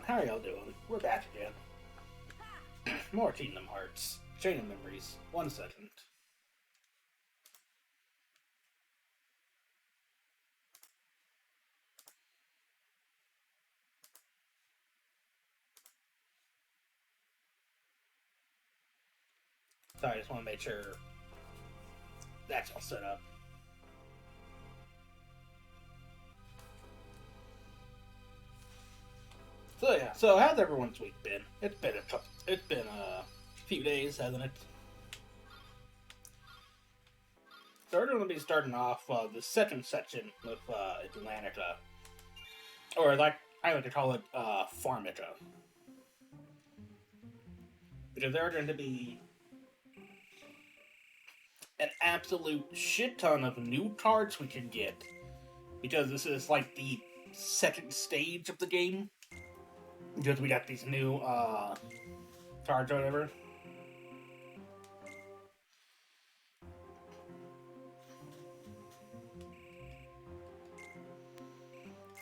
How y'all doing? We're back again. More Kingdom Hearts. Chain of Memories. 1 second. Sorry, I just want to make sure that's all set up. So yeah, so how's everyone's week been? It's been a few days, hasn't it? So we're going to be starting off the second section with Atlantica, or like I like to call it Farmica, because there are going to be an absolute shit ton of new cards we can get, because this is like the second stage of the game. Because we got these new cards or whatever.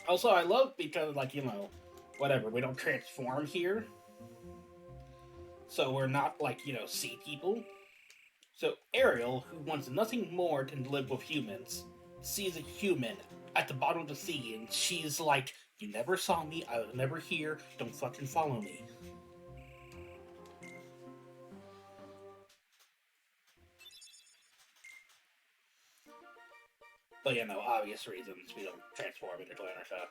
Also, I love because, like, whatever, we don't transform here. So we're not, like, sea people. So Ariel, who wants nothing more than to live with humans, sees a human at the bottom of the sea, and she's like, "You never saw me, I was never here, don't fucking follow me." But, obvious reasons we don't transform into Atlanta.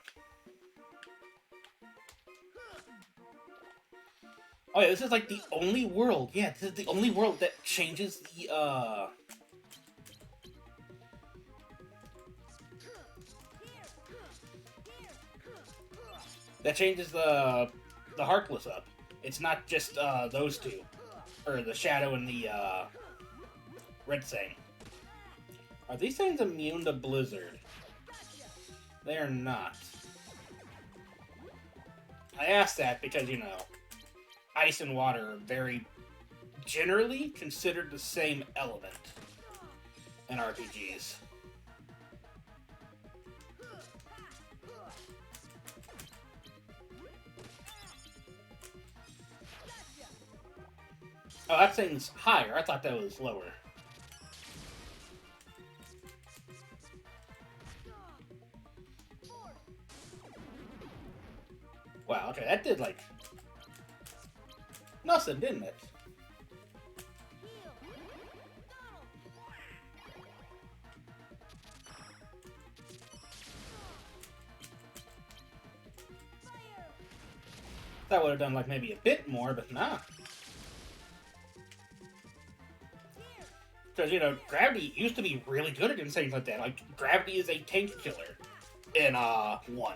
Oh yeah, this is like the only world. Yeah, this is the only world that changes the Heartless up. It's not just those two, or the Shadow and the Red Sang. Are these things immune to Blizzard? They are not. I asked that because ice and water are very generally considered the same element in RPGs. Oh, that thing's higher. I thought that was lower. Wow, okay, that did, like, nothing, didn't it? That would have done, like, maybe a bit more, but nah. Because, Gravity used to be really good against things like that. Like, Gravity is a tank killer in, 1.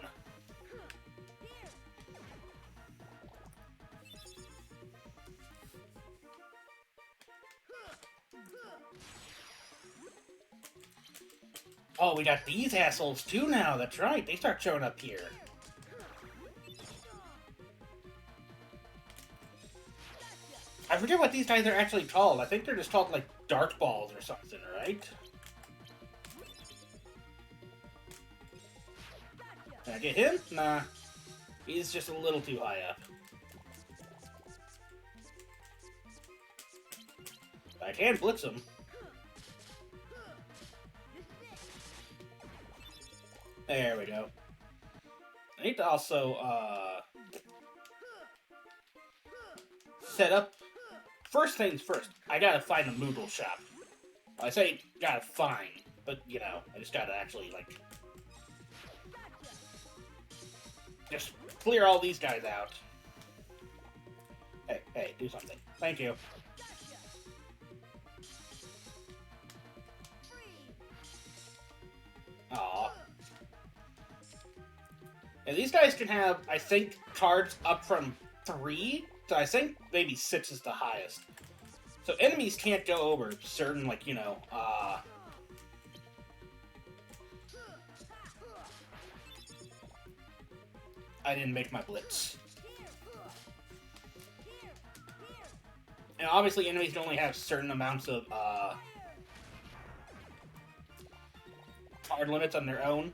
Oh, we got these assholes too now. That's right. They start showing up here. I forget what these guys are actually called. I think they're just called, like, dart balls or something, right? Can I get him? Nah. He's just a little too high up. I can blitz him. There we go. I need to also, set up... First things first, I gotta find a Moogle shop. I say gotta find, but, I just gotta actually, like... just clear all these guys out. Hey, do something. Thank you. Aw. Yeah, these guys can have, I think, cards up from 3 to, I think, maybe 6 is the highest. So enemies can't go over certain, like, I didn't make my blitz. And obviously enemies can only have certain amounts of, card limits on their own.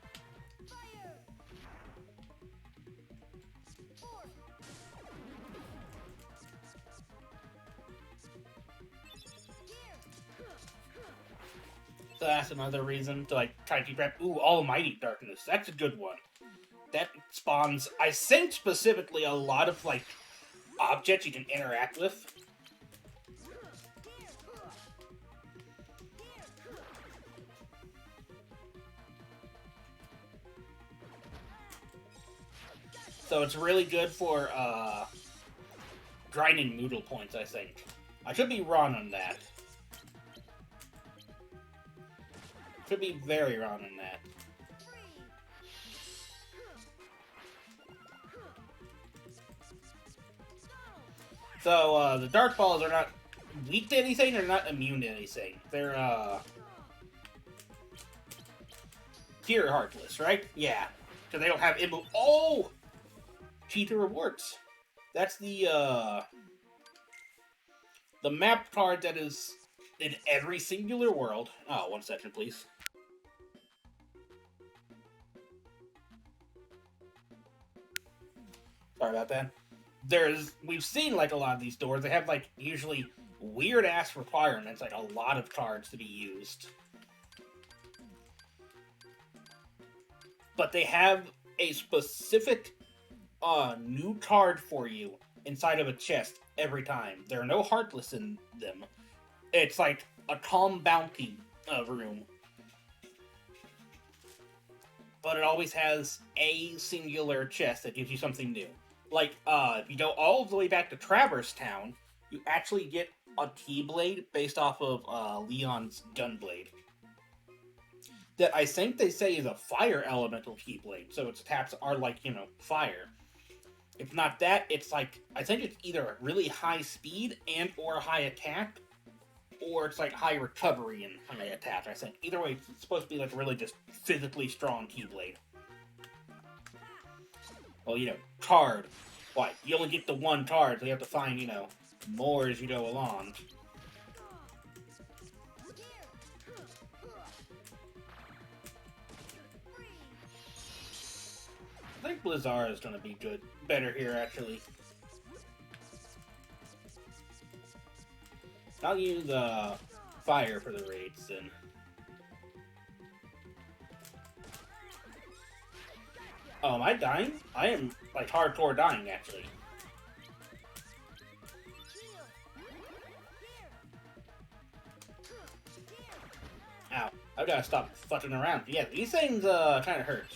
So that's another reason to like try to keep track. Ooh, Almighty Darkness. That's a good one. That spawns, I think specifically, a lot of like objects you can interact with. So it's really good for grinding noodle points, I think. I could be wrong on that. Could be very wrong on that. So, the Dark Balls are not weak to anything, they're not immune to anything. They're, pure Heartless, right? Yeah. Because they don't have immo- Oh! Cheetah Rewards. That's the map card that is in every singular world. Oh, 1 second, please. Sorry about that. We've seen like a lot of these doors. They have like usually weird ass requirements, like a lot of cards to be used. But they have a specific new card for you inside of a chest every time. There are no Heartless in them. It's like a CoM bounty room. But it always has a singular chest that gives you something new. Like, if you go all the way back to Traverse Town, you actually get a Keyblade based off of Leon's Gunblade. That I think they say is a fire elemental Keyblade, so its attacks are like, fire. If not that, it's like, I think it's either really high speed and or high attack, or it's like high recovery and high attack, I think. Either way, it's supposed to be like really just physically strong Keyblade. Well, card. Why? You only get the one card, so you have to find, more as you go along. I think Blizzard is going to be better here, actually. I'll use fire for the raids, then. Oh, am I dying? I am, like, hardcore dying, actually. Ow. I've got to stop fucking around. Yeah, these things, kind of hurt.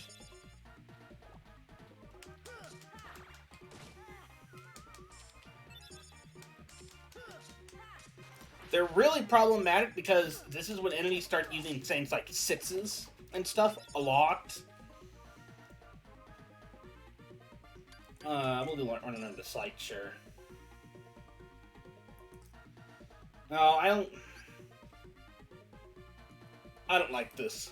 They're really problematic because this is when enemies start using things like sixes and stuff a lot. We'll do one on the site, sure. No, I don't like this.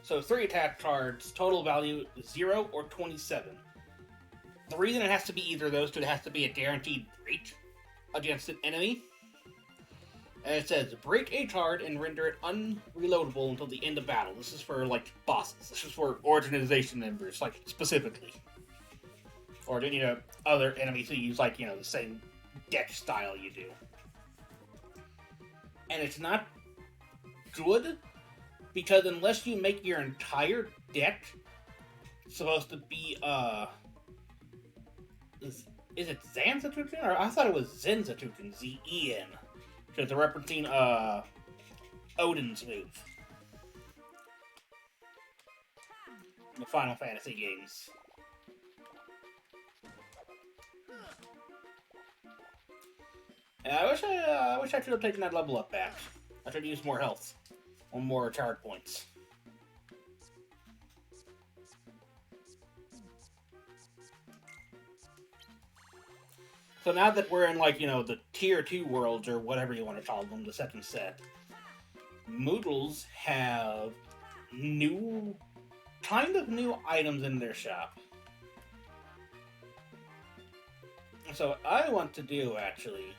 So 3 attack cards, total value 0 or 27. The reason it has to be either of those two, it has to be a guaranteed break against an enemy. And it says, break a card and render it unreloadable until the end of battle. This is for, like, bosses. This is for organization members, like, specifically. Or, other enemies who use, like, the same deck style you do. And it's not good, because unless you make your entire deck supposed to be, is it Zanzatuken? Or I thought it was Zenzatuken, Z-E-N. Because they're referencing, Odin's move. The Final Fantasy games. And I wish I could have taken that level up back. I should have used more health. Or more charge points. So now that we're in, like, the Tier 2 worlds, or whatever you want to call them, the second set, Moodles have kind of new items in their shop. So I want to do, actually...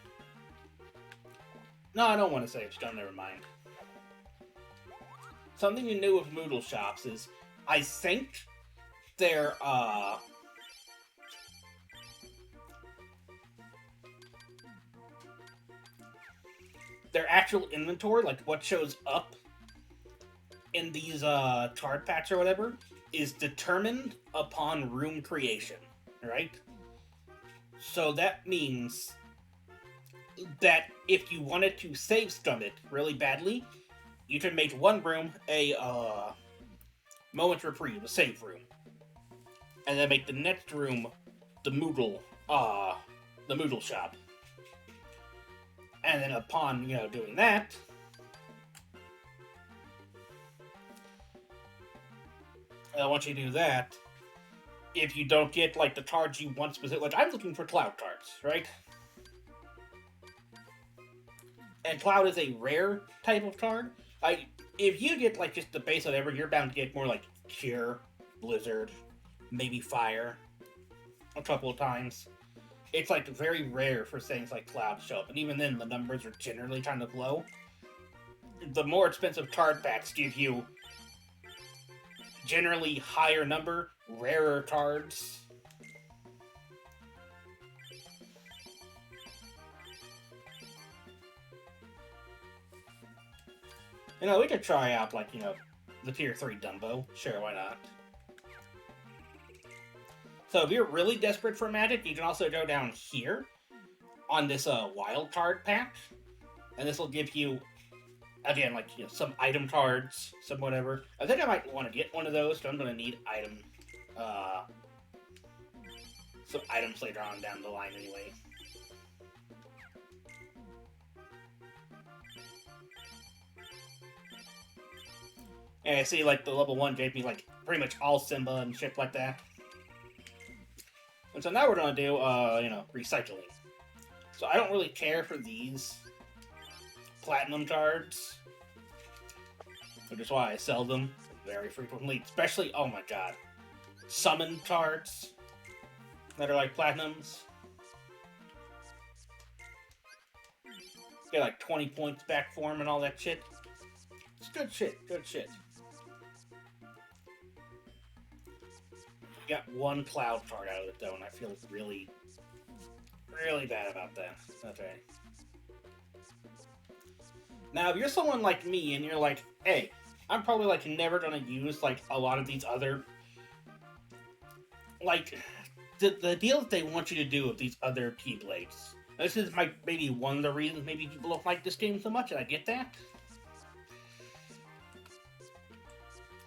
No, I don't want to say it's done, never mind. Something you knew with Moodle shops is, I think their actual inventory, like what shows up in these card packs or whatever is determined upon room creation, right? So that means that if you wanted to save scum it really badly, you could make one room a moment's reprieve, a save room, and then make the next room the Moodle shop. And then upon, doing that, once you do that, if you don't get, like, the cards you want specific, like, I'm looking for Cloud cards, right? And Cloud is a rare type of card. Like, if you get, like, just the base whatever, you're bound to get more, like, Cure, Blizzard, maybe Fire, a couple of times. It's, like, very rare for things like Cloud to show up, and even then, the numbers are generally kind of low. The more expensive card packs give you generally higher number, rarer cards. We could try out, like, the tier 3 Dumbo. Sure, why not? So if you're really desperate for magic, you can also go down here on this wild card pack. And this will give you, again, like, some item cards, some whatever. I think I might want to get one of those, so I'm going to need some items later on down the line anyway. And I see, like, the level 1 gave me, like, pretty much all Simba and shit like that. And so now we're going to do, recycling. So I don't really care for these platinum cards, which is why I sell them very frequently. Especially, oh my god, summon cards that are like platinums. Get like 20 points back for them and all that shit. It's good shit, good shit. Got one Cloud card out of it though, and I feel really, really bad about that. Okay. Now, if you're someone like me and you're like, hey, I'm probably like never gonna use like a lot of these other, like, the deal that they want you to do with these other Keyblades. This is maybe one of the reasons maybe people don't like this game so much, and I get that.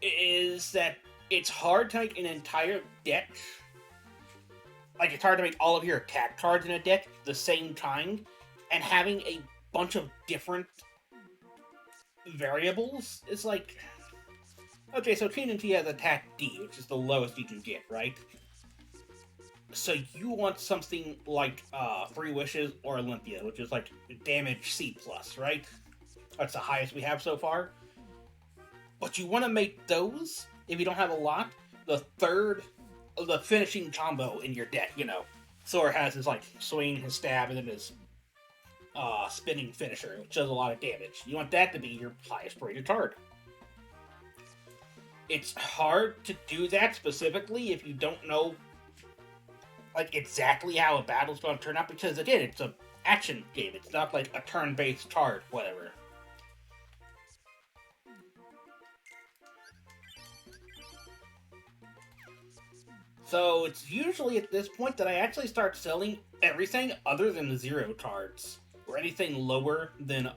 Is that it's hard to make an entire deck. Like, it's hard to make all of your attack cards in a deck the same time, and having a bunch of different variables is like... Okay, so TNT has attack D, which is the lowest you can get, right? So you want something like 3 Wishes or Olympia, which is like damage C+, right? That's the highest we have so far. But you want to make those, if you don't have a lot, the finishing combo in your deck, Thor has his, like, swing, his stab, and then his spinning finisher, which does a lot of damage. You want that to be your highest rated card. It's hard to do that specifically if you don't know, like, exactly how a battle's going to turn out, because, again, it's an action game. It's not like a turn-based card, whatever. So it's usually at this point that I actually start selling everything other than the 0 cards, or anything lower than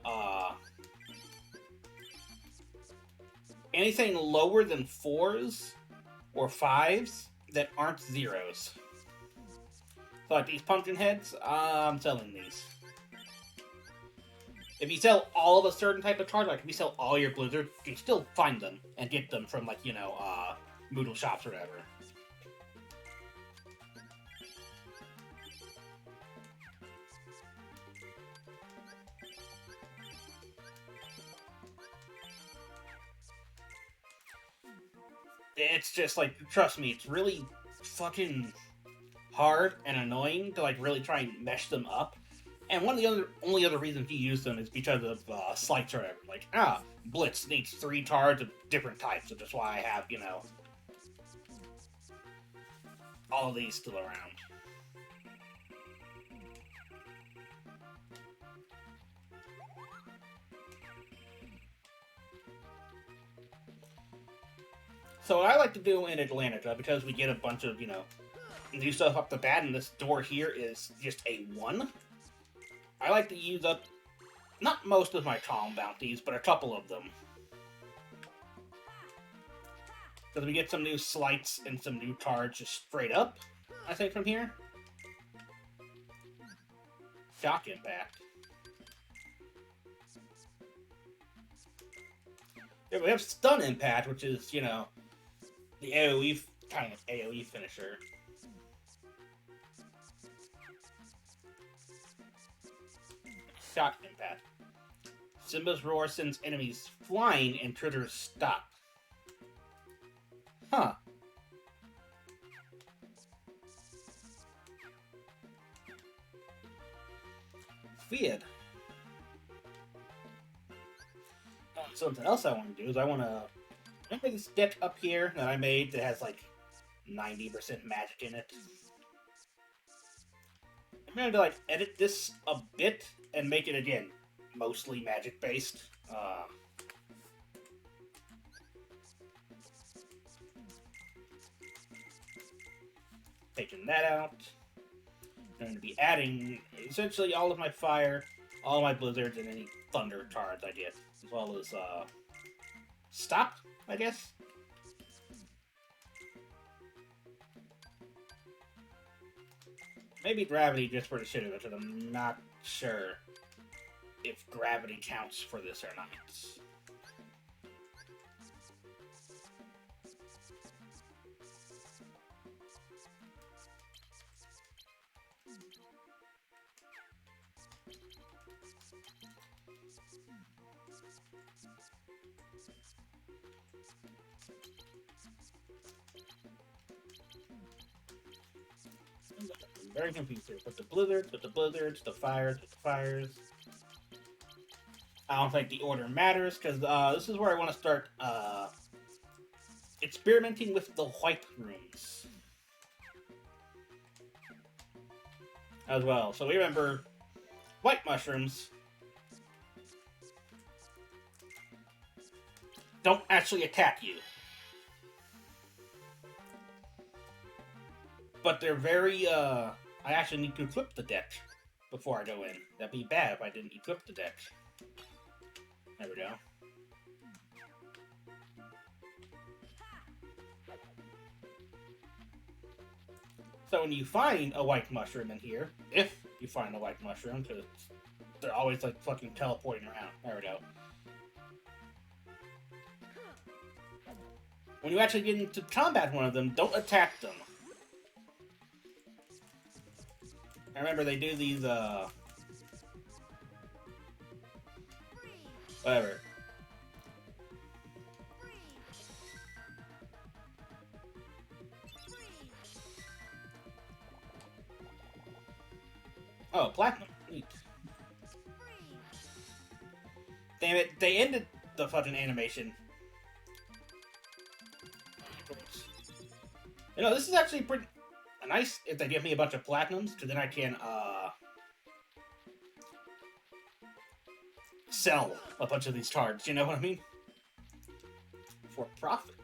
4s or 5s that aren't 0s. So like these pumpkin heads, I'm selling these. If you sell all of a certain type of card, like if you sell all your Blizzard, you can still find them and get them from, like, Moodle shops or whatever. It's just, like, trust me, it's really fucking hard and annoying to, like, really try and mesh them up. And one of the only other reasons you use them is because of slights or whatever. Like, Blitz needs 3 cards of different types, which is why I have, all of these still around. So what I like to do in Atlantica, because we get a bunch of, new stuff up the bat, and this door here is just a 1, I like to use up, not most of my CoM bounties, but a couple of them. Because we get some new slights and some new cards just straight up, I think, from here. Shock Impact. Yeah, we have Stun Impact, which is, the AoE, kind of AoE finisher. Shock Impact. Simba's Roar sends enemies flying and triggers stop. Huh. Weird. Something else I want to do is I want to... Remember this deck up here that I made that has like 90% magic in it? I'm going to like edit this a bit and make it again mostly magic based. Taking that out. I'm going to be adding essentially all of my fire, all of my blizzards, and any thunder cards I get, as well as stop, I guess. Maybe gravity just for the shit of it, because I'm not sure if gravity counts for this or not. I'm very confused here. With the blizzards, with the blizzards, the fires, with the fires. I don't think the order matters, because this is where I want to start experimenting with the white rooms as well. So we remember white mushrooms don't actually attack you, but they're very I actually need to equip the deck before I go in. That'd be bad if I didn't equip the deck. There we go. So when you find a white mushroom in here, if you find a white mushroom, because they're always like fucking teleporting around. There we go. When you actually get into combat one of them, don't attack them. I remember they do these, whatever. Oh, platinum. Neat. Damn it, they ended the fucking animation. This is actually pretty nice if they give me a bunch of platinums, because then I can, sell a bunch of these cards, you know what I mean? For profit.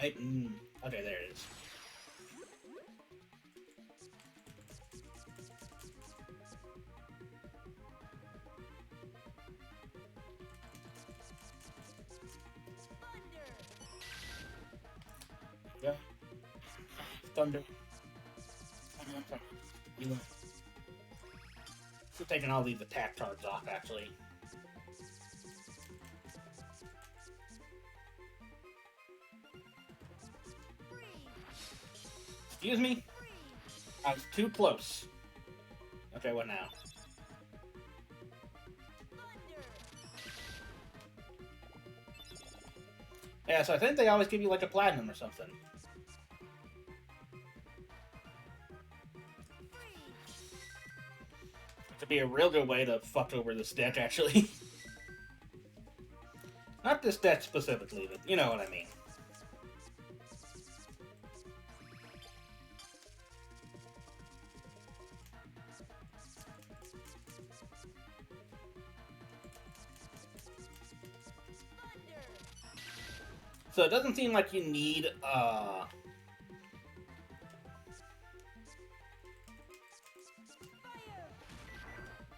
Okay, there it is. Yeah. Thunder. We're taking all these attack cards off, actually. Excuse me? I was too close. Okay, what now? Yeah, so I think they always give you like a platinum or something. Could be a real good way to fuck over this deck, actually. Not this deck specifically, but you know what I mean. So it doesn't seem like you need,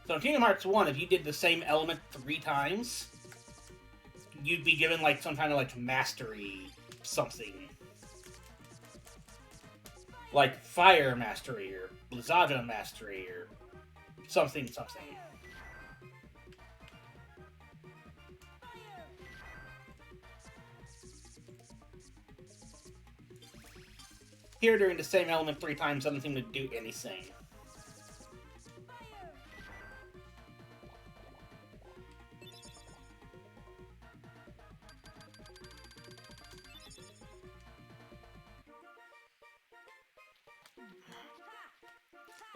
So in Kingdom Hearts 1, if you did the same element 3 times, you'd be given, like, some kind of, like, mastery something. Like Fire Mastery, or Blizzaga Mastery, or something. Here, doing the same element 3 times doesn't seem to do anything.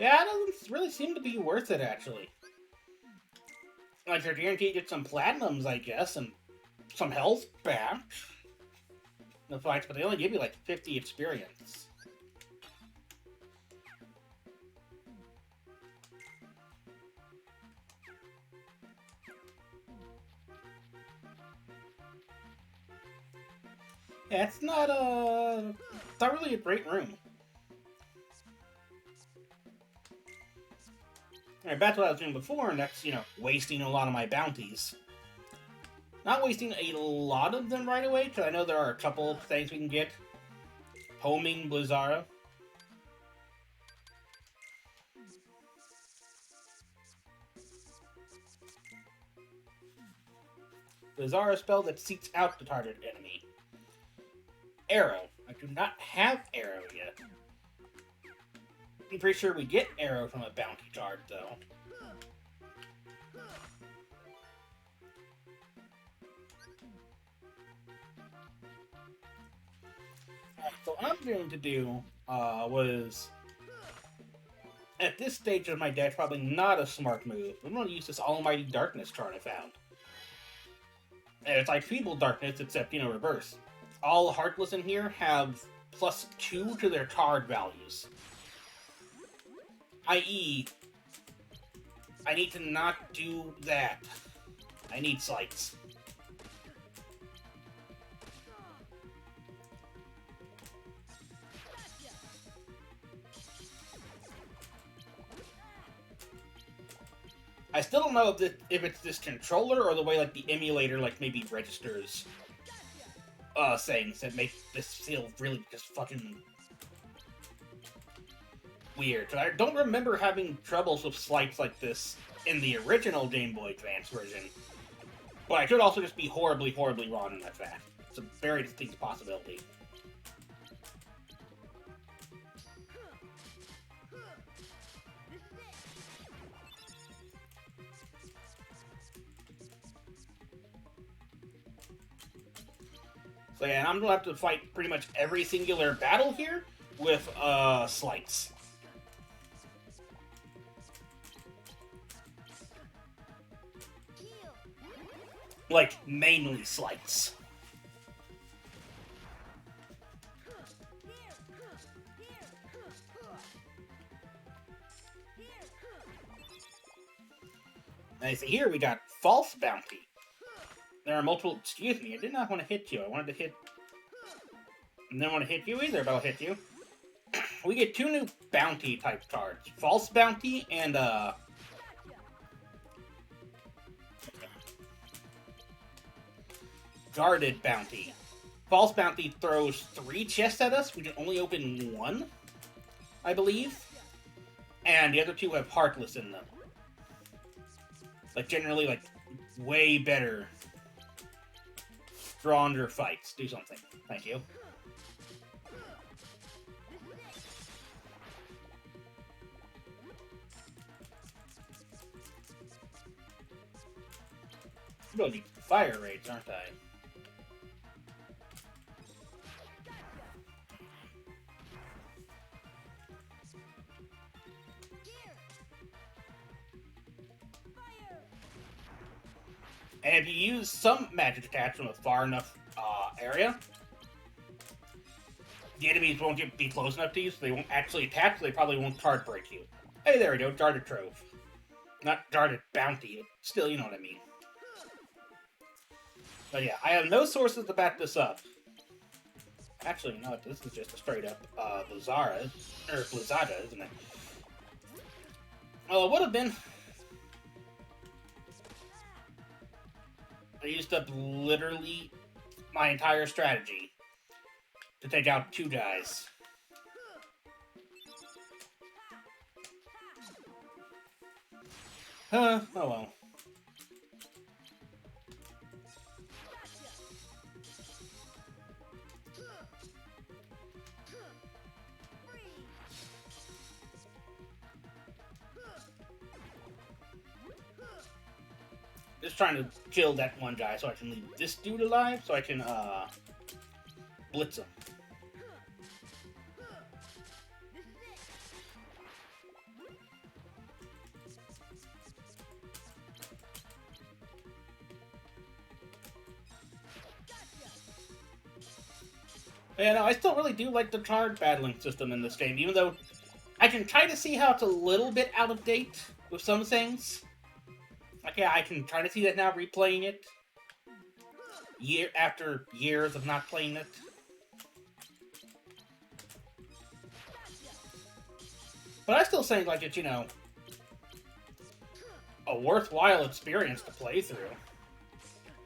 Yeah, it doesn't really seem to be worth it, actually. Like, you're guaranteed to get some platinums, I guess, and some health back. The fights, but they only give you, like, 50 experience. Yeah, it's not really a great room. Alright, back to what I was doing before, and that's, wasting a lot of my bounties. Not wasting a lot of them right away, because I know there are a couple of things we can get. Homing Blizzara. Blizzara spell that seeks out the target enemy. Arrow. I do not have Arrow yet. I'm pretty sure we get Arrow from a bounty card, though. Alright, so what I'm going to do was... At this stage of my deck, probably not a smart move. I'm going to use this Almighty Darkness card I found. And it's like Feeble Darkness, except, reverse. All Heartless in here have +2 to their card values. I.e., I need to not do that. I need Slights. I still don't know if it's this controller or the way, like, the emulator, like, maybe registers things that make this feel really just fucking weird. Because I don't remember having troubles with slights like this in the original Game Boy Advance version. But I could also just be horribly, horribly wrong in that fact. It's a very distinct possibility. So yeah, and I'm gonna have to fight pretty much every singular battle here with slights. Like, mainly slights. And I see here we got False Bounty. There are multiple... Excuse me, I did not want to hit you. I wanted to hit... I didn't want to hit you either, but I'll hit you. We get 2 new bounty type cards. False Bounty and, Guarded Bounty. False Bounty throws 3 chests at us. We can only open 1, I believe. And the other 2 have Heartless in them. Like, generally, like, way better. Stronger fights. Do something. Thank you. I'm gonna need fire raids, aren't I? And if you use some magic attacks from a far enough area, the enemies won't be close enough to you, so they won't actually attack, so they probably won't card break you. Hey, there we go, Guarded Trove. Not Guarded Bounty, still, you know what I mean. But yeah, I have no sources to back this up. Actually, no, this is just a straight up Blizzara, or Blizzada, isn't it? Oh, it would have been. I used up literally my entire strategy to take out 2 guys. Huh, oh well. Just trying to kill that one guy so I can leave this dude alive, so I can, blitz him. But yeah, no, I still really do like the card battling system in this game, even though I can try to see how it's a little bit out of date with some things. Like, yeah, I can try to see that now replaying it. Year after years of not playing it. But I still think, like, it's, you know, a worthwhile experience to play through.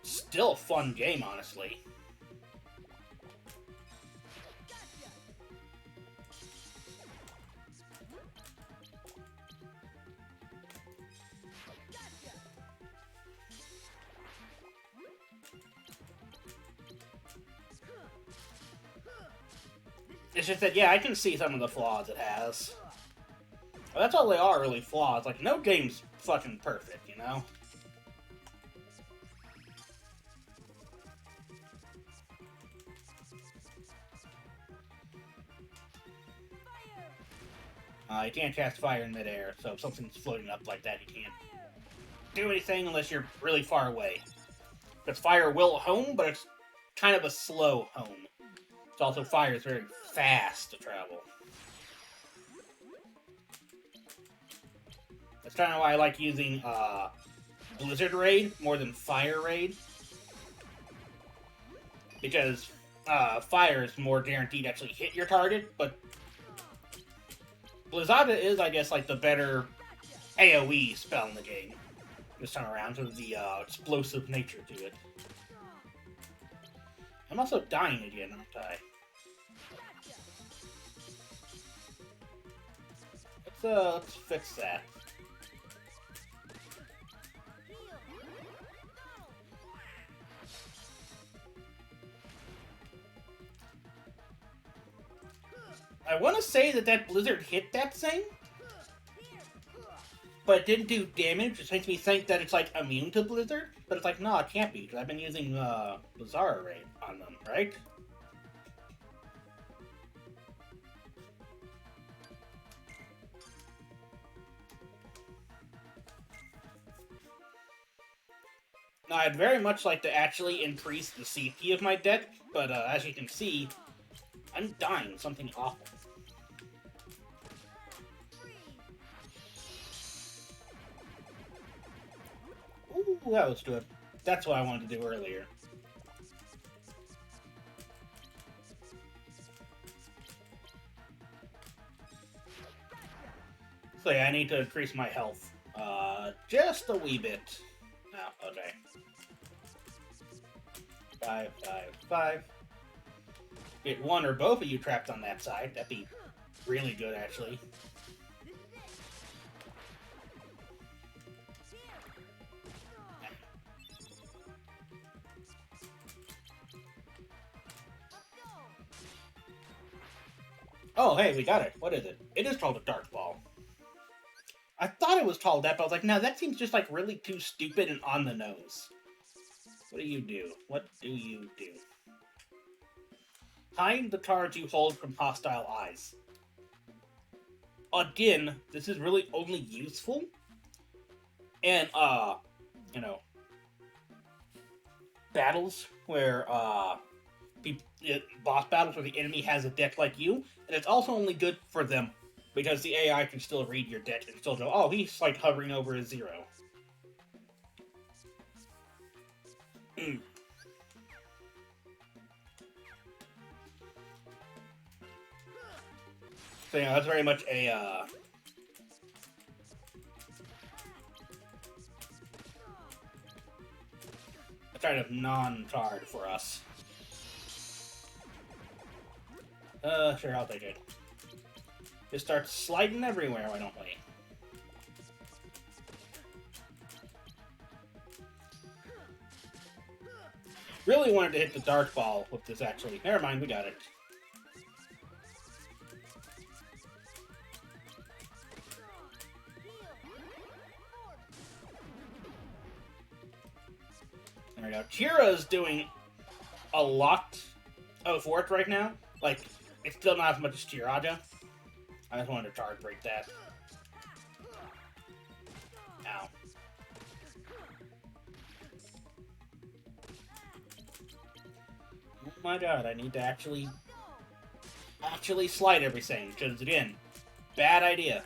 Still a fun game, honestly. It's just that, yeah, I can see some of the flaws it has. But that's all they are, really, flaws. Like, no game's fucking perfect, you know? You can't cast fire in midair, so if something's floating up like that, you can't do anything unless you're really far away. Because fire will home, but it's kind of a slow home. It's also fire is very fast to travel. That's kind of why I like using Blizzard Raid more than Fire Raid. Because fire is more guaranteed to actually hit your target, but Blizzada is, I guess, like the better AoE spell in the game this time around, because of the explosive nature to it. I'm also dying again, aren't I? Let's fix that. I want to say that Blizzard hit that thing, but it didn't do damage, which makes me think that it's, like, immune to Blizzard. But it's like, no, it can't be, because I've been using Blizzara Raid on them, right? Now, I'd very much like to actually increase the CP of my deck, but as you can see, I'm dying something awful. Ooh, that was good. That's what I wanted to do earlier. So yeah, I need to increase my health. Just a wee bit. Oh, okay. 5, 5, 5. Get one or both of you trapped on that side. That'd be really good, actually. Oh, hey, we got it. What is it? It is called a Dark Ball. I thought it was called that, but I was like, no, that seems just like really too stupid and on the nose. What do you do? What do you do? Hide the cards you hold from hostile eyes. Again, this is really only useful in, you know, battles where, boss battles where the enemy has a deck like you, and it's also only good for them, because the AI can still read your deck and still go, oh, he's, like, hovering over a 0. So, you know, that's very much a kind of non-card for us. Sure, I'll take it. Just start sliding everywhere, why don't we? Really wanted to hit the dark ball with this, actually. Never mind, we got it. There we go. Kira's doing a lot of work right now. Like, it's still not as much as Tiraja. I just wanted to charge break that. Ow. Oh my god, I need to actually slide everything, because again, bad idea.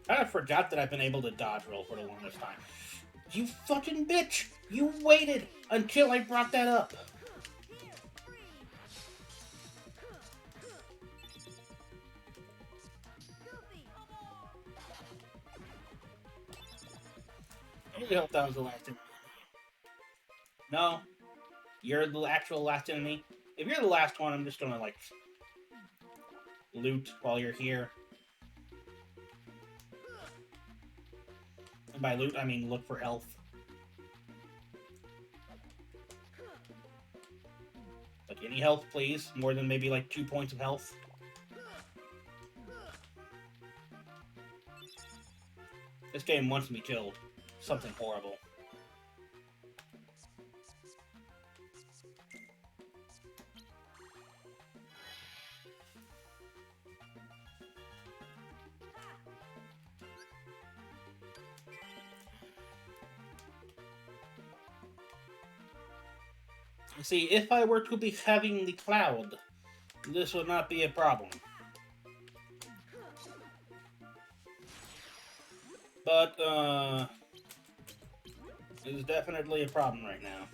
I forgot that I've been able to dodge roll for the longest time. You fucking bitch! You waited until I brought that up! I really hope that was the last enemy. No. You're the actual last enemy. If you're the last one, I'm just gonna, like, loot while you're here. And by loot, I mean look for health. Like, any health, please. More than maybe, like, 2 points of health. This game wants me killed. Something horrible. See, if I were to be having the cloud, this would not be a problem. But, it is definitely a problem right now.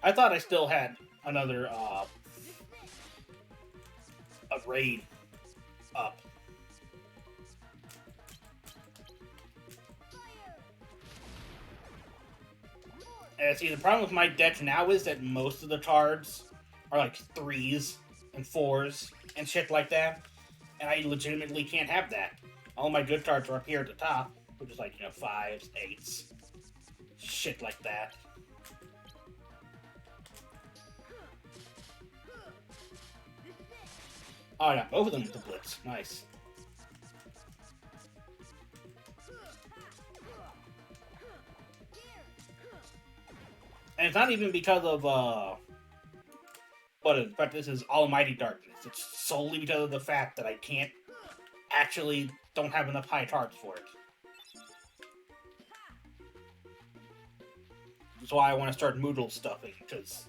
I thought I still had another, a raid up. And see, the problem with my deck now is that most of the cards are like 3s and 4s and shit like that. And I legitimately can't have that. All my good cards are up here at the top, which is like, you know, 5s, 8s. Shit like that. Oh, I got both of them with the Blitz. Nice. And it's not even because of, but this is Almighty Darkness. It's solely because of the fact that I don't have enough high cards for it. That's why I want to start Moodle stuffing, because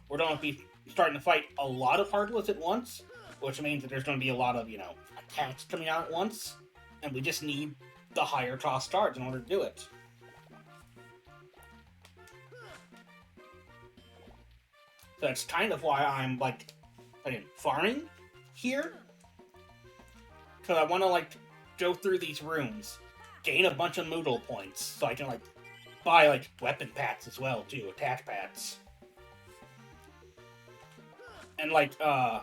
we're going to be starting to fight a lot of hardwoods at once, which means that there's going to be a lot of, you know, attacks coming out at once, and we just need the higher cost cards in order to do it. So that's kind of why I'm, like, again, farming here. Because I want to, like, go through these rooms, gain a bunch of Moodle points, so I can, like, buy, like, weapon packs as well, too, attack packs. And, like, I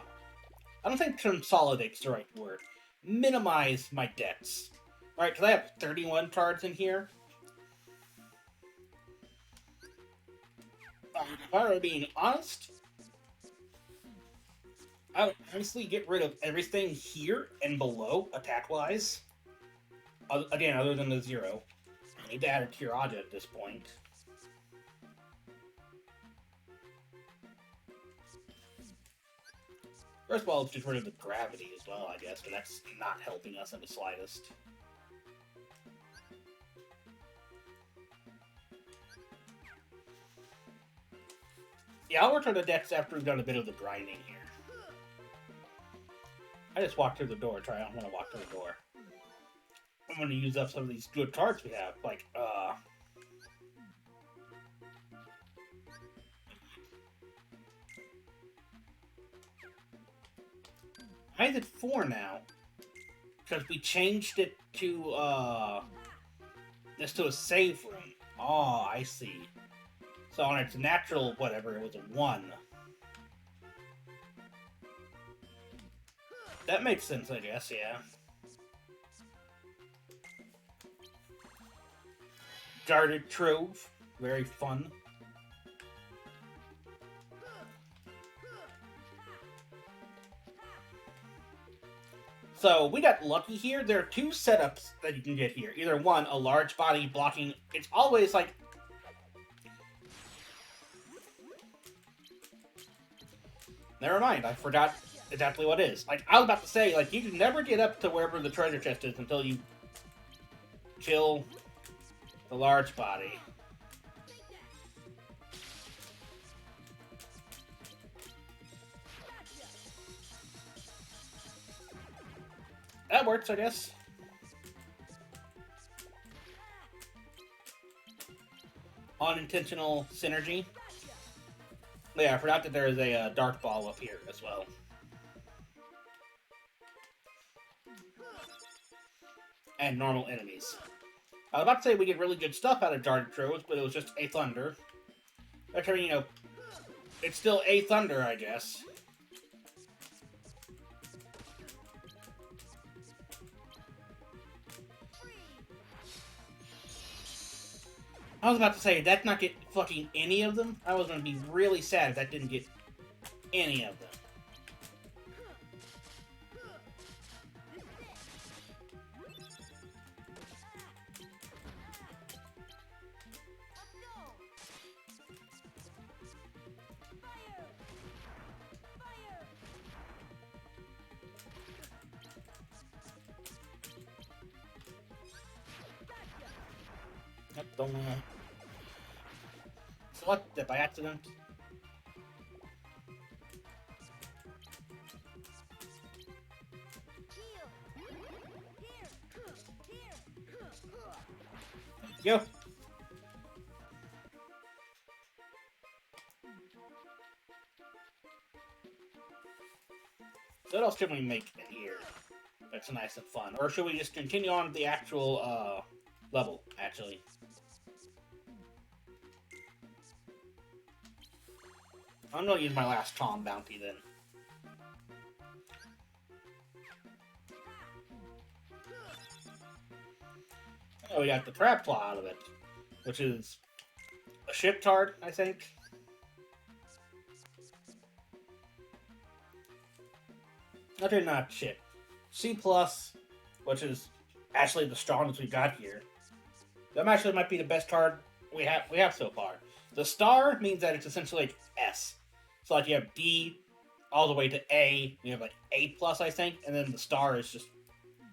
don't think consolidate's the right word. Minimize my debts. Right, because I have 31 cards in here. If I were being honest, I would honestly get rid of everything here and below, attack-wise. Again, other than the 0. I need to add a Tiraja at this point. First of all, let's get rid of the gravity as well, I guess, but that's not helping us in the slightest. Yeah, I'll return to Dex after we've done a bit of the grinding here. I just walked through the door. I don't want to walk through the door. I'm going to use up some of these good cards we have. Like, why is it 4 now? Because we changed it to, this to a save room. Oh, I see. So on its natural whatever, it was a 1. That makes sense, I guess, yeah. Guarded Trove. Very fun. So, we got lucky here. There are 2 setups that you can get here. Either one, a large body blocking. It's always like... Never mind, I forgot exactly what it is. Like, I was about to say, like, you can never get up to wherever the treasure chest is until you kill the large body. That works, I guess. Unintentional synergy. Yeah, I forgot that there is a dark ball up here as well. And normal enemies. I was about to say we get really good stuff out of Guarded Troves, but it was just a Thunder. Actually, you know, it's still a Thunder, I guess. I was about to say, that not get fucking any of them? I was going to be really sad if that didn't get any of them. Don't select it by accident. Go. So what else can we make in here that's nice and fun? Or should we just continue on with the actual level, actually? I'm gonna use my last CoM bounty then. Oh, we got the Trap Claw out of it, which is a ship tard, I think. Okay, not ship. C+, which is actually the strongest we got here. That actually might be the best card we have so far. The star means that it's essentially like S. So like you have D all the way to A. You have like A+, I think, and then the star is just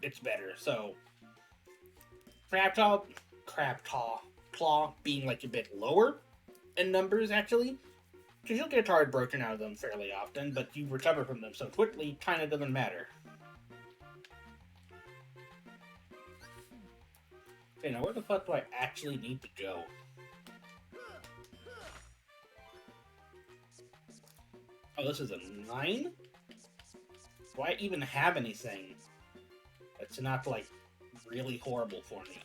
it's better. So Crab Claw being like a bit lower in numbers actually, because you'll get a card broken out of them fairly often, but you recover from them so quickly, kind of doesn't matter. Okay, now where the fuck do I actually need to go? Oh, this is a 9? Do I even have anything that's not, like, really horrible for me?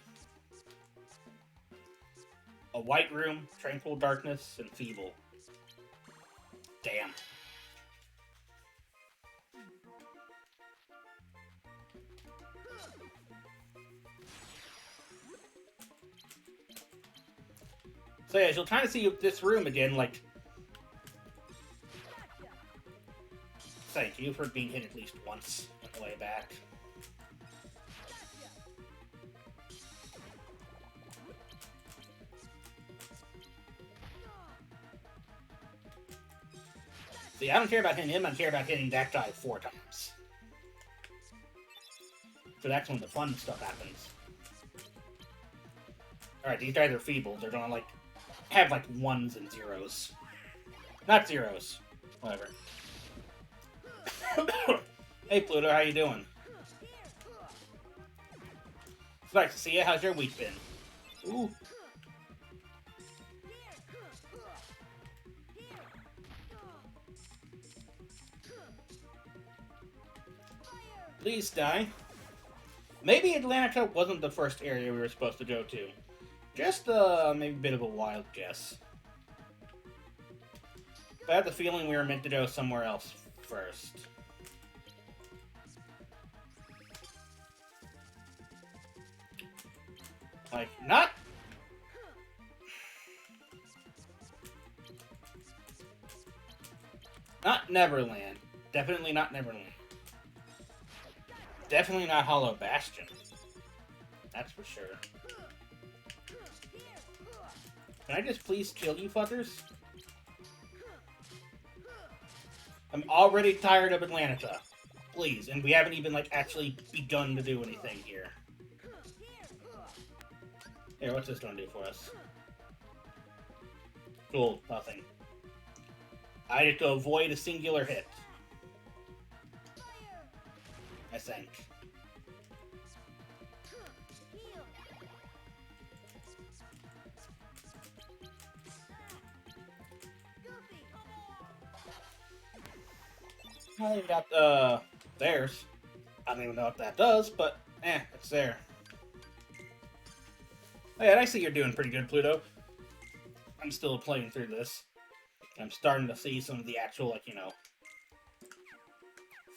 A White Room, Tranquil Darkness, and Feeble. Damn. So yeah, you'll kind of see this room again, like... Thank you for being hit at least once on the way back. See, I don't care about hitting him, I care about hitting that guy 4 times. So that's when the fun stuff happens. Alright, these guys are feeble. They're gonna, like, have, like, 1s and 0s. Not 0s. Whatever. Hey, Pluto, how you doing? It's nice to see you. How's your week been? Ooh. Please die. Maybe Atlantica wasn't the first area we were supposed to go to. Just, maybe a bit of a wild guess. But I had the feeling we were meant to go somewhere else first. Like, not... Not Neverland. Definitely not Neverland. Definitely not Hollow Bastion. That's for sure. Can I just please kill you fuckers? I'm already tired of Atlantica. Please. And we haven't even, like, actually begun to do anything here. Here, what's this gonna do for us? Cool, nothing. I get to avoid a singular hit. I think. I even got, theirs. I don't even know what that does, but, it's there. Oh yeah, I see you're doing pretty good, Pluto. I'm still playing through this. I'm starting to see some of the actual, like, you know,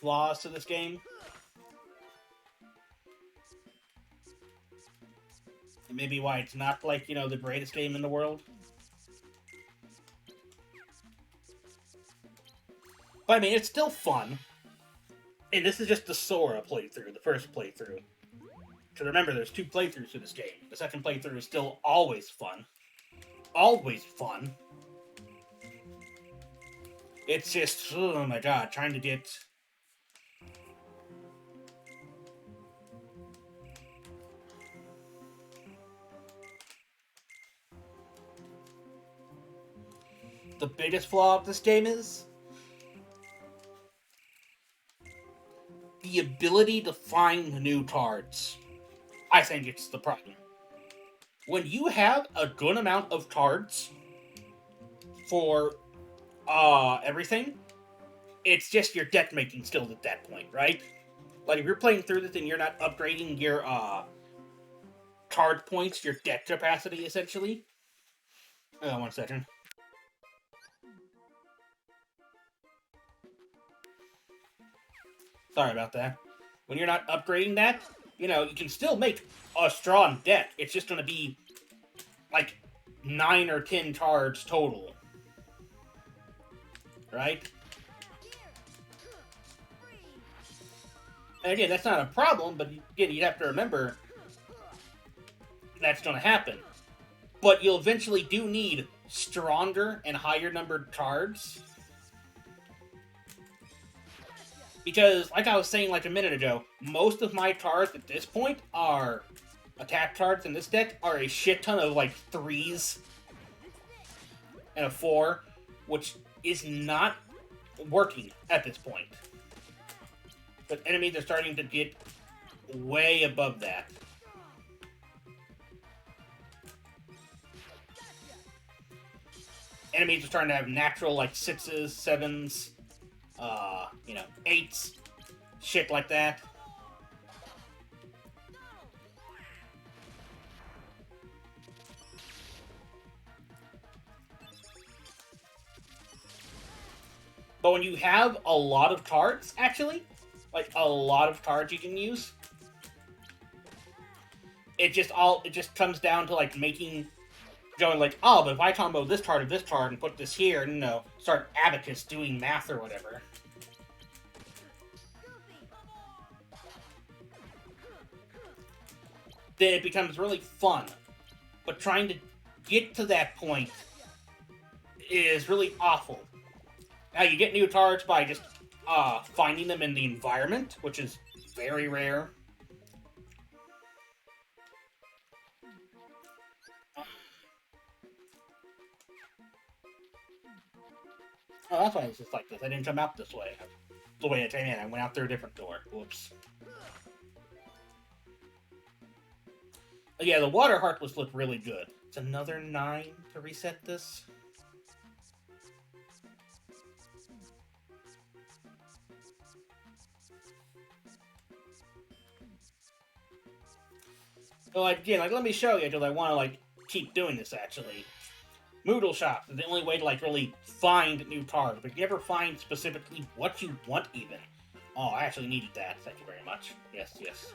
flaws to this game. And maybe why it's not, like, you know, the greatest game in the world. But, I mean, it's still fun. And this is just the Sora playthrough, the first playthrough. Because remember, there's 2 playthroughs to this game. The second playthrough is still always fun. Always fun. It's just, oh my god, trying to get... The biggest flaw of this game is... the ability to find new cards. I think it's the problem. When you have a good amount of cards for everything, it's just your deck making skills at that point, right? Like, if you're playing through this and you're not upgrading your card points, your deck capacity, essentially. 1 second. Sorry about that. When you're not upgrading that, you know, you can still make a strong deck. It's just going to be, like, 9 or 10 cards total. Right? And again, that's not a problem, but again, you have to remember that's going to happen. But you'll eventually do need stronger and higher numbered cards. Because, like I was saying like a minute ago, most of my cards at this point are attack cards in this deck are a shit ton of, like, 3s and a 4, which is not working at this point. But enemies are starting to get way above that. Enemies are starting to have natural, like, 6s, 7s, you know, 8s, shit like that. But when you have a lot of cards, actually, like a lot of cards you can use, it just comes down to, like, going like, oh, but if I combo this card with this card and put this here, and, you know, start abacus doing math or whatever. Then it becomes really fun. But trying to get to that point is really awful. Now, you get new cards by just finding them in the environment, which is very rare. Oh, that's why it's just like this. I didn't come out this way. The way I came in, I went out through a different door. Whoops. But yeah, the Water Heartless look really good. It's another 9 to reset this. So again, let me show you, because I want to keep doing this actually. Moodle Shop is the only way to really find new cards, but you never find specifically what you want even. Oh, I actually needed that. Thank you very much. Yes, yes.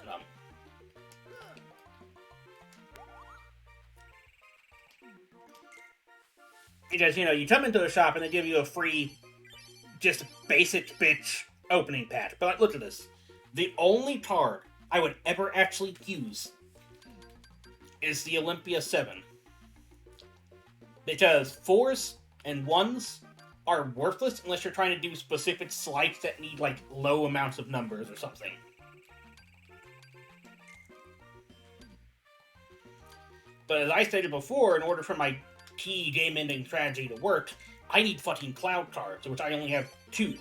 Because, you come into a shop and they give you a free, just basic bitch opening patch. But look at this. The only card I would ever actually use is the Olympia 7. Because 4s and 1s are worthless unless you're trying to do specific slides that need, low amounts of numbers or something. But as I stated before, in order for my key game-ending strategy to work, I need fucking cloud cards, which I only have 2.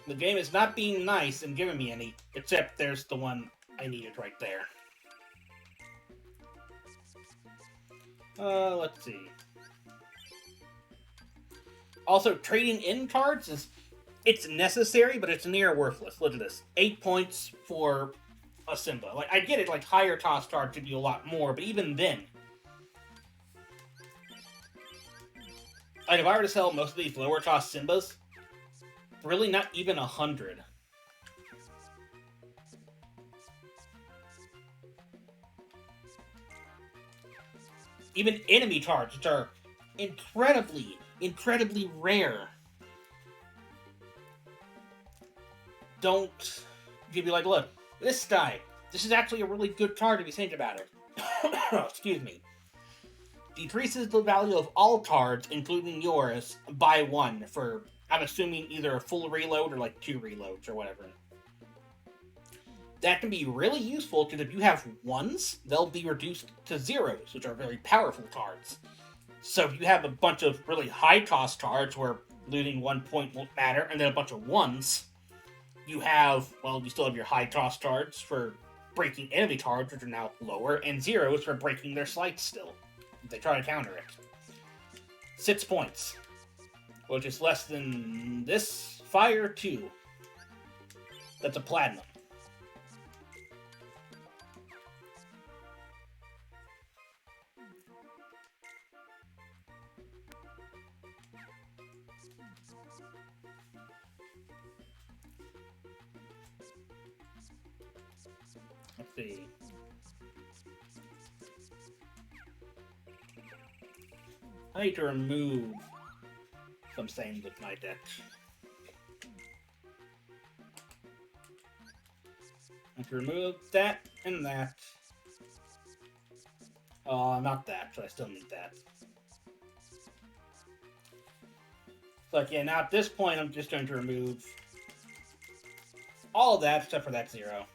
The game is not being nice and giving me any, except there's the one I needed right there. Let's see. Also, trading in cards it's necessary, but it's near worthless. Look at this. 8 points for a Simba. I get it, higher toss cards give you a lot more, but even then. If I were to sell most of these lower toss Simbas, really not even 100. Even enemy cards, which are incredibly, incredibly rare, don't give you look, this guy, this is actually a really good card if you think about it. Excuse me. Decreases the value of all cards, including yours, by 1 for, I'm assuming, either a full reload or 2 reloads or whatever. That can be really useful because if you have 1s, they'll be reduced to 0s, which are very powerful cards. So if you have a bunch of really high cost cards where losing 1 point won't matter, and then a bunch of 1s, you still have your high cost cards for breaking enemy cards, which are now lower, and 0s for breaking their slides still. If they try to counter it. 6 points. Which is less than this Fire 2. That's a platinum. Let's see. I need to remove some things with my deck. I have to remove that and that. Not that, so I still need that. So, yeah, now at this point, I'm just going to remove all of that except for that 0.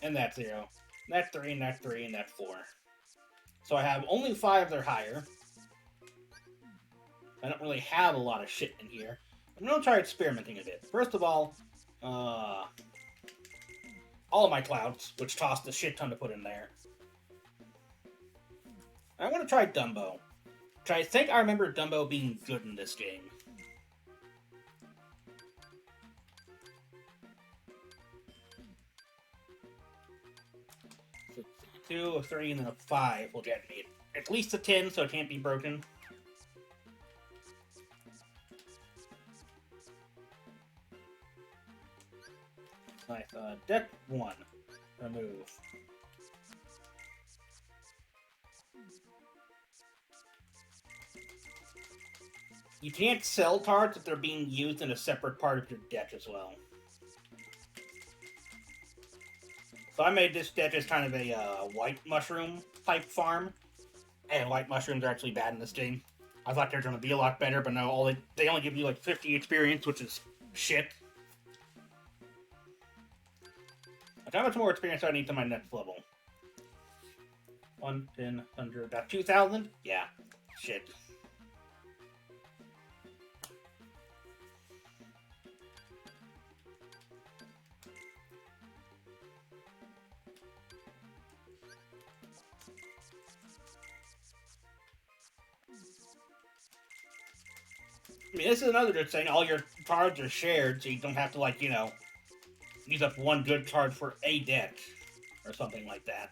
And that 0. That 3, and that 3, and that 4. So I have only 5 that are higher. I don't really have a lot of shit in here. I'm going to try experimenting a bit. First of all of my clouds, which cost a shit ton to put in there. I want to try Dumbo. Which I think I remember Dumbo being good in this game. So 2, a 3, and then a 5 will get me at least a 10, so it can't be broken. Nice. Deck 1. Remove. You can't sell cards if they're being used in a separate part of your deck as well. So I made this deck as kind of a white mushroom type farm, and white mushrooms are actually bad in this game. I thought they were going to be a lot better, but no, they only give you like 50 experience, which is shit. Like, how much more experience do I need to my next level? 1, 10, 100, about 2,000? Yeah, shit. I mean, this is another good thing. All your cards are shared, so you don't have to, like, use up one good card for a deck. Or something like that.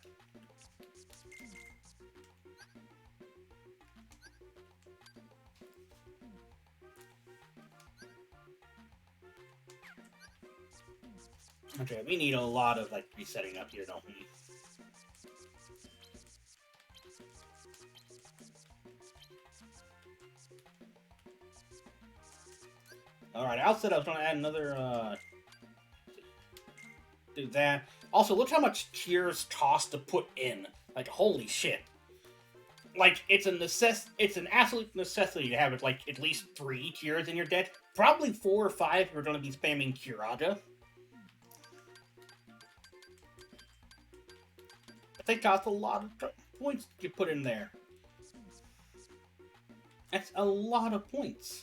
Okay, we need a lot of, like, resetting up here, don't we? Alright, I said I was going to add another, do that. Also, look how much tiers cost to put in. Like, holy shit. Like, it's an absolute necessity to have, like, at least 3 tiers in your deck. Probably 4 or 5 if you're going to be spamming Curaga. But they cost a lot of points you put in there. That's a lot of points.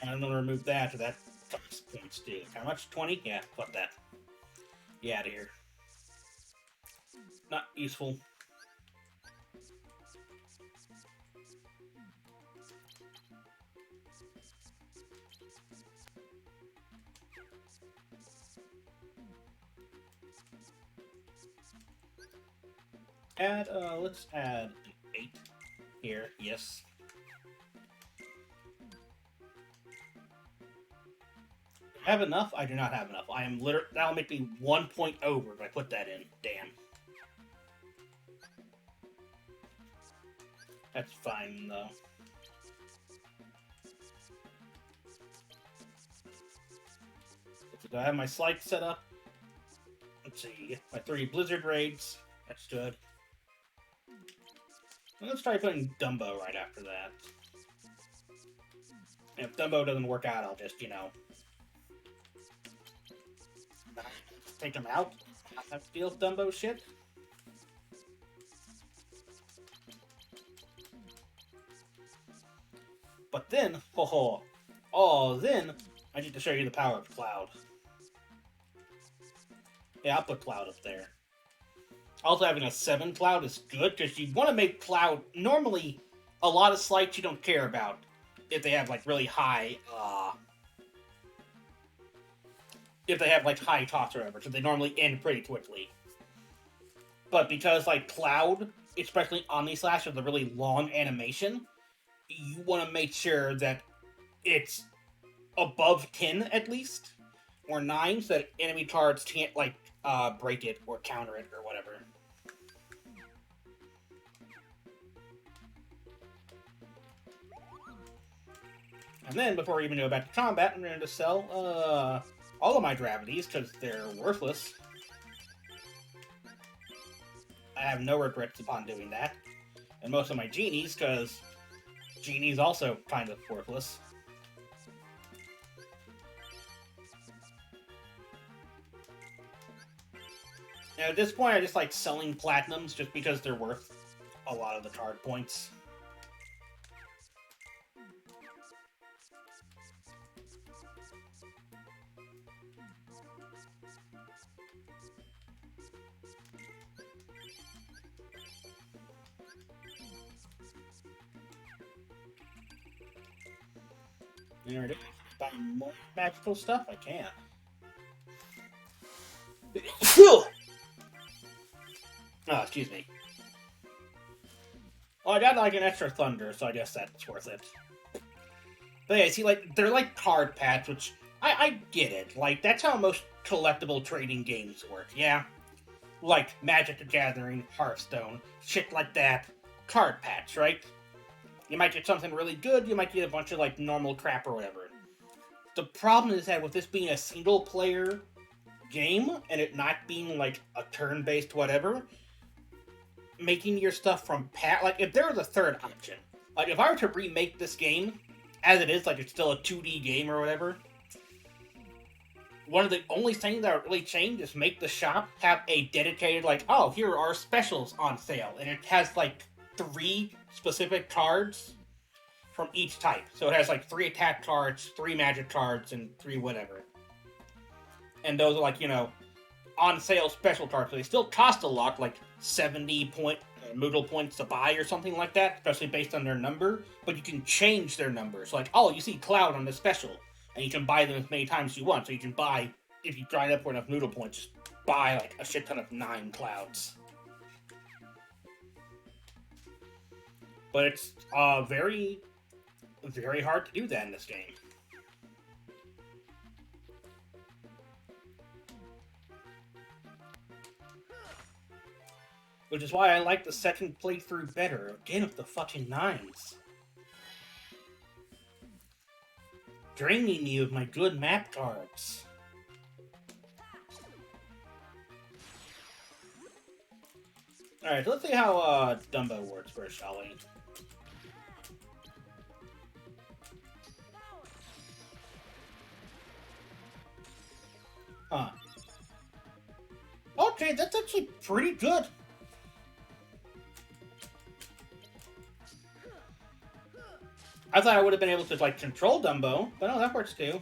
And I'm going to remove that, so that costs points too. How much? 20? Yeah, fuck that. Get out of here. Not useful. Let's add 8 here, yes. I have enough? I do not have enough. I am literally, that'll make me 1 point over if I put that in. Damn. That's fine, though. Do I have my slide set up? Let's see, my 3 Blizzard Raids. That's good. Let's try putting Dumbo right after that. And if Dumbo doesn't work out, I'll just, take him out. Not have to deal with Dumbo shit. But then, then I need to show you the power of Cloud. Yeah, I'll put Cloud up there. Also, having a 7 Cloud is good, because you want to make Cloud, normally, a lot of slights you don't care about, if they have, like, really high, if they have, like, high toss or whatever, so they normally end pretty quickly. But because, like, Cloud, especially Omnislash, with a really long animation, you want to make sure that it's above 10, at least, or 9, so that enemy cards can't, like, break it or counter it or whatever. And then, before we even go back to combat, I'm going to sell all of my gravities, because they're worthless. I have no regrets upon doing that. And most of my genies, because genies also kind of worthless. And at this point, I just like selling platinums just because they're worth a lot of the card points. And buy more magical stuff? I can't. Oh, excuse me. Oh, I got like an extra thunder, so I guess that's worth it. But yeah, see, like, they're like card packs, which I get it. Like, that's how most collectible trading games work, yeah? Like Magic the Gathering, Hearthstone, shit like that. Card packs, right? You might get something really good, you might get a bunch of, like, normal crap or whatever. The problem is that with this being a single-player game, and it not being, like, a turn-based whatever, making your stuff from like, if there was a third option, like, if I were to remake this game, as it is, like, it's still a 2D game or whatever, one of the only things that would really change is make the shop have a dedicated, like, oh, here are specials on sale, and it has, like, 3 specific cards from each type. So it has, like, 3 attack cards, 3 magic cards, and 3 whatever. And those are, like, you know, on sale special cards. So they still cost a lot, like 70 Moodle points to buy or something like that, especially based on their number. But you can change their numbers. Like, oh, you see Cloud on the special, and you can buy them as many times as you want. So you can buy, if you grind up for enough Moodle points, just buy like a shit ton of 9 Clouds. But it's very, very hard to do that in this game. Which is why I like the second playthrough better. Again with the fucking 9s. Draining me of my good map cards. Alright, so let's see how Dumbo works first, shall we? Huh. Okay, that's actually pretty good. I thought I would have been able to, like, control Dumbo, but no, that works too.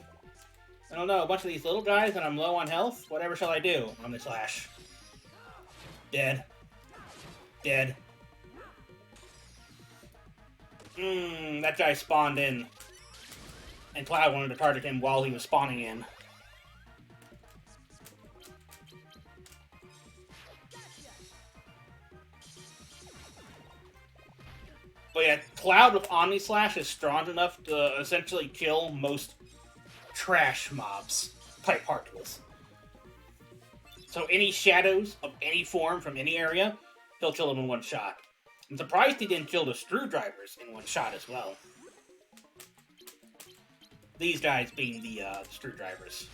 I don't know, a bunch of these little guys and I'm low on health? Whatever shall I do? Omnislash. Dead. Dead. That guy spawned in. And Cloud wanted to target him while he was spawning in. But yeah, Cloud with Omnislash is strong enough to essentially kill most trash mobs. Type Heartless. So any shadows of any form from any area, he'll kill them in one shot. I'm surprised he didn't kill the screwdrivers in one shot as well. These guys being the screwdrivers.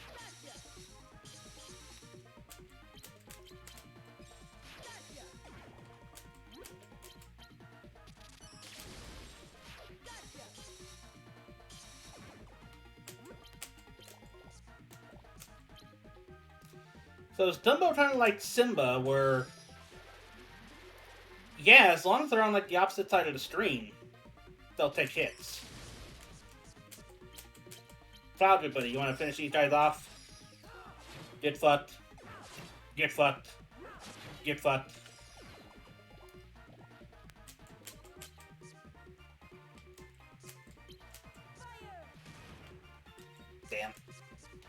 So is Dumbo kind of like Simba, where, yeah, as long as they're on like the opposite side of the screen, they'll take hits. Cloud, good buddy, you want to finish these guys off? Get fucked. Get fucked. Get fucked. Damn.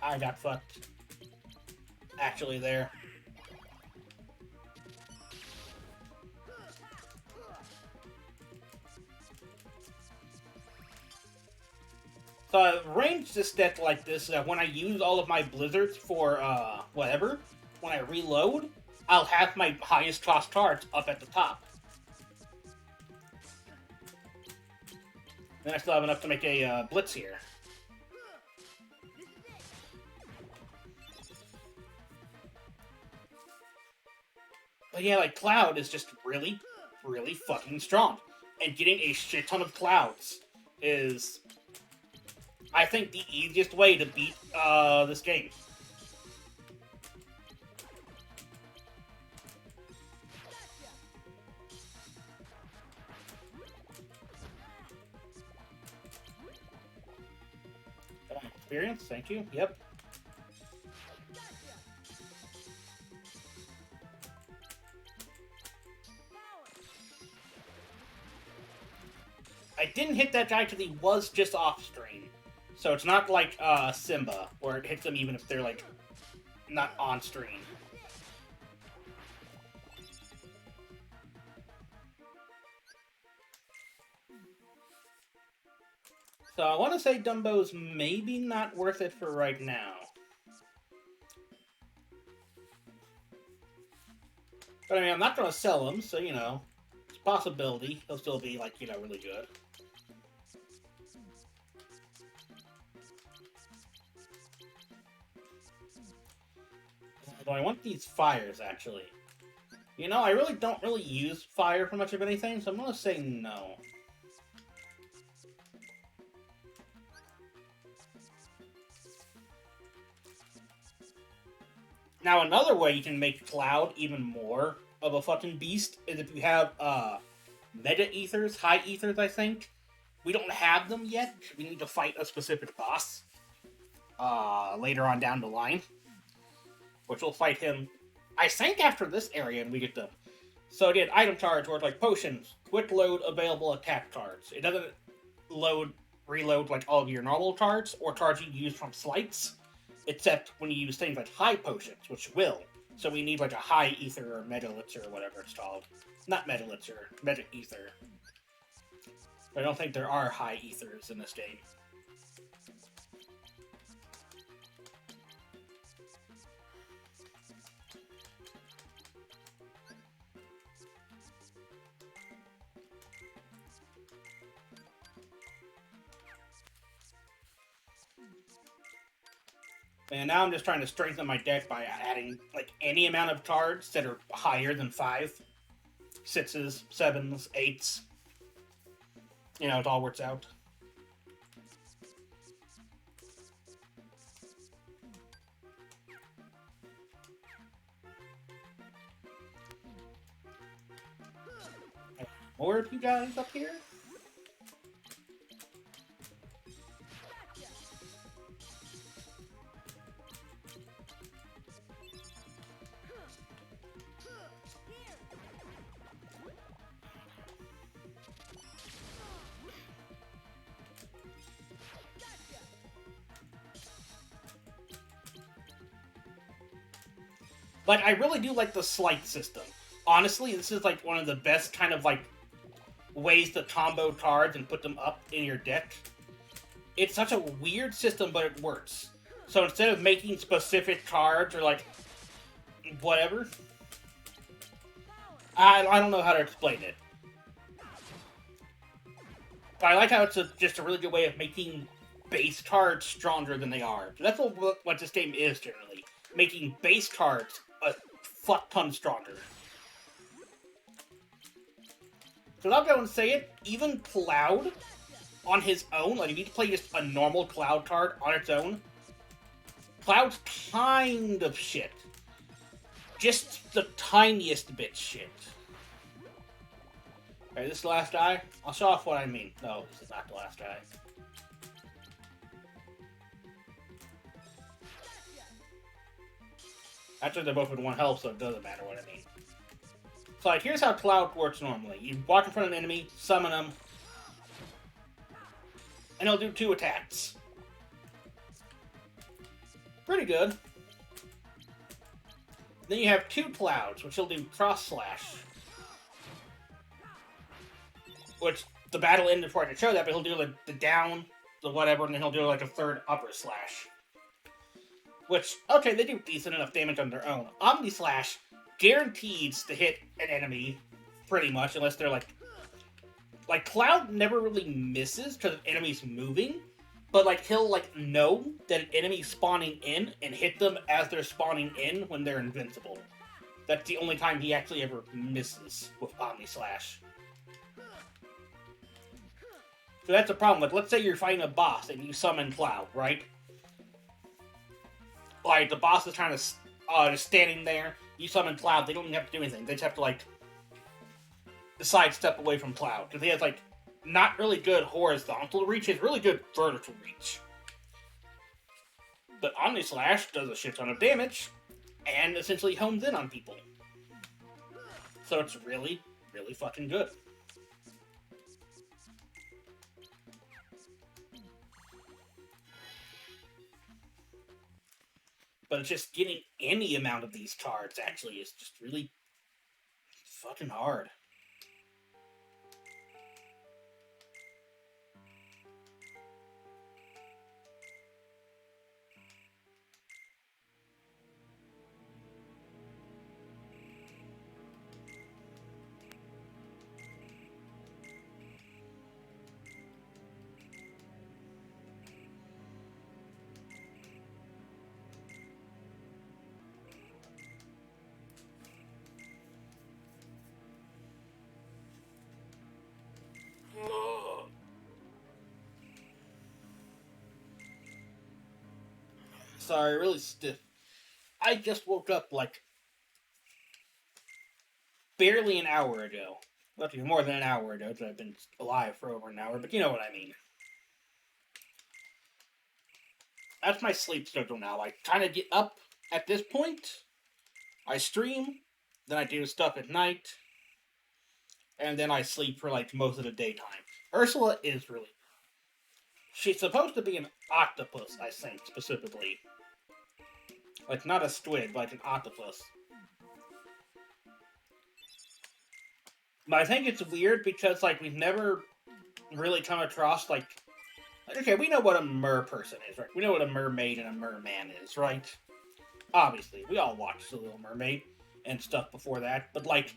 I got fucked. Actually there. So I arranged this deck like this that when I use all of my blizzards for whatever, when I reload, I'll have my highest cost cards up at the top. Then I still have enough to make a blitz here. But yeah, like, Cloud is just really, really fucking strong. And getting a shit ton of Clouds is, I think, the easiest way to beat this game. Experience, thank you. Yep. I didn't hit that guy because he was just off screen. So it's not like Simba, where it hits them even if they're, like, not on screen. So I want to say Dumbo's maybe not worth it for right now. But I mean, I'm not going to sell him, so, it's a possibility. He'll still be, like, really good. Although I want these fires, actually. I really don't use fire for much of anything, so I'm going to say no. Now, another way you can make Cloud even more of a fucking beast is if you have, Meta Ethers, High Ethers, I think. We don't have them yet. We need to fight a specific boss, later on down the line. Which we'll fight him, I think, after this area, and we get them. So again, item cards where it's like potions, quick load available attack cards. It doesn't reload like all of your normal cards or cards you use from slights, except when you use things like high potions, which will. So we need like a high ether or meta elixir or whatever it's called. Not meta elixir, meta ether. But I don't think there are high ethers in this game. And now I'm just trying to strengthen my deck by adding like any amount of cards that are higher than 5. 6s, 7s, 8s. It all works out. More of you guys up here? Like, I really do like the slight system. Honestly, this is like one of the best kind of like ways to combo cards and put them up in your deck. It's such a weird system, but it works. So instead of making specific cards or like whatever, I don't know how to explain it. But I like how it's just a really good way of making base cards stronger than they are. That's what this game is generally. Making base cards a fuck ton stronger. So I'll go and say it, even Cloud on his own, like if you play just a normal Cloud card on its own, Cloud's kind of shit. Just the tiniest bit shit. Alright, this is the last guy? I'll show off what I mean. No, this is not the last guy. Actually, they're both with 1 health, so it doesn't matter what I mean. So, like, here's how Cloud works normally. You walk in front of an enemy, summon him, and he'll do 2 attacks. Pretty good. Then you have 2 Clouds, which he'll do Cross Slash. Which, the battle ended before I could show that, but he'll do the down, the whatever, and then he'll do like a 3rd upper slash. Which, okay, they do decent enough damage on their own. Omni Slash guarantees to hit an enemy, pretty much, unless they're like... Like, Cloud never really misses because the enemy's moving, but like, he'll like know that an enemy's spawning in and hit them as they're spawning in when they're invincible. That's the only time he actually ever misses with Omni Slash. So that's a problem. Like, let's say you're fighting a boss and you summon Cloud, right? Like, the boss is trying to, just standing there, you summon Cloud, they don't even have to do anything. They just have to, like, sidestep away from Cloud. Because he has, like, not really good horizontal reach, he has really good vertical reach. But Omni Slash does a shit ton of damage, and essentially hones in on people. So it's really, really fucking good. But it's just getting any amount of these cards, actually, is just really fucking hard. Sorry, really stiff. I just woke up like barely an hour ago. Well, actually, more than an hour ago, because I've been alive for over an hour, but you know what I mean. That's my sleep schedule now. I kind of get up at this point, I stream, then I do stuff at night, and then I sleep for like most of the daytime. Ursula is really. She's supposed to be an octopus, I think, specifically. Like, not a squid, but like an octopus. But I think it's weird because, like, we've never really come across, like, okay, we know what a mer person is, right? We know what a mermaid and a merman is, right? Obviously, we all watched The Little Mermaid and stuff before that, but, like,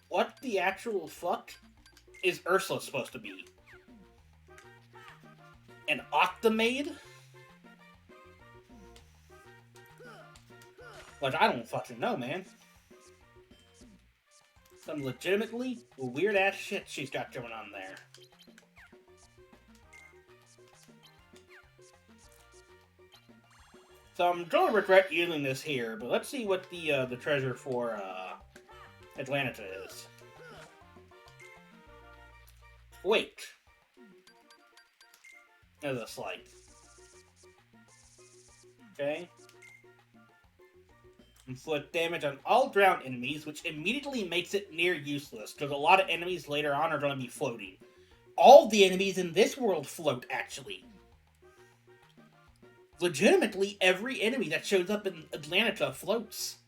what the actual fuck is Ursula supposed to be? An octomaid? Like, I don't fucking know, man. Some legitimately weird-ass shit she's got going on there. So I'm going to regret using this here, but let's see what the treasure for Atlanta is. Wait. There's a slight. Okay. Inflict damage on all drowned enemies, which immediately makes it near useless, because a lot of enemies later on are going to be floating. All the enemies in this world float, actually. Legitimately, every enemy that shows up in Atlanta floats.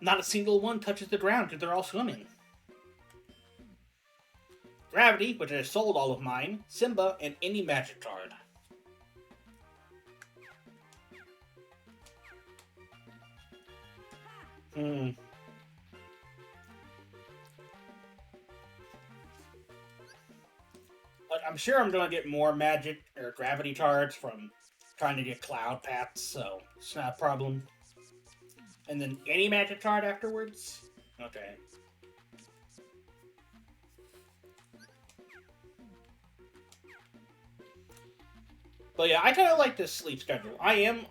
Not a single one touches the ground, because they're all swimming. Gravity, which has sold all of mine, Simba, and any magic card. I'm sure I'm gonna get more magic or gravity cards from trying to get cloud paths, so it's not a problem. And then any magic card afterwards? Okay. But yeah, I kind of like this sleep schedule. I am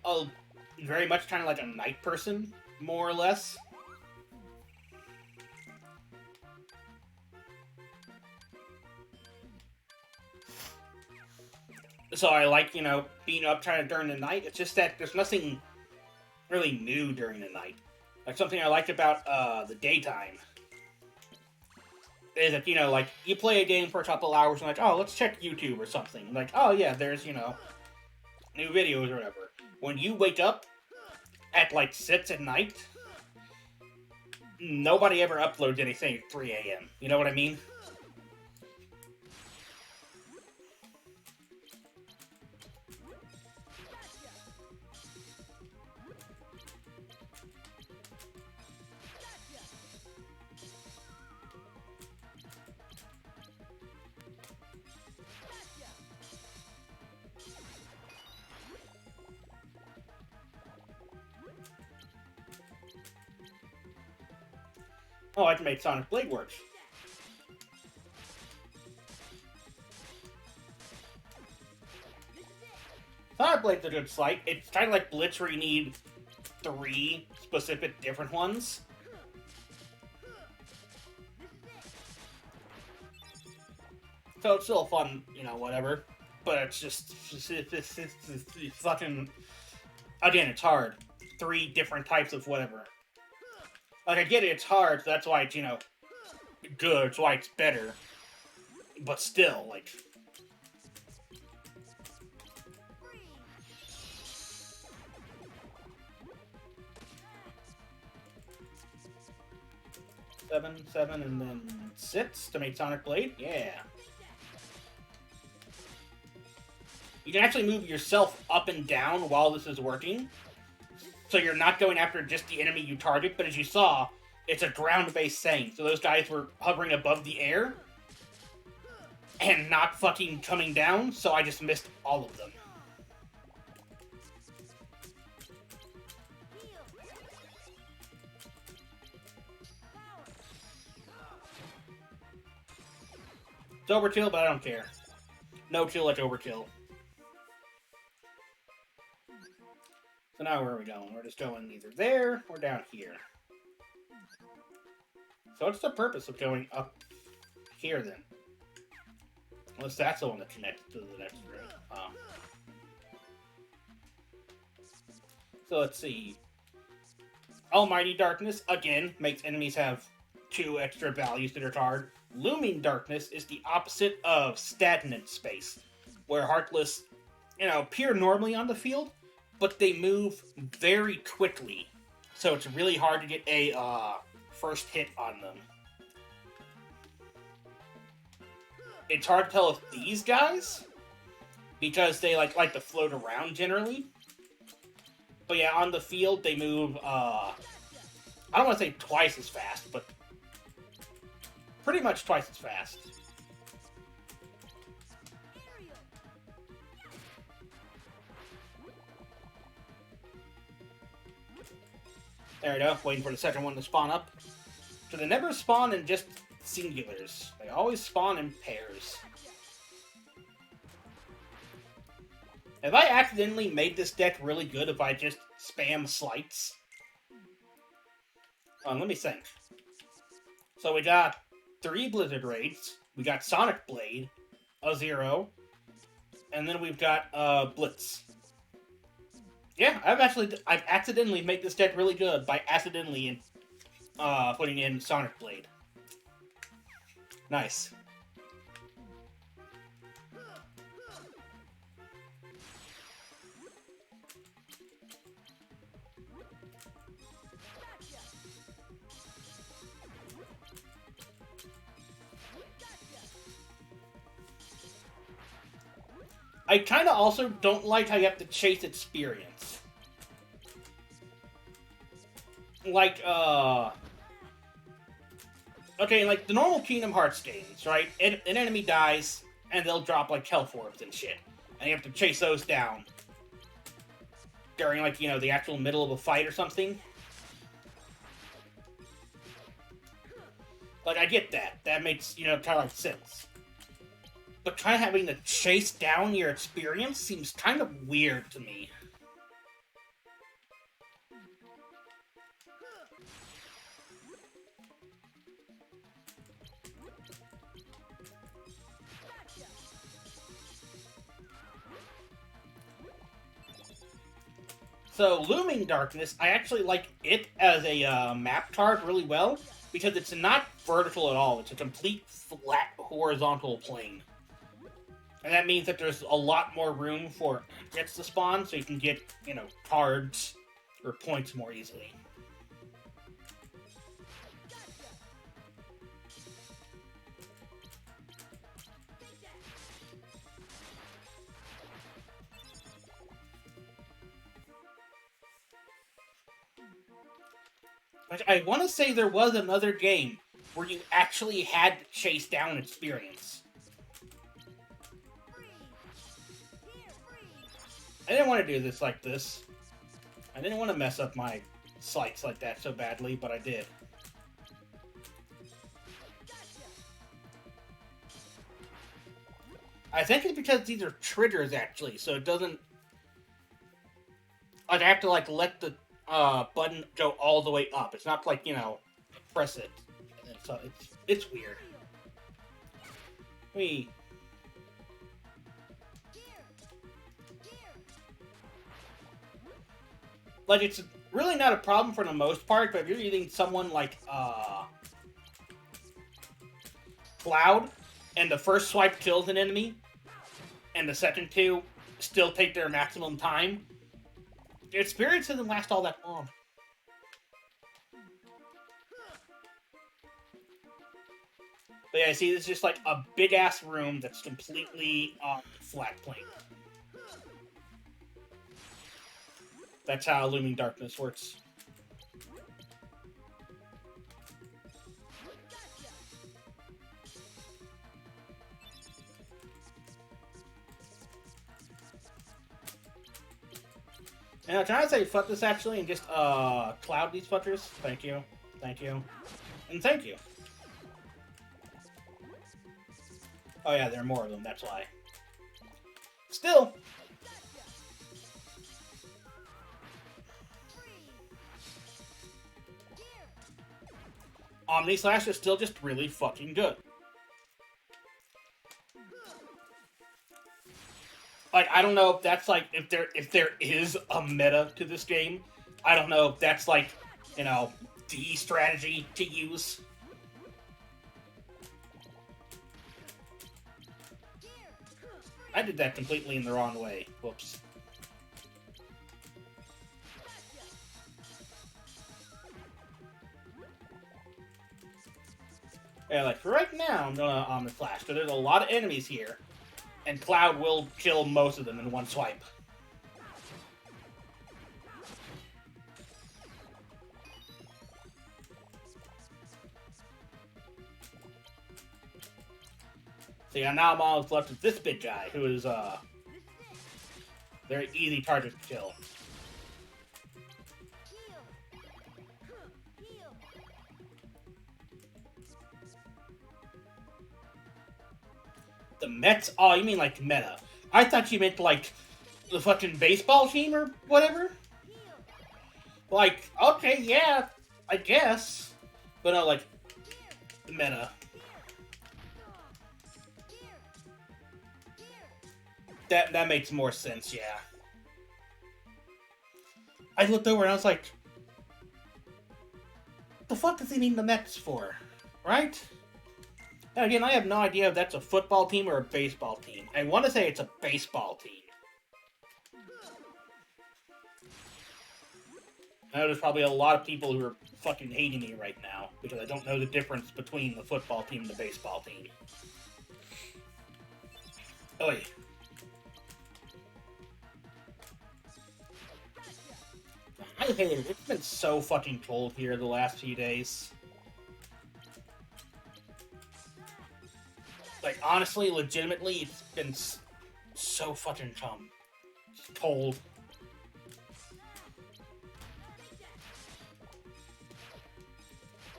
very much kind of like a night person, more or less. So I like, being up trying to during the night. It's just that there's nothing really new during the night. Like, something I liked about the daytime is that, like, you play a game for a couple hours and like, oh, let's check YouTube or something. Like, oh yeah, there's, new videos or whatever. When you wake up at like 6 at night, nobody ever uploads anything at 3 a.m. You know what I mean? Oh, I can make Sonic Blade work. Sonic Blade's a good site. It's kind of like Blitz where you need 3 specific different ones. So it's still fun, whatever. But it's just it's fucking... Again, it's hard. 3 different types of whatever. Like, I get it, it's hard, so that's why it's, good, it's why it's better. But still, like... Seven, and then 6 to make Sonic Blade? Yeah. You can actually move yourself up and down while this is working. So you're not going after just the enemy you target, but as you saw, it's a ground-based thing. So those guys were hovering above the air and not fucking coming down, so I just missed all of them. It's overkill, but I don't care. No kill, it's overkill. So now where are we going? We're just going either there or down here. So what's the purpose of going up here then? Unless that's the one that connects to the next room. Oh. So let's see. Almighty Darkness, again, makes enemies have 2 extra values to their card. Looming Darkness is the opposite of Stagnant Space, where Heartless, appear normally on the field, but they move very quickly. So it's really hard to get a first hit on them. It's hard to tell if these guys, because they like to float around generally. But yeah, on the field they move, I don't want to say twice as fast, but pretty much twice as fast. There we go, waiting for the second one to spawn up. So they never spawn in just singulars. They always spawn in pairs. Have I accidentally made this deck really good if I just spam slights? Let me think. So we got 3 Blizzard Raids, we got Sonic Blade, a 0, and then we've got Blitz. Yeah, I've accidentally made this deck really good by accidentally putting in Sonic Blade. Nice. I kind of also don't like how you have to chase experience. Like, okay, like the normal Kingdom Hearts games, right? An enemy dies, and they'll drop, like, health orbs and shit. And you have to chase those down. During, like, the actual middle of a fight or something. Like, I get that. That makes, kind of like sense. But kind of having to chase down your experience seems kind of weird to me. So, Looming Darkness, I actually like it as a map card really well, because it's not vertical at all. It's a complete flat horizontal plane. And that means that there's a lot more room for hits to spawn, so you can get, cards or points more easily. I want to say there was another game where you actually had to chase down experience. I didn't want to do this like this. I didn't want to mess up my slights like that so badly, but I did. I think it's because these are triggers, actually, so it doesn't... Like, I have to, like, let the button go all the way up. It's not like, press it. And so it's weird. Like, it's really not a problem for the most part, but if you're using someone like, Cloud, and the first swipe kills an enemy, and the second 2 still take their maximum time, the experience doesn't last all that long. But yeah, see, this is just like a big-ass room that's completely on flat plane. That's how Looming Darkness works. And can I say fuck this actually and just cloud these fuckers? Thank you. Thank you. And thank you. Oh yeah, there are more of them, that's why. Still. Omni Slash is still just really fucking good. Like, I don't know if that's like if there is a meta to this game. I don't know if that's like, you know, the strategy to use. I did that completely in the wrong way. Whoops. Yeah, like right now I'm gonna on the Flash, because there's a lot of enemies here, and Cloud will kill most of them in one swipe. So yeah, now I'm all that's left with this big guy, who is very easy target to kill. The Mets? Oh, you mean like meta? I thought you meant like the fucking baseball team or whatever. Like, okay, yeah, I guess, but no, like the meta. That makes more sense, yeah. I looked over and I was like, the fuck does he need the Mets for? Right? And again, I have no idea if that's a football team or a baseball team. I want to say it's a baseball team. I know there's probably a lot of people who are fucking hating me right now because I don't know the difference between the football team and the baseball team. Oh, yeah. I hate it. It's been so fucking cold here the last few days. Like, honestly, legitimately, it's been so fucking cold.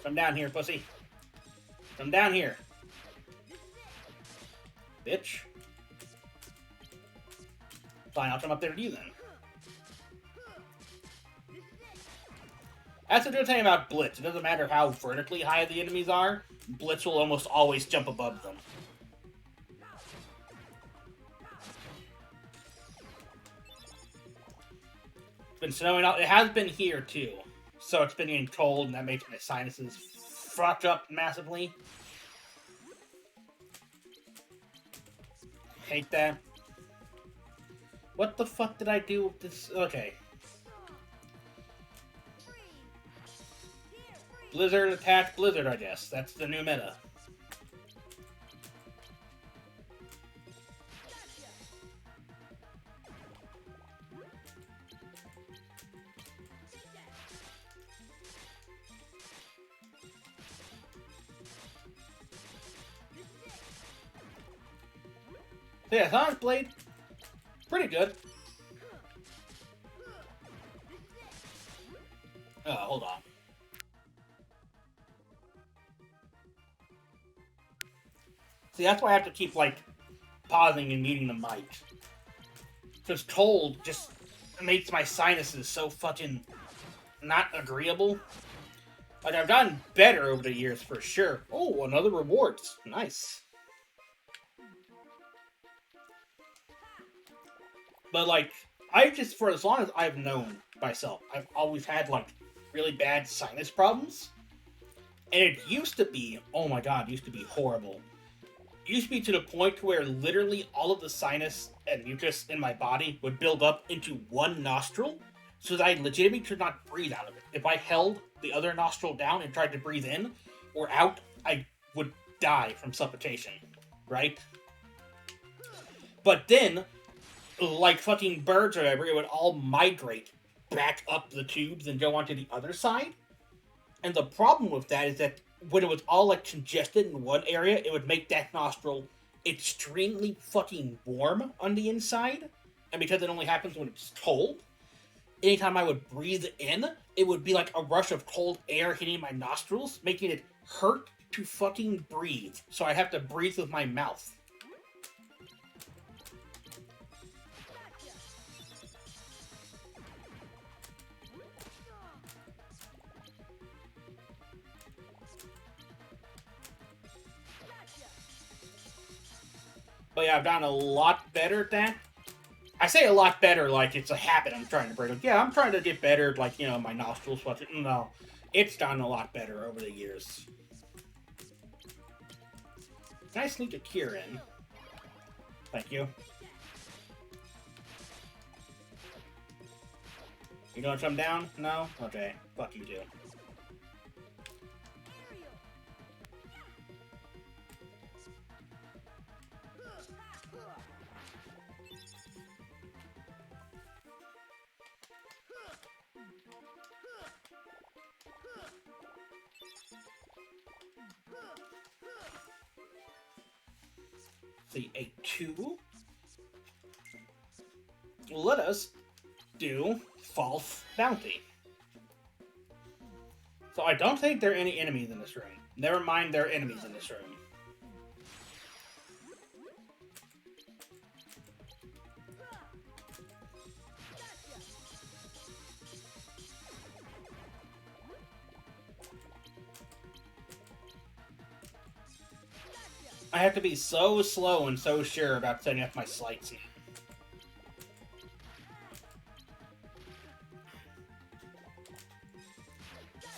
Come down here, pussy. Come down here. Bitch. Fine, I'll come up there to you then. That's the good thing about Blitz. It doesn't matter how vertically high the enemies are, Blitz will almost always jump above them. It's been snowing out. It has been here, too. So it's been getting cold, and that makes my sinuses fuck up massively. Hate that. What the fuck did I do with this? Okay. Blizzard attack Blizzard, I guess. That's the new meta. So yeah, Sonic Blade, pretty good. Hold on. See, that's why I have to keep, like, pausing and muting the mic. Because cold just makes my sinuses so fucking not agreeable. Like, I've gotten better over the years, for sure. Oh, another rewards. Nice. But, like, I just, for as long as I've known myself, I've always had, like, really bad sinus problems. And it used to be, oh my god, it used to be horrible. It used to be to the point where literally all of the sinus and mucus in my body would build up into one nostril, so that I legitimately could not breathe out of it. If I held the other nostril down and tried to breathe in or out, I would die from suffocation, right? But then, like fucking birds or whatever, it would all migrate back up the tubes and go onto the other side. And the problem with that is that when it was all like congested in one area, it would make that nostril extremely fucking warm on the inside. And because it only happens when it's cold, anytime I would breathe in, it would be like a rush of cold air hitting my nostrils, making it hurt to fucking breathe. So I have to breathe with my mouth. But yeah, I've gotten a lot better at that. I say a lot better like it's a habit I'm trying to break. Like, yeah, I'm trying to get better, like, you know, my nostrils. No, it's gotten a lot better over the years. Can I sneak a cure in? Thank you. You gonna come down? No? Okay. Fuck you too. See, a 2. Let us do false bounty. So I don't think there are any enemies in this room. Never mind, there are enemies in this room. I have to be so slow and so sure about setting up my slights now.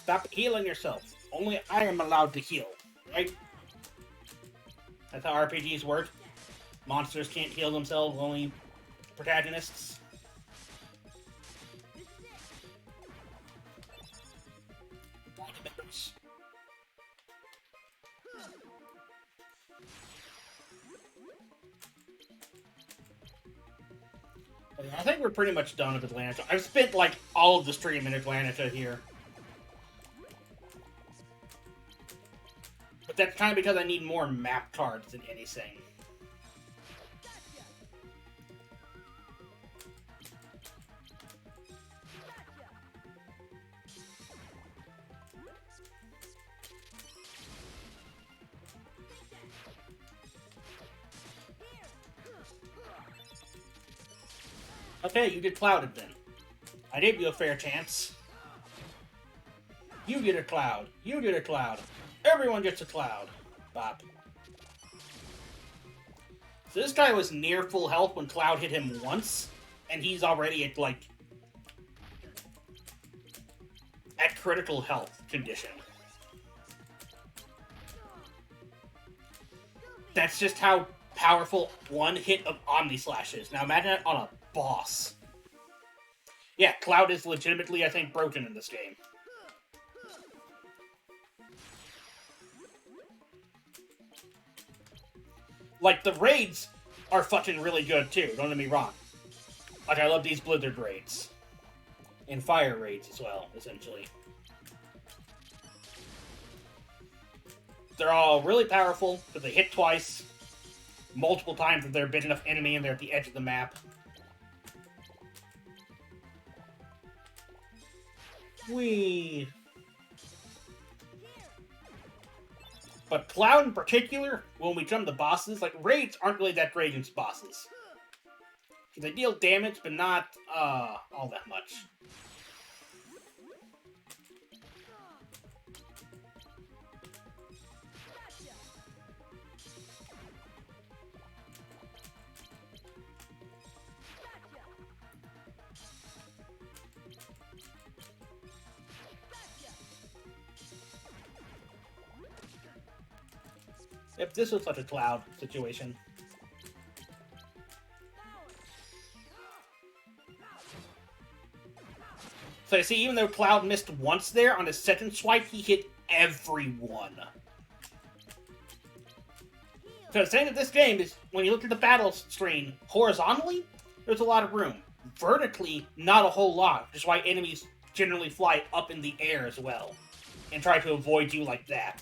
Stop healing yourself. Only I am allowed to heal, right? That's how RPGs work. Monsters can't heal themselves, only protagonists. I think we're pretty much done with Atlanta. I've spent like all of the stream in Atlanta here. But that's kind of because I need more map cards than anything. Okay, you get clouded then. I gave you a fair chance. You get a cloud. You get a cloud. Everyone gets a cloud. Bop. So this guy was near full health when Cloud hit him once, and he's already at, like, at critical health condition. That's just how powerful one hit of Omni Slash is. Now imagine that on a boss. Yeah, Cloud is legitimately, I think, broken in this game. Like, the raids are fucking really good, too. Don't get me wrong. Like, I love these Blizzard raids. And fire raids as well, essentially. They're all really powerful, because they hit twice. Multiple times if there's a big enough enemy and they're at the edge of the map. Whee! But Cloud in particular, when we come to bosses, like, raids aren't really that great against bosses. They deal damage, but not, all that much. If this was such a Cloud situation. So you see, even though Cloud missed once there, on his second swipe, he hit everyone. So the thing of this game is, when you look at the battle screen, horizontally, there's a lot of room. Vertically, not a whole lot, which is why enemies generally fly up in the air as well, and try to avoid you like that.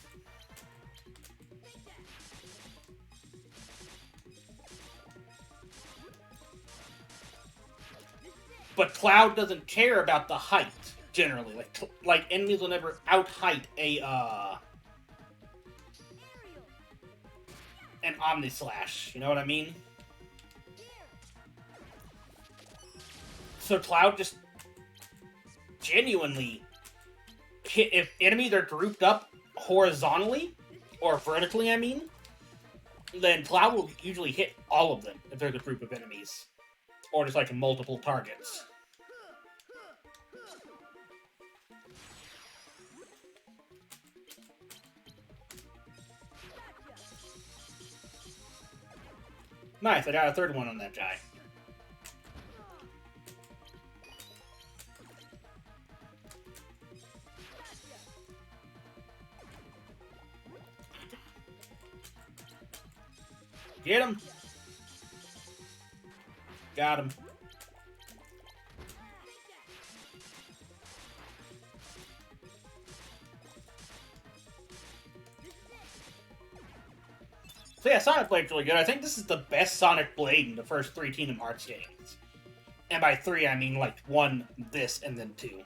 But Cloud doesn't care about the height, generally. Like enemies will never out-height an Omni Slash. You know what I mean? So Cloud just genuinely if enemies are grouped up horizontally, or vertically, I mean, then Cloud will usually hit all of them if there's a group of enemies. Or just like multiple targets. Nice, I got a third one on that guy. Get him! Got him. So yeah, Sonic Blade's really good. I think this is the best Sonic Blade in the first 3 Kingdom Hearts games. And by 3, I mean like 1, this, and then 2.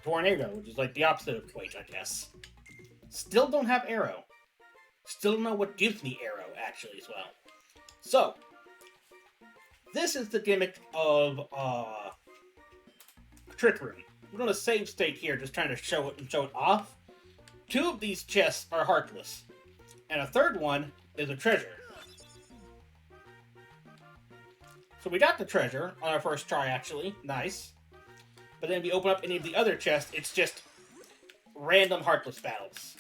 Tornado, which is like the opposite of Quake, I guess. Still don't have Arrow. Still don't know what gives me Arrow, actually, as well. So, this is the gimmick of Trick Room. We're going to save state here, just trying to show it and show it off. 2 of these chests are heartless. And a third one is a treasure. So we got the treasure on our first try, actually. Nice. But then if we open up any of the other chests, it's just random heartless battles.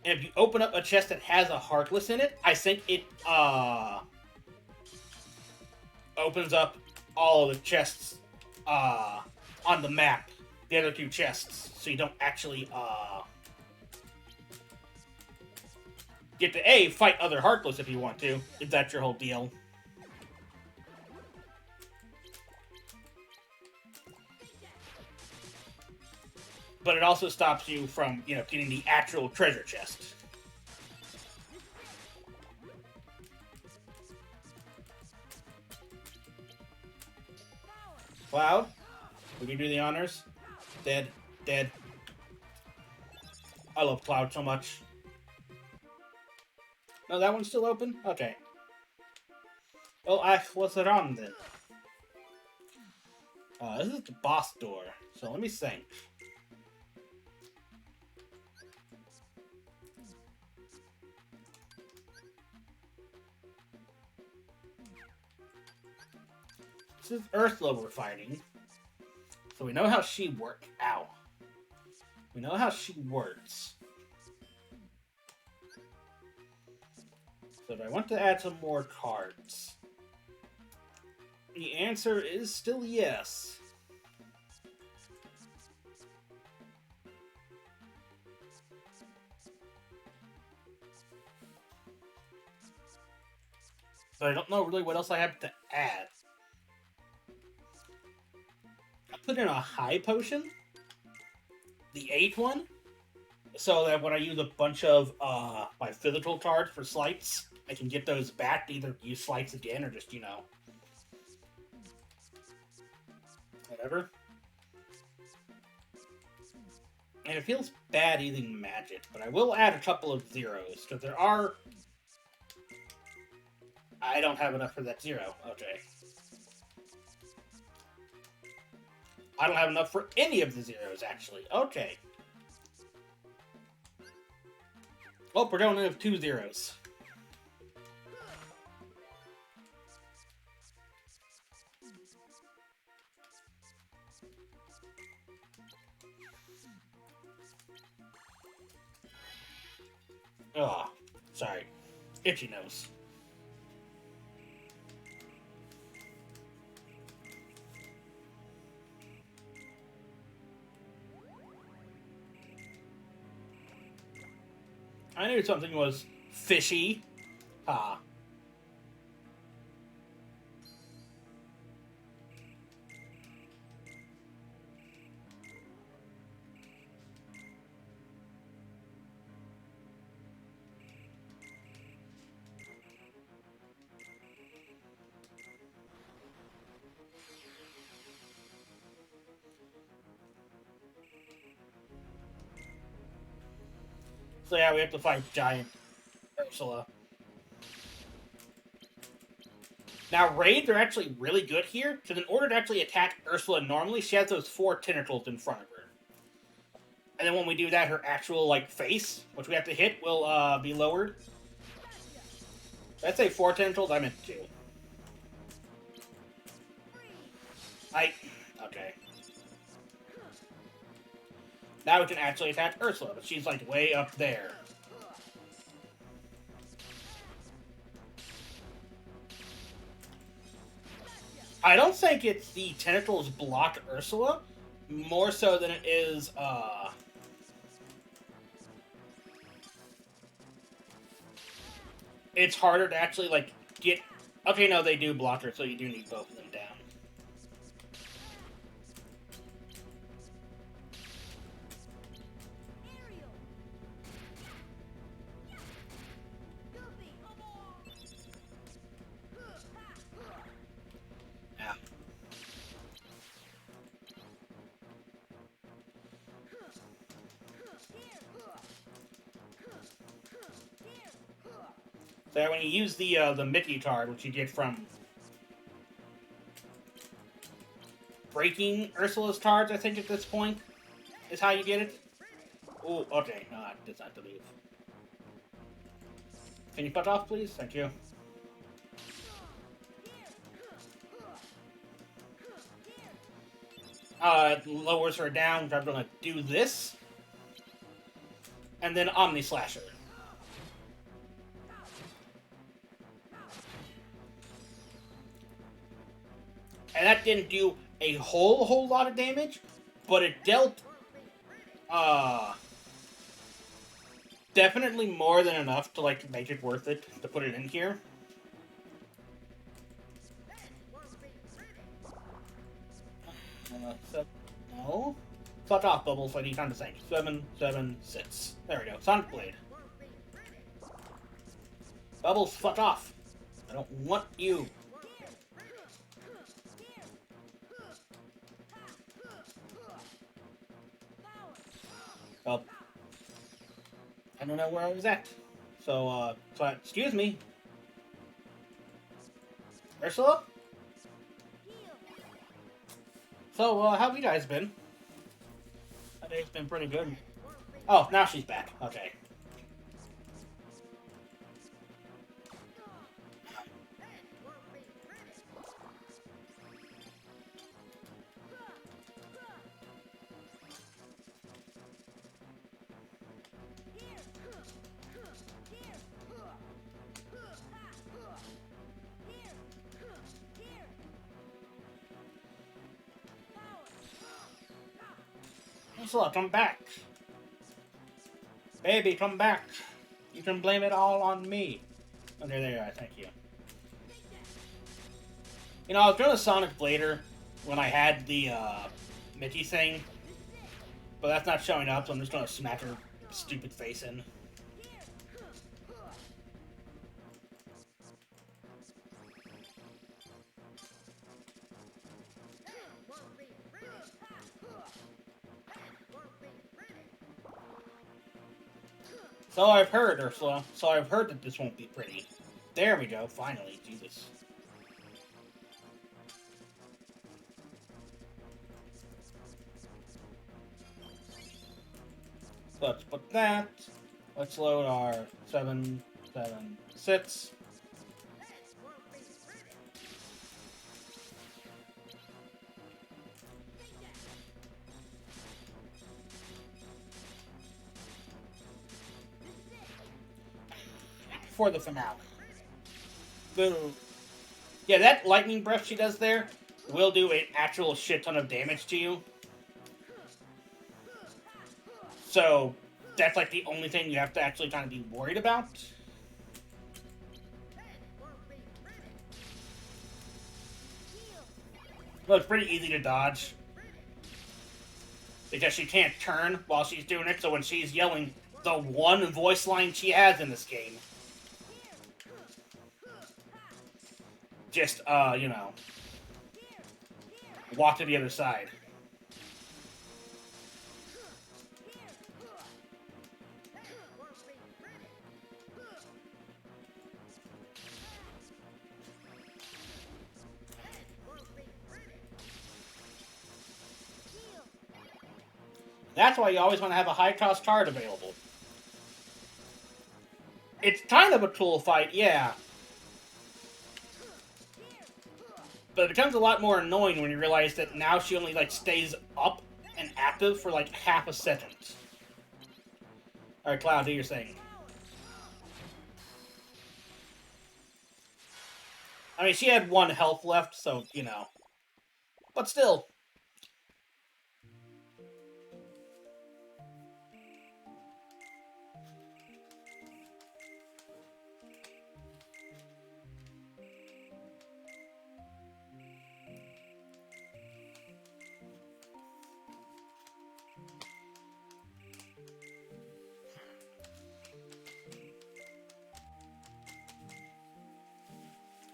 And if you open up a chest that has a heartless in it, I think it opens up all of the chests on the map, the other 2 chests, so you don't actually get to fight other heartless if you want to, if that's your whole deal. But it also stops you from, getting the actual treasure chest. Cloud, we can do the honors. Dead, dead. I love Cloud so much. No, that one's still open? Okay. Well, what's it on then? This is the boss door, so let me think. This is Ursula we're fighting. So we know how she works. Ow. We know how she works. So do I want to add some more cards? The answer is still yes. But I don't know really what else I have to add. I put in a high potion, the 8th one, so that when I use a bunch of my physical cards for slights, I can get those back to either use slights again or just, whatever. And it feels bad using magic, but I will add a couple of zeros, because there are... I don't have enough for that 0. Okay. I don't have enough for any of the zeros, actually. Okay. Oh, we're going to have 2 zeros. Oh, sorry. Itchy nose. I knew something was fishy. Ah. So yeah, we have to fight Giant Ursula. Now, raids are actually really good here, because in order to actually attack Ursula normally, she has those 4 tentacles in front of her. And then when we do that, her actual, like, face, which we have to hit, will, be lowered. Did I say 4 tentacles? I meant 2. Okay. Now we can actually attack Ursula, but she's, like, way up there. I don't think it's the tentacles block Ursula, more so than it is, it's harder to actually, like, get... Okay, no, they do block her, so you do need both of them down. Yeah. So when you use the Mickey card, which you get from breaking Ursula's cards, I think at this point, is how you get it. Oh, okay. No, that's not the move. Can you cut off, please? Thank you. It lowers her down. I'm gonna do this. And then Omni Slasher. And that didn't do a whole lot of damage, but it dealt, definitely more than enough to, like, make it worth it to put it in here. No. Fuck off, Bubbles. I need time to think. 7, 7, 6. There we go. Sonic Blade. Bubbles, fuck off. I don't want you. Well, I don't know where I was at. So excuse me. Ursula? So, how have you guys been? I think it's been pretty good. Oh, now she's back. Okay. Ursula, come back. Baby, come back. You can blame it all on me. Okay, there you are. Thank you. You know, I was going to Sonic Blader when I had the Mickey thing, but that's not showing up, so I'm just going to smack her stupid face in. So I've heard, Ursula. So I've heard that this won't be pretty. There we go, finally. Jesus. So let's put that. Let's load our 7, 7, 6. For the finale. Boom. Yeah, that lightning breath she does there will do an actual shit ton of damage to you. So, that's like the only thing you have to actually kind of be worried about. Well, it's pretty easy to dodge. Because she can't turn while she's doing it, so when she's yelling the one voice line she has in this game, just, you know, walk to the other side. That's why you always want to have a high-cost card available. It's kind of a tool fight, yeah. But it becomes a lot more annoying when you realize that now she only, like, stays up and active for, like, half a second. Alright, Cloud, do your thing. I mean, she had 1 health left, so, you know. But still.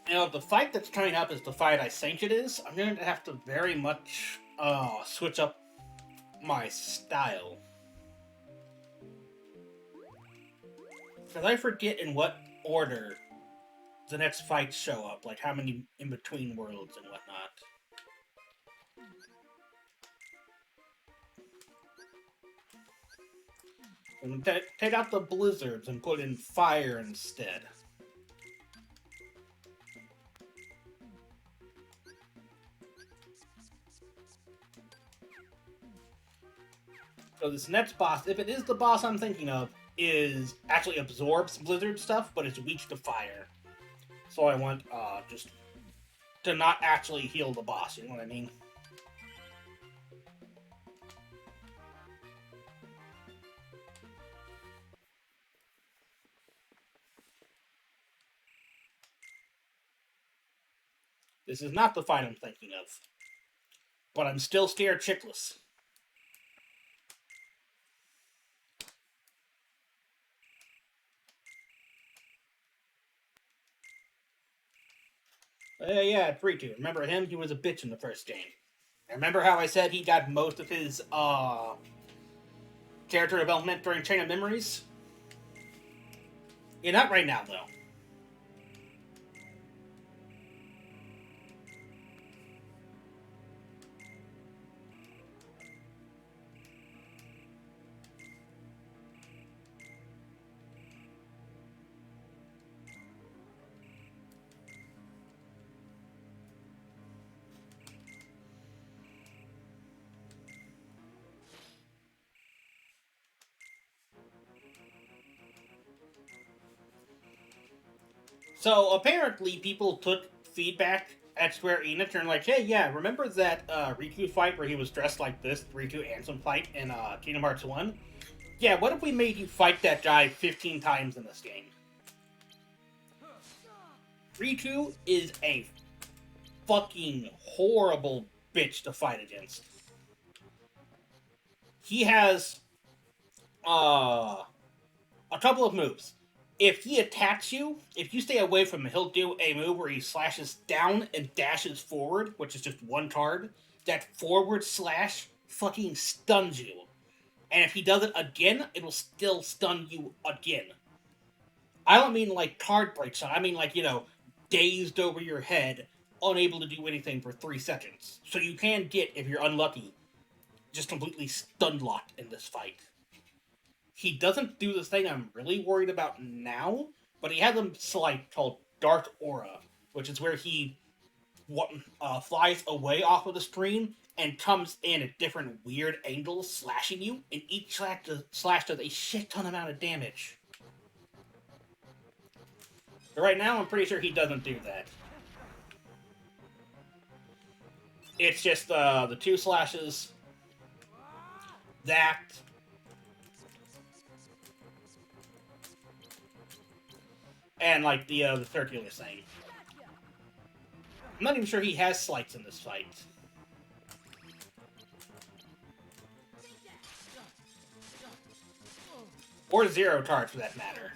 You know, the fight that's coming up is the fight I think it is. I'm going to have to very much switch up my style. Because I forget in what order the next fights show up. Like, how many in between worlds and whatnot. And take out the blizzards and put in fire instead. So this next boss, if it is the boss I'm thinking of, is actually absorbs blizzard stuff, but it's weak to fire. So I want just to not actually heal the boss, you know what I mean? This is not the fight I'm thinking of. But I'm still scared shitless. Yeah, Riku. Remember him? He was a bitch in the first game. And remember how I said he got most of his character development during Chain of Memories? Yeah, not right now, though. So apparently people took feedback at Square Enix and like, hey, yeah, remember that Riku fight where he was dressed like this, Riku Ansem fight in Kingdom Hearts 1? Yeah, what if we made you fight that guy 15 times in this game? Riku is a fucking horrible bitch to fight against. He has a couple of moves. If he attacks you, if you stay away from him, he'll do a move where he slashes down and dashes forward, which is just 1 card. That forward slash fucking stuns you. And if he does it again, it'll still stun you again. I don't mean like card breaks, I mean like, you know, dazed over your head, unable to do anything for 3 seconds. So you can get, if you're unlucky, just completely stun locked in this fight. He doesn't do the thing I'm really worried about now, but he has a slide called Dark Aura, which is where he flies away off of the screen and comes in at different weird angles, slashing you, and each slash does a shit ton amount of damage. But right now, I'm pretty sure he doesn't do that. It's just the 2 slashes, that, and like the circular thing. I'm not even sure he has slights in this fight. Or 0 cards for that matter.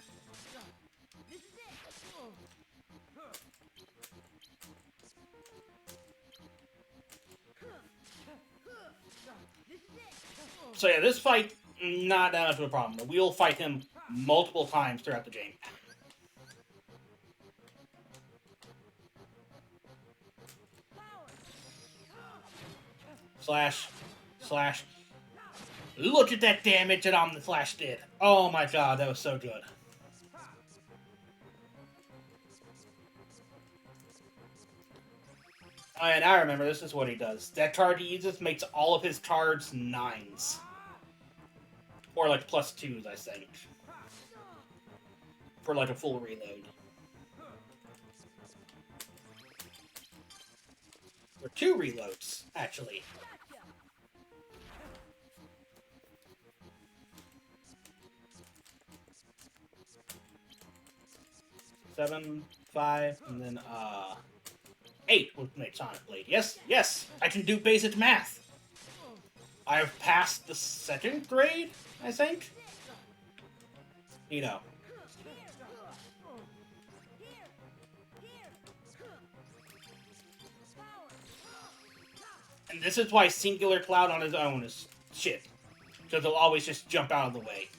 So yeah, this fight, not that much of a problem. We'll fight him multiple times throughout the game. Slash. Slash. Look at that damage that Omniflash did. Oh my god, that was so good. And I remember, this is what he does. That card he uses makes all of his cards 9s. Or like +2s, I think. For like a full reload. Or 2 reloads, actually. Seven, 5, and then 8 would make Sonic Blade. Yes, yes, I can do basic math. I have passed the 2nd grade, I think. You know. And this is why Singular Cloud on his own is shit. Because he'll always just jump out of the way.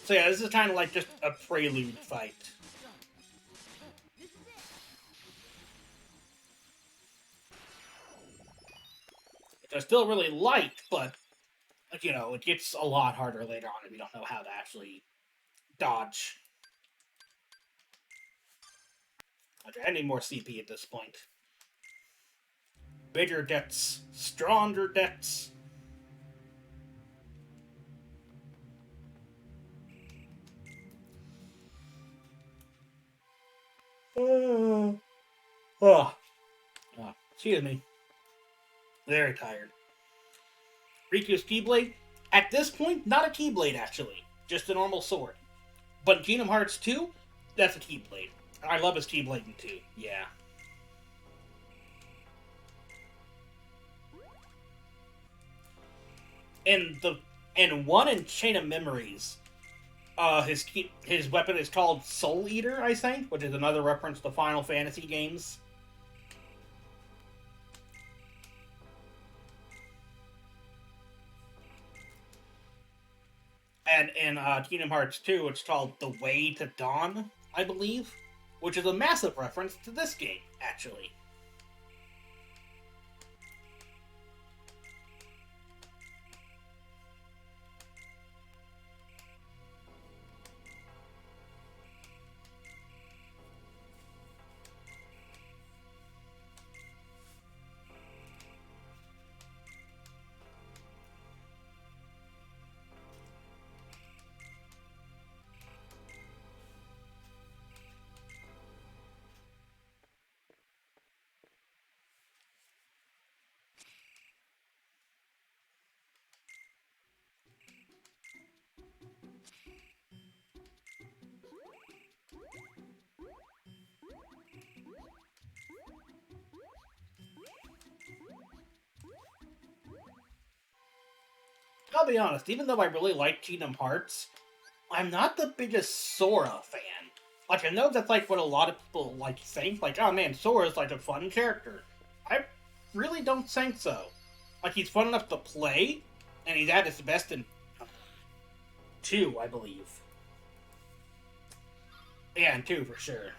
So yeah, this is kind of like just a prelude fight. It's still really light, but, you know, it gets a lot harder later on if you don't know how to actually dodge. Okay, I need more CP at this point. Bigger decks, stronger decks. Excuse me. Very tired. Riku's Keyblade? At this point, not a Keyblade, actually. Just a normal sword. But in Kingdom Hearts 2, that's a Keyblade. I love his Keyblade in 2. Yeah. In 1 in Chain of Memories, his weapon is called Soul Eater, I think, which is another reference to Final Fantasy games. And in Kingdom Hearts 2, it's called The Way to Dawn, I believe, which is a massive reference to this game, actually. I'll be honest, even though I really like Kingdom Hearts, I'm not the biggest Sora fan. Like, I know that's like what a lot of people like think. Like, oh man, Sora's like a fun character. I really don't think so. Like, he's fun enough to play, and he's at his best in 2, I believe. Yeah, in 2 for sure.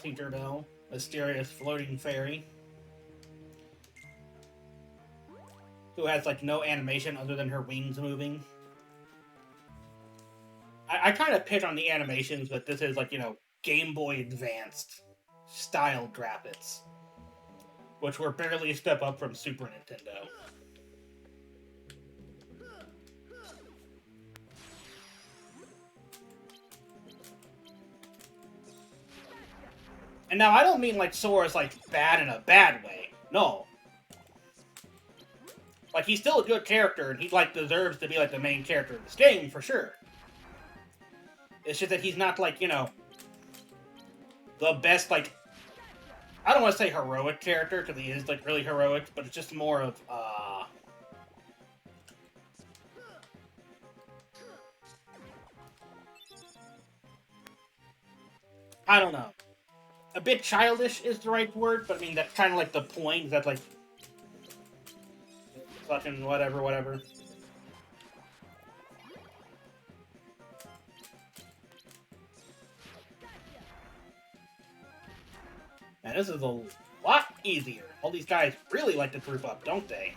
Tinkerbell, mysterious floating fairy, who has like no animation other than her wings moving. I kind of pick on the animations, but this is like, you know, Game Boy Advanced style graphics, which were barely a step up from Super Nintendo. And now I don't mean like Sora's like bad in a bad way. No. Like, he's still a good character, and he like deserves to be like the main character of this game for sure. It's just that he's not, like, the best, like, I don't want to say heroic character, because he is, like, really heroic, but it's just more of, I don't know. A bit childish is the right word, but I mean, that's kind of like the point, that, like, fucking whatever. Man, this is a lot easier. All these guys really like to group up, don't they?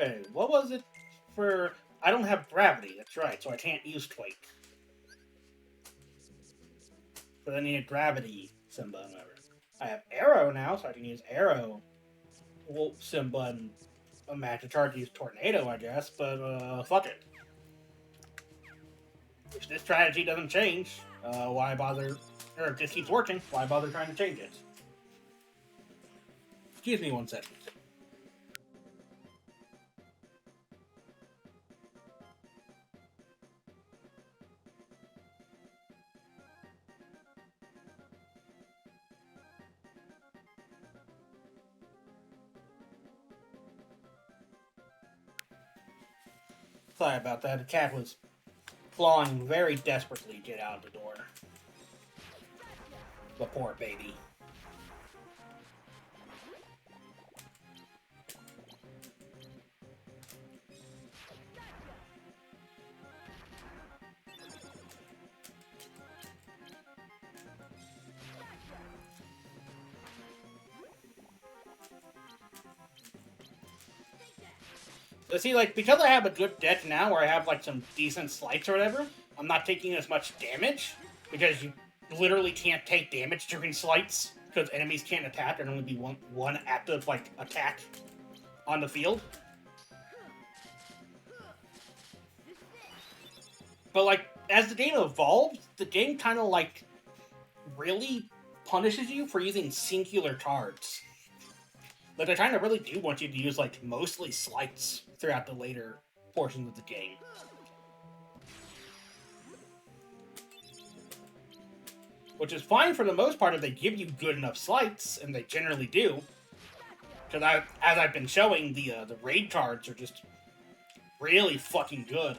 Okay, what was it for... I don't have gravity, that's right, so I can't use Quake. So I need a gravity Simba and whatever. I have Arrow now, so I can use Arrow, Simba, and a match to charge to use Tornado, I guess, but fuck it. If this strategy doesn't change, why bother... Or if this keeps working, why bother trying to change it? Excuse me 1 second. Sorry about that. The cat was clawing very desperately to get out of the door. The poor baby. So see, like, because I have a good deck now, where I have, like, some decent slights or whatever, I'm not taking as much damage, because you literally can't take damage during slights, because enemies can't attack, there'd only be one active, like, attack on the field. But, like, as the game evolves, the game kind of, like, really punishes you for using singular cards. Like, they kind of really do want you to use, like, mostly slights throughout the later portions of the game. Which is fine for the most part if they give you good enough slights, and they generally do. Because as I've been showing, the raid cards are just really fucking good.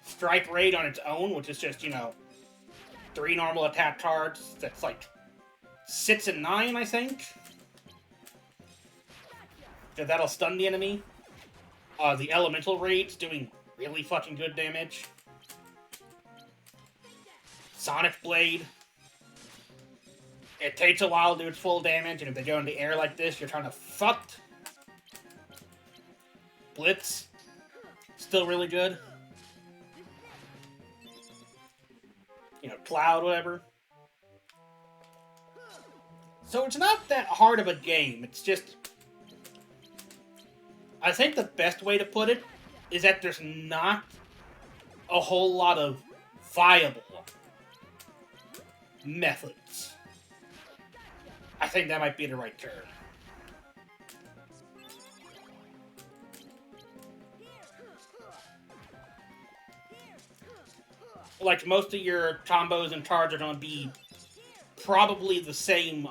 Strike Raid on its own, which is just, 3 normal attack cards, that's like 6 and 9, I think. Because that'll stun the enemy. The Elemental Raid's doing really fucking good damage. Sonic Blade. It takes a while to do its full damage, and if they go in the air like this, you're kind of fucked. Blitz. Still really good. Cloud, whatever. So it's not that hard of a game, it's just... I think the best way to put it is that there's not a whole lot of viable methods. I think that might be the right term. Like, most of your combos and cards are going to be probably the same,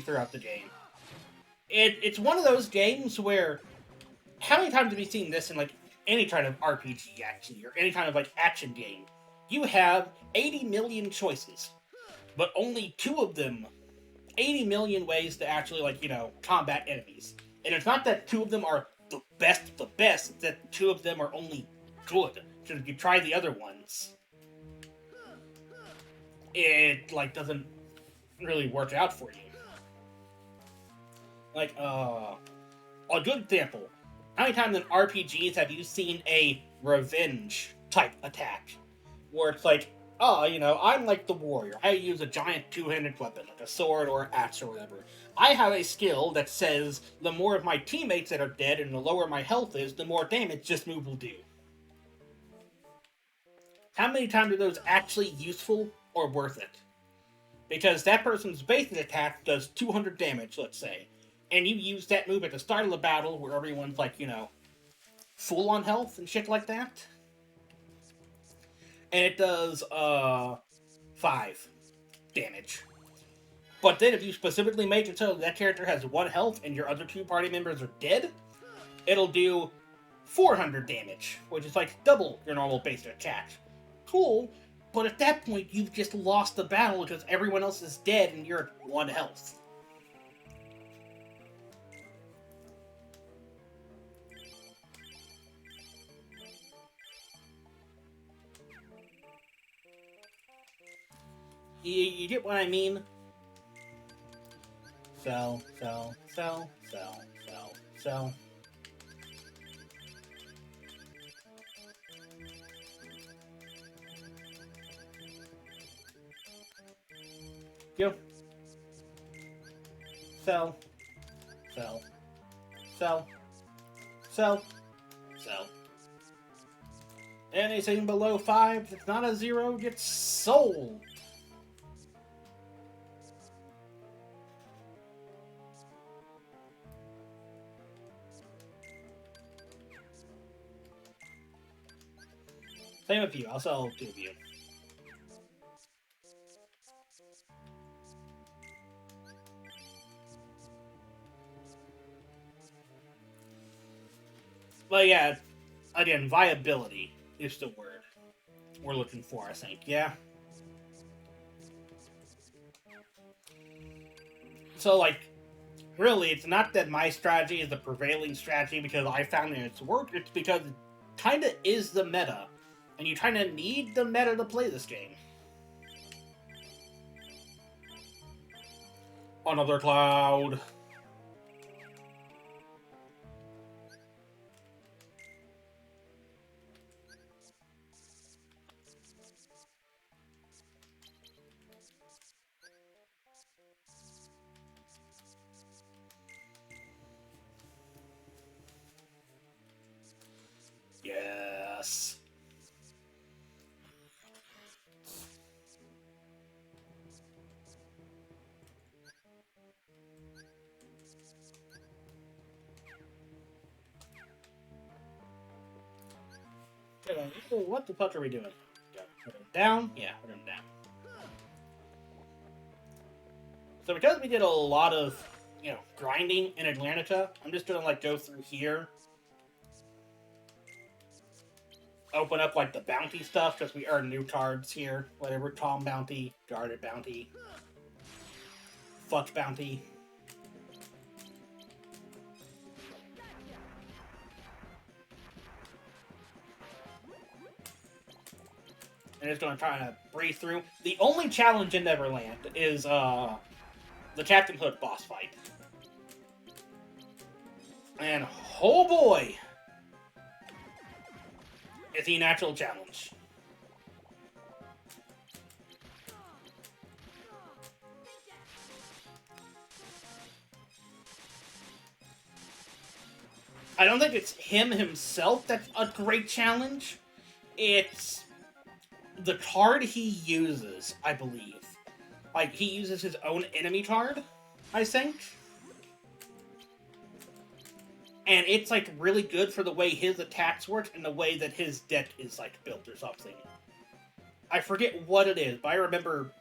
throughout the game. It's one of those games where, how many times have you seen this in, like, any kind of RPG, actually, or any kind of, like, action game? You have 80 million choices, but only 2 of them, 80 million ways to actually, like, combat enemies. And it's not that 2 of them are the best of the best, it's that 2 of them are only good. Because if you try the other ones, it, like, doesn't really work out for you. Like, a good example. How many times in RPGs have you seen a revenge type attack? Where it's like, I'm like the warrior. I use a giant 2-handed weapon, like a sword or an axe or whatever. I have a skill that says the more of my teammates that are dead and the lower my health is, the more damage this move will do. How many times are those actually useful or worth it? Because that person's basic attack does 200 damage, let's say. And you use that move at the start of the battle where everyone's like, full on health and shit like that. And it does 5 damage. But then if you specifically make it so that character has 1 health and your other 2 party members are dead, it'll do 400 damage, which is like double your normal basic attack. Cool, but at that point you've just lost the battle because everyone else is dead and you're at 1 health. You get what I mean? Sell. Go. Sell. Anything below 5 that's not a 0 gets sold. Same with you. I'll sell 2 of you. But yeah, again, viability is the word we're looking for, I think. Yeah? So, like, really, it's not that my strategy is the prevailing strategy because I found that it's worked. It's because it kind of is the meta. And you kind of need the meta to play this game. Another cloud. Yes. What the fuck are we doing? Put him down? Yeah, put him down. So because we did a lot of, grinding in Atlantica, I'm just gonna, go through here. Open up, the bounty stuff, because we earn new cards here. Whatever, CoM bounty, guarded bounty, fuck bounty. And just gonna try to breeze through. The only challenge in Neverland is, the Captain Hook boss fight. And, oh boy! It's a natural challenge. I don't think it's him himself that's a great challenge. It's the card he uses, I believe. He uses his own enemy card, I think. And it's, really good for the way his attacks work and the way that his deck is, built or something. I forget what it is, but I remember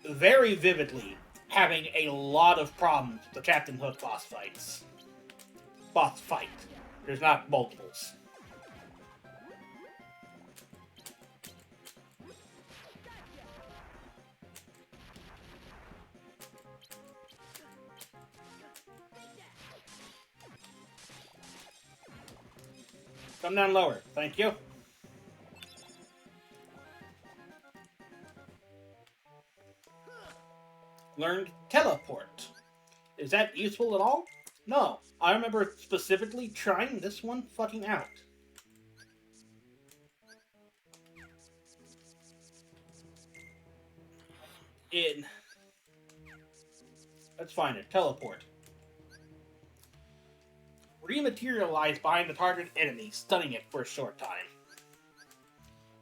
very vividly having a lot of problems with the Captain Hook boss fights. Boss fight. There's not multiples. Come down lower. Thank you. Learned teleport. Is that useful at all? No. I remember specifically trying this one fucking out. Let's find it. Teleport. Rematerialize behind the target enemy, stunning it for a short time.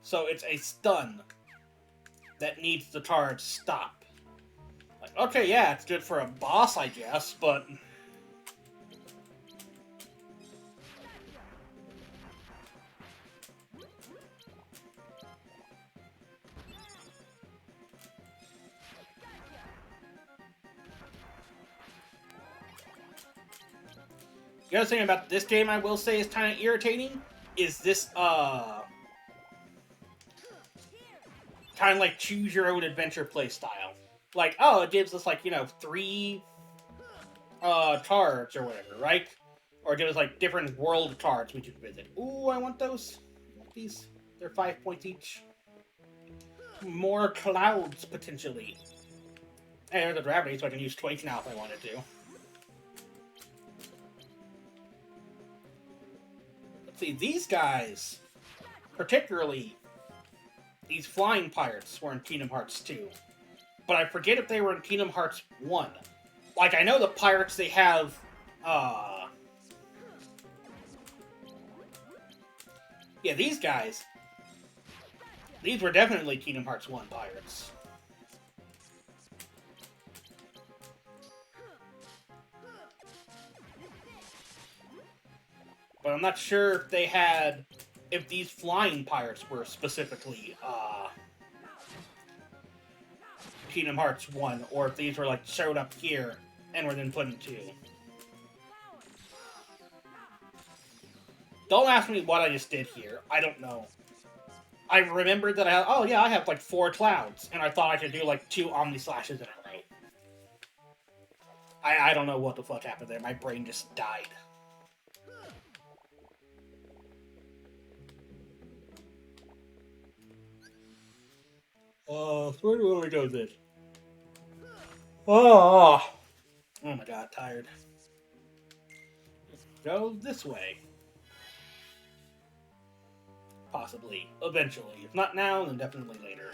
So it's a stun that needs the target to stop. Okay, yeah, it's good for a boss, I guess, but... The other thing about this game I will say is kind of irritating is this, kind of like choose your own adventure play style. Like, oh, it gives us, like, 3, cards or whatever, right? Or it gives us, like, different world cards we can visit. Ooh, I want those. I want these. They're 5 points each. More clouds, potentially. And there's a gravity, so I can use twice now if I wanted to. Let's see, these guys, particularly these flying pirates, were in Kingdom Hearts 2. But I forget if they were in Kingdom Hearts 1. Like, I know the pirates, they have, yeah, these guys, these were definitely Kingdom Hearts 1 pirates. But I'm not sure if they had, if these flying pirates were specifically, Kingdom Hearts 1, or if these were, like, showed up here and were then put in 2. Don't ask me what I just did here. I don't know. I remembered that I have, like, 4 clouds, and I thought I could do, like, 2 Omni Slashes in a row. I don't know what the fuck happened there. My brain just died. Where do we go then? Oh my god, tired. Go this way. Possibly. Eventually. If not now, then definitely later.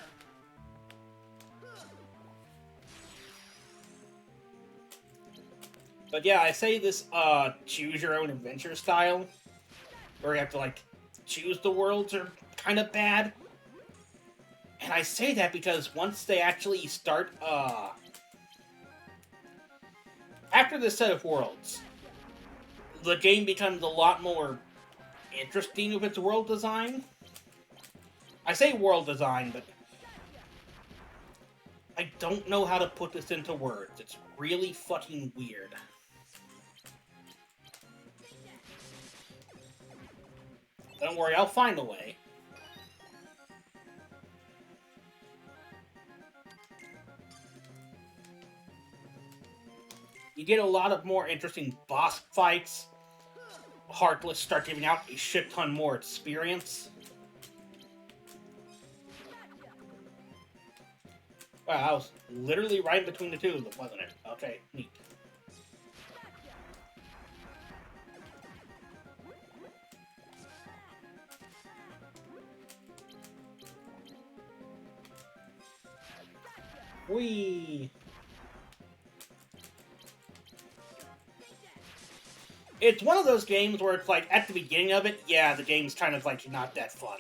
But yeah, I say this, choose your own adventure style, where you have to, like, choose the worlds are kind of bad. And I say that because once they actually start, after this set of worlds, the game becomes a lot more interesting with its world design. I say world design, but I don't know how to put this into words. It's really fucking weird. Don't worry, I'll find a way. You get a lot of more interesting boss fights. Heartless start giving out a shit ton more experience. Wow, I was literally right between the two of them, wasn't it? Okay, neat. Whee! It's one of those games where it's like, at the beginning of it, yeah, the game's kind of like not that fun,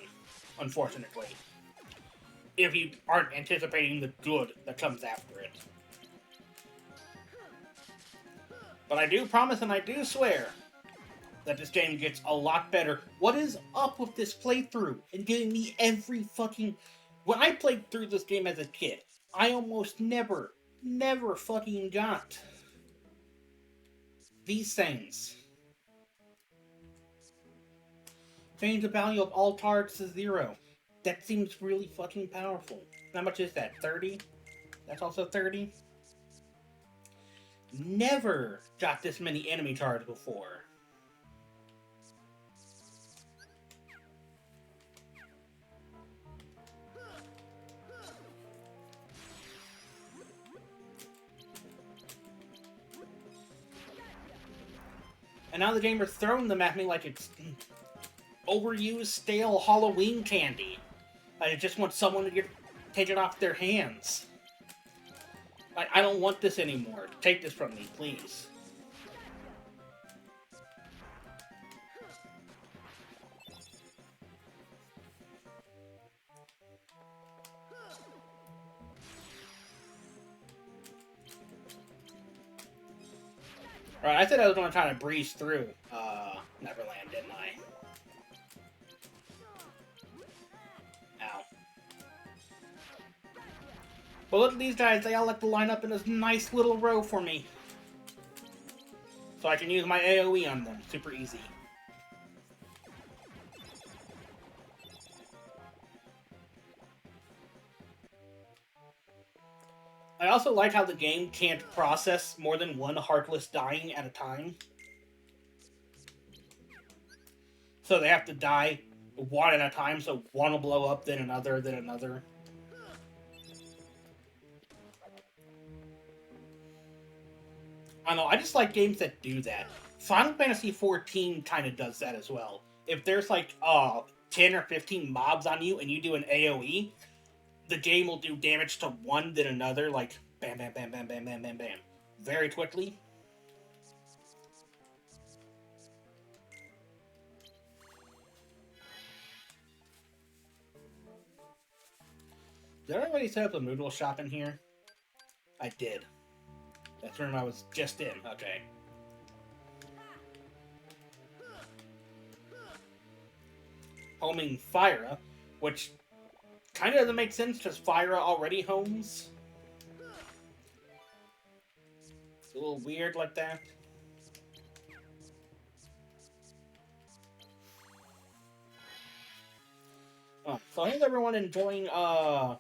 unfortunately. If you aren't anticipating the good that comes after it. But I do promise and I do swear that this game gets a lot better. What is up with this playthrough and giving me every fucking... When I played through this game as a kid, I almost never fucking got these things. Change the value of all cards to 0. That seems really fucking powerful. How much is that? 30? That's also 30? Never got this many enemy cards before. And now the game is throwing them at me like it's overused, stale Halloween candy. I just want someone to take it off their hands. I don't want this anymore. Take this from me, please. Right, I said I was going to try to breeze through Neverland, didn't I? Ow. But look at these guys, they all like to line up in this nice little row for me. So I can use my AoE on them. Super easy. I also like how the game can't process more than one Heartless dying at a time. So they have to die one at a time, so one will blow up, then another, then another. I don't know, I just like games that do that. Final Fantasy XIV kind of does that as well. If there's like 10 or 15 mobs on you and you do an AoE, the game will do damage to one, then another, like bam, bam, bam, bam, bam, bam, bam, bam. Very quickly. Did I already set up a Moodle shop in here? I did. That's the room I was just in. Okay. Homing Fyra, which kind of doesn't make sense because Fyra already homes. It's a little weird like that. Oh, so how's everyone enjoying Arceus,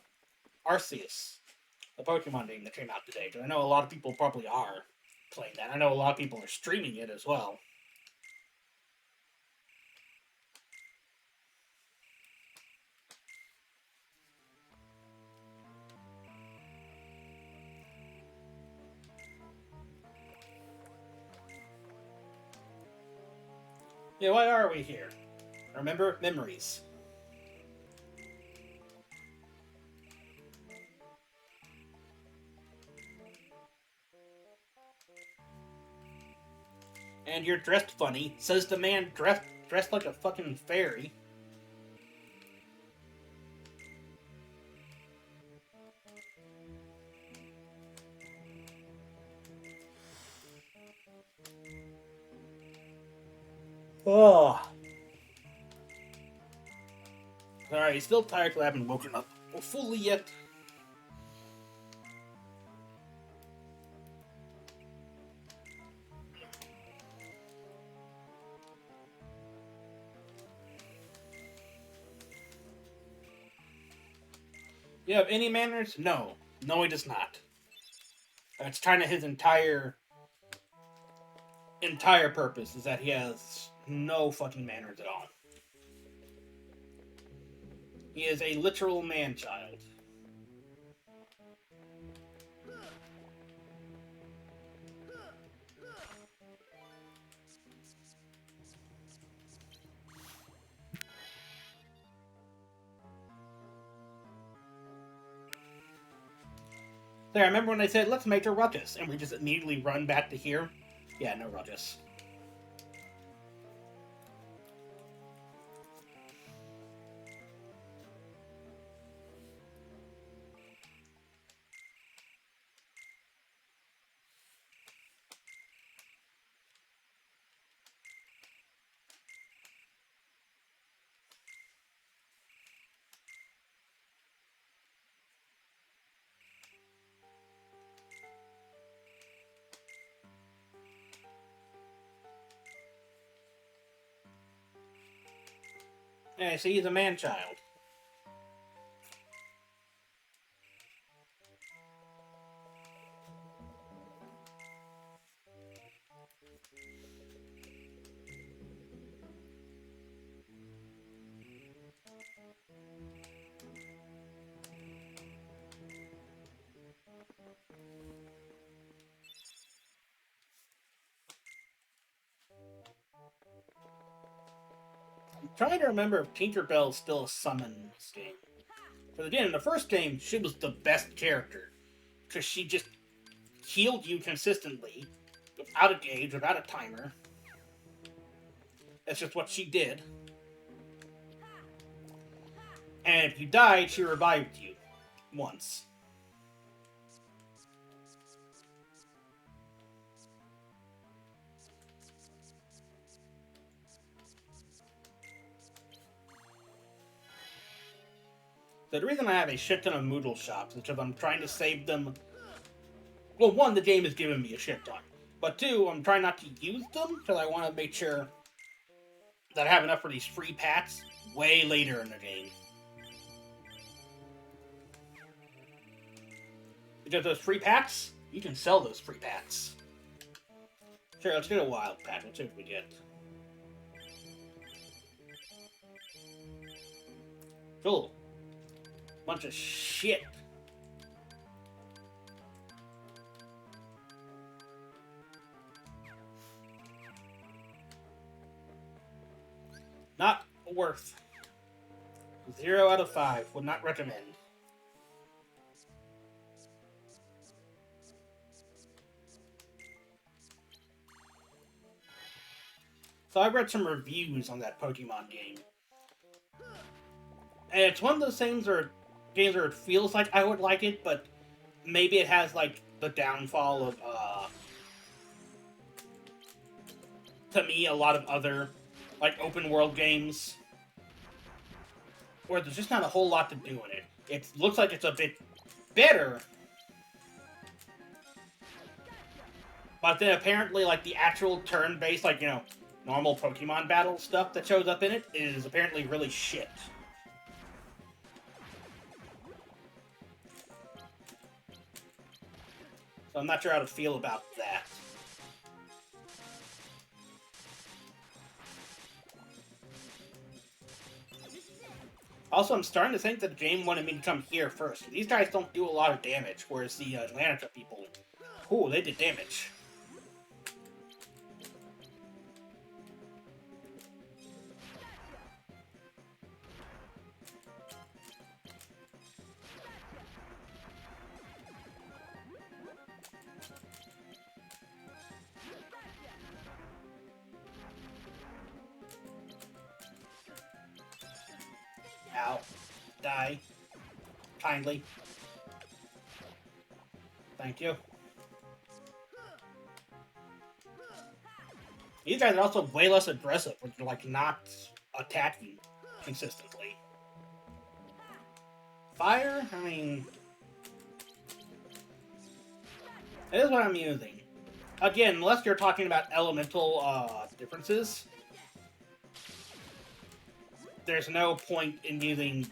the Pokemon game that came out today? Because I know a lot of people probably are playing that. I know a lot of people are streaming it as well. Yeah, why are we here? Remember? Memories. And you're dressed funny, says the man dressed like a fucking fairy. Oh. Alright, he's still tired because I haven't woken up fully yet. You have any manners? No. No, he does not. That's kind of his entire purpose, is that he has no fucking manners at all. He is a literal man-child. There, I remember when they said, let's make a ruckus, and we just immediately run back to here? Yeah, no ruckus. Yeah, see, he's a man-child. I'm trying to remember if Tinkerbell's still a summon in this game. Because again, in the first game, she was the best character. Because she just healed you consistently, without a gauge, without a timer. That's just what she did. And if you died, she revived you. Once. So the reason I have a shit ton of Moodle shops is because I'm trying to save them. Well, one, the game is giving me a shit ton. But two, I'm trying not to use them because I want to make sure that I have enough for these free packs way later in the game. Because those free packs, you can sell those free packs. Sure, let's get a wild pack. Let's see what we get. Cool. Bunch of shit. Not worth. 0 out of 5. Would not recommend. So I read some reviews on that Pokemon game. And it's one of those things where games where it feels like I would like it, but maybe it has like the downfall of to me a lot of other like open world games where there's just not a whole lot to do in it. It looks like it's a bit better, but then apparently like the actual turn-based, like, you know, normal Pokemon battle stuff that shows up in it is apparently really shit. So I'm not sure how to feel about that. Also, I'm starting to think that the game wanted me to come here first. These guys don't do a lot of damage, whereas the Atlantica people, ooh, they did damage. Ow. Die. Kindly. Thank you. These guys are also way less aggressive, when they're like not attacking consistently. Fire? I mean, it is what I'm using. Again, unless you're talking about elemental differences, there's no point in using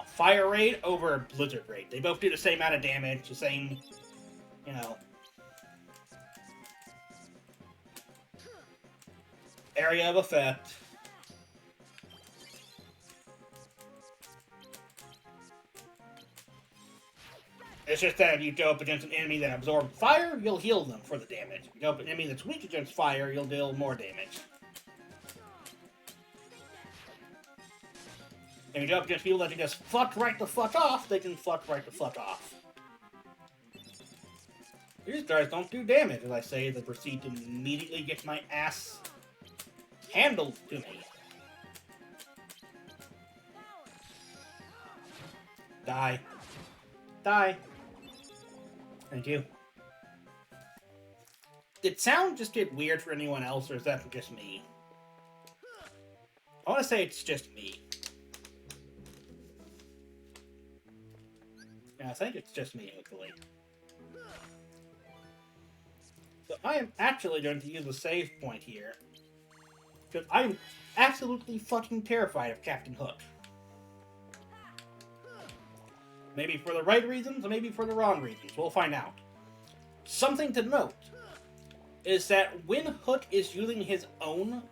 Fire Raid over Blizzard Raid. They both do the same amount of damage, the same, you know, area of effect. It's just that if you go up against an enemy that absorbs fire, you'll heal them for the damage. If you go up against an enemy that's weak against fire, you'll deal more damage. If you go up against people that can just fuck right the fuck off, they can fuck right the fuck off. These guys don't do damage, as I say, they proceed to immediately get my ass handled to me. Die. Die. Thank you. Did sound just get weird for anyone else, or is that just me? I want to say it's just me. Yeah, I think it's just me, hopefully. So I am actually going to use a save point here. Because I'm absolutely fucking terrified of Captain Hook. Maybe for the right reasons, or maybe for the wrong reasons. We'll find out. Something to note is that when Hook is using his own,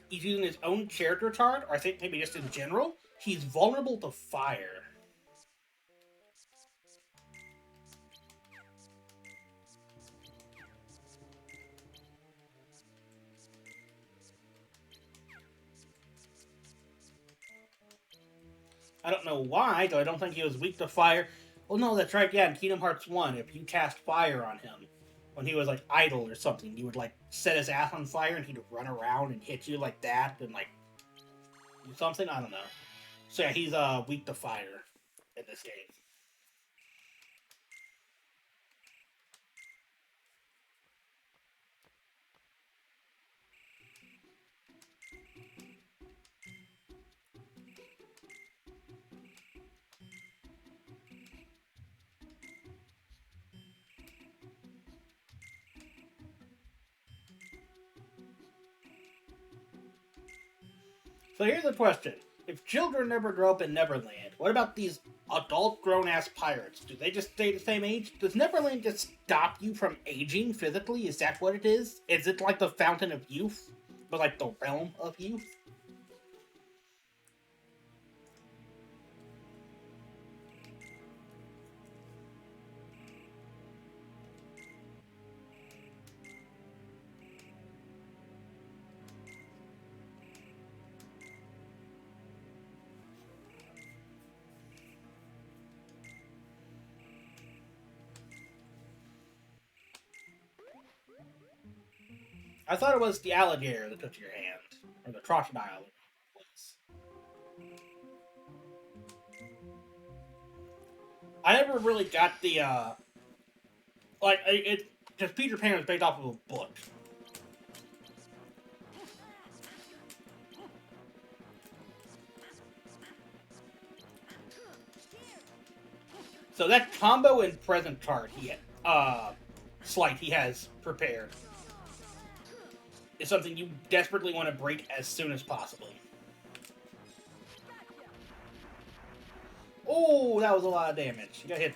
he's using his own character card, or I think maybe just in general, he's vulnerable to fire. I don't know why, though I don't think he was weak to fire. Well, no, that's right, yeah, in Kingdom Hearts 1, if you cast fire on him, when he was, like, idle or something, you would, like, set his ass on fire and he'd run around and hit you like that and, like, do something? I don't know. So, yeah, he's, weak to fire in this game. So here's the question. If children never grow up in Neverland, what about these adult grown-ass pirates? Do they just stay the same age? Does Neverland just stop you from aging physically? Is that what it is? Is it like the fountain of youth? But like the realm of youth? I thought it was the alligator that took your hand. Or the crocodile. I never really got the, like, it, because Peter Pan was based off of a book. So that combo and present card sleight he has prepared is something you desperately want to break as soon as possible. Oh, that was a lot of damage. You got hit,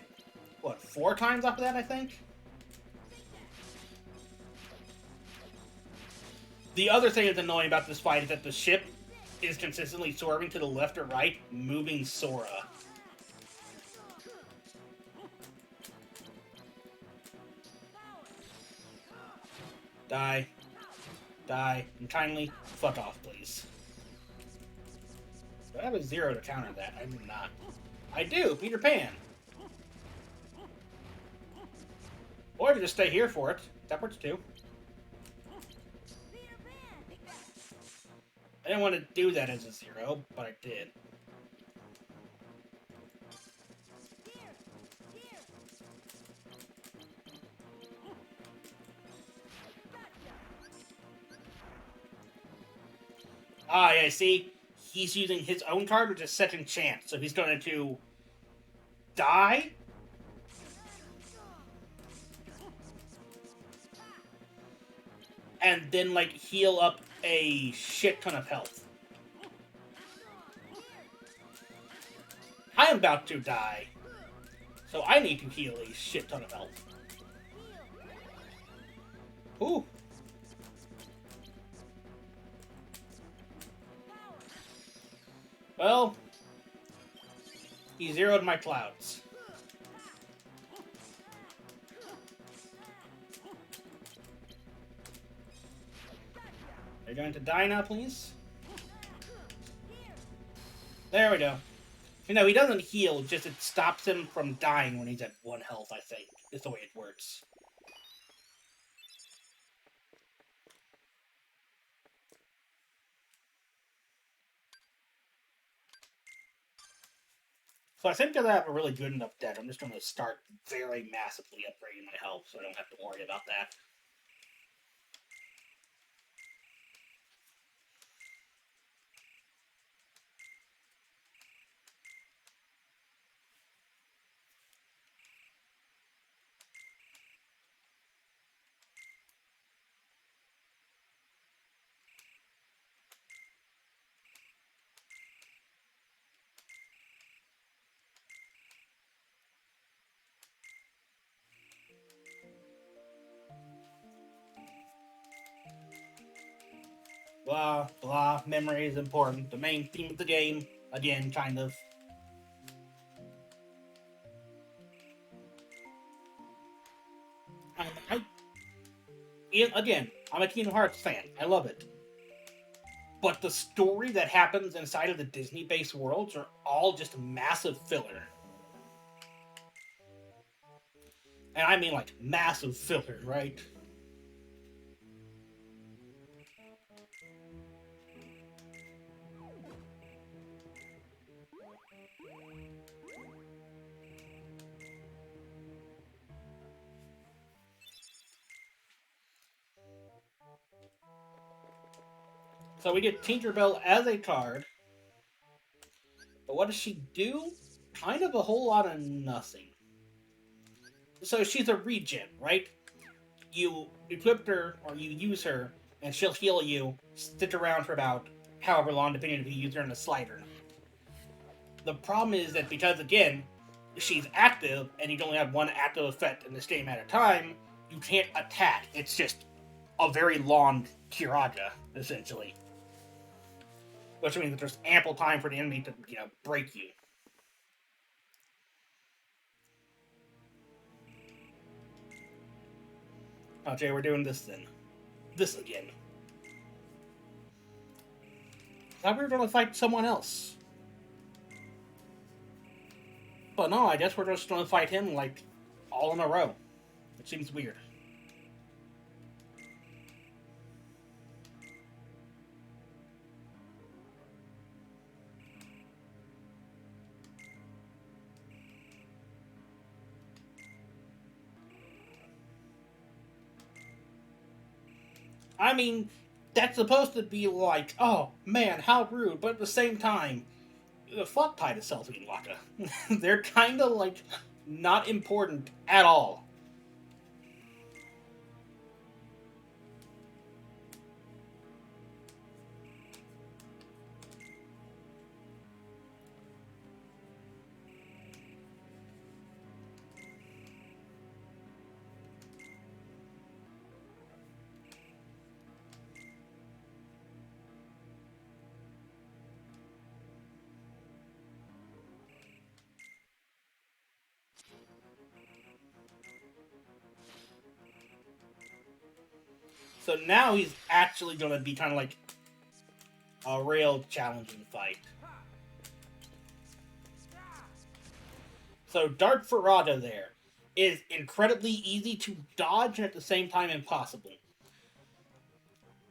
what, 4 times after that, I think? The other thing that's annoying about this fight is that the ship is consistently swerving to the left or right, moving Sora. Die. Die. And kindly, fuck off, please. Do I have a 0 to counter that? I do not. I do! Peter Pan! Or I could just stay here for it. That works too. I didn't want to do that as a 0, but I did. Ah, yeah, see? He's using his own card, which is second chance, so he's going to die? And then, like, heal up a shit ton of health. I am about to die, so I need to heal a shit ton of health. Ooh. Well, he zeroed my clouds. You're going to die now, please? There we go. You know, he doesn't heal, just it stops him from dying when he's at 1 health, I think. Is the way it works. So I think that I have a really good enough deck. I'm just going to start very massively upgrading my health, so I don't have to worry about that. Blah, blah, memory is important. The main theme of the game, again, kind of. Again, I'm a Kingdom Hearts fan. I love it. But the story that happens inside of the Disney-based worlds are all just massive filler. And I mean, like, massive filler, right? So we get Tinkerbell as a card. But what does she do? Kind of a whole lot of nothing. So she's a regen, right? You equip her, or you use her, and she'll heal you, stick around for about however long, depending if you use her in a slider. The problem is that because, again, she's active, and you can only have one active effect in the same amount of time, you can't attack. It's just a very long Kiraja, essentially. Which means that there's ample time for the enemy to, break you. Okay, we're doing this then. This again. I thought we were going to fight someone else. But no, I guess we're just going to fight him, like, all in a row. It seems weird. I mean, that's supposed to be like, oh, man, how rude, but at the same time, fuck Titus Selfie and Waka. They're kind of, like, not important at all. So now he's actually going to be kind of like a real challenging fight. So Dark Farada there is incredibly easy to dodge and at the same time impossible.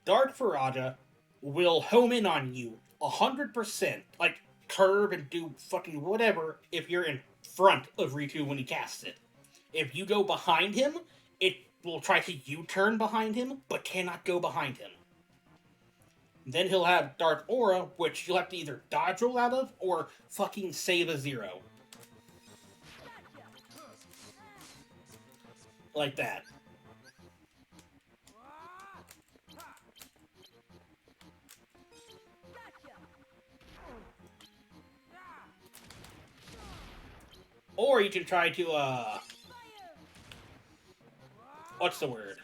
Dark Farada will home in on you 100%, like curve and do fucking whatever if you're in front of Riku when he casts it. If you go behind him, it will try to U-turn behind him, but cannot go behind him. Then he'll have Dark Aura, which you'll have to either dodge roll out of or fucking save a 0. Like that. Or you can try to, what's the word?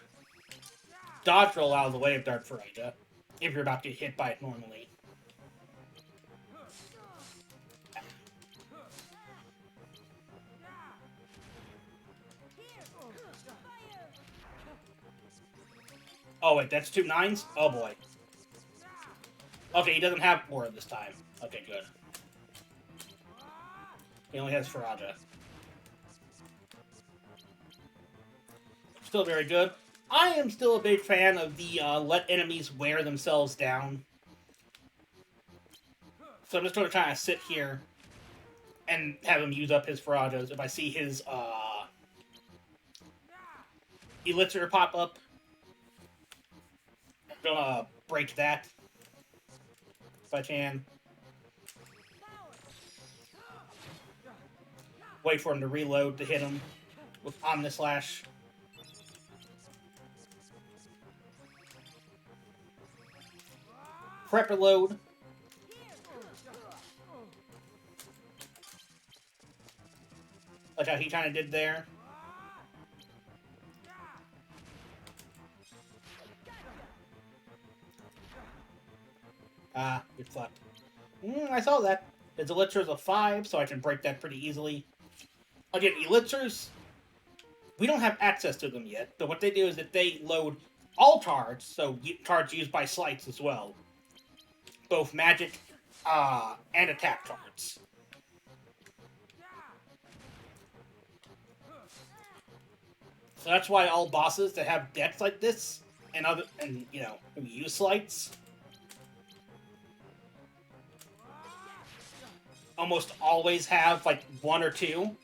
Dodge roll out of the way of Dark Farada, if you're about to get hit by it normally. Oh wait, that's 2 9s? Oh boy. Okay, he doesn't have Aura this time. Okay, good. He only has Farada. Still very good. I am still a big fan of the let enemies wear themselves down. So I'm just going to try to sit here and have him use up his Faradas. If I see his Elixir pop up, I'm going to break that if I can. Wait for him to reload to hit him with Omnislash. Prep reload. Like how he kind of did there. Ah, you're fucked. I saw that. His Elixir is a 5, so I can break that pretty easily. Again, Elixirs, we don't have access to them yet, but what they do is that they load all cards, so cards used by slights as well. Both magic and attack cards. So that's why all bosses that have decks like this and who use slights almost always have like 1 or 2.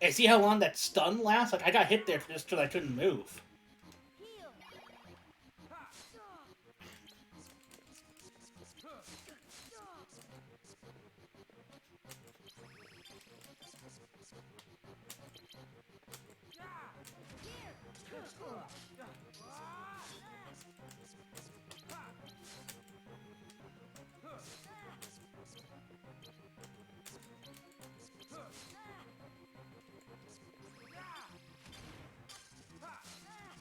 And see how long that stun lasts? Like, I got hit there just because I couldn't move.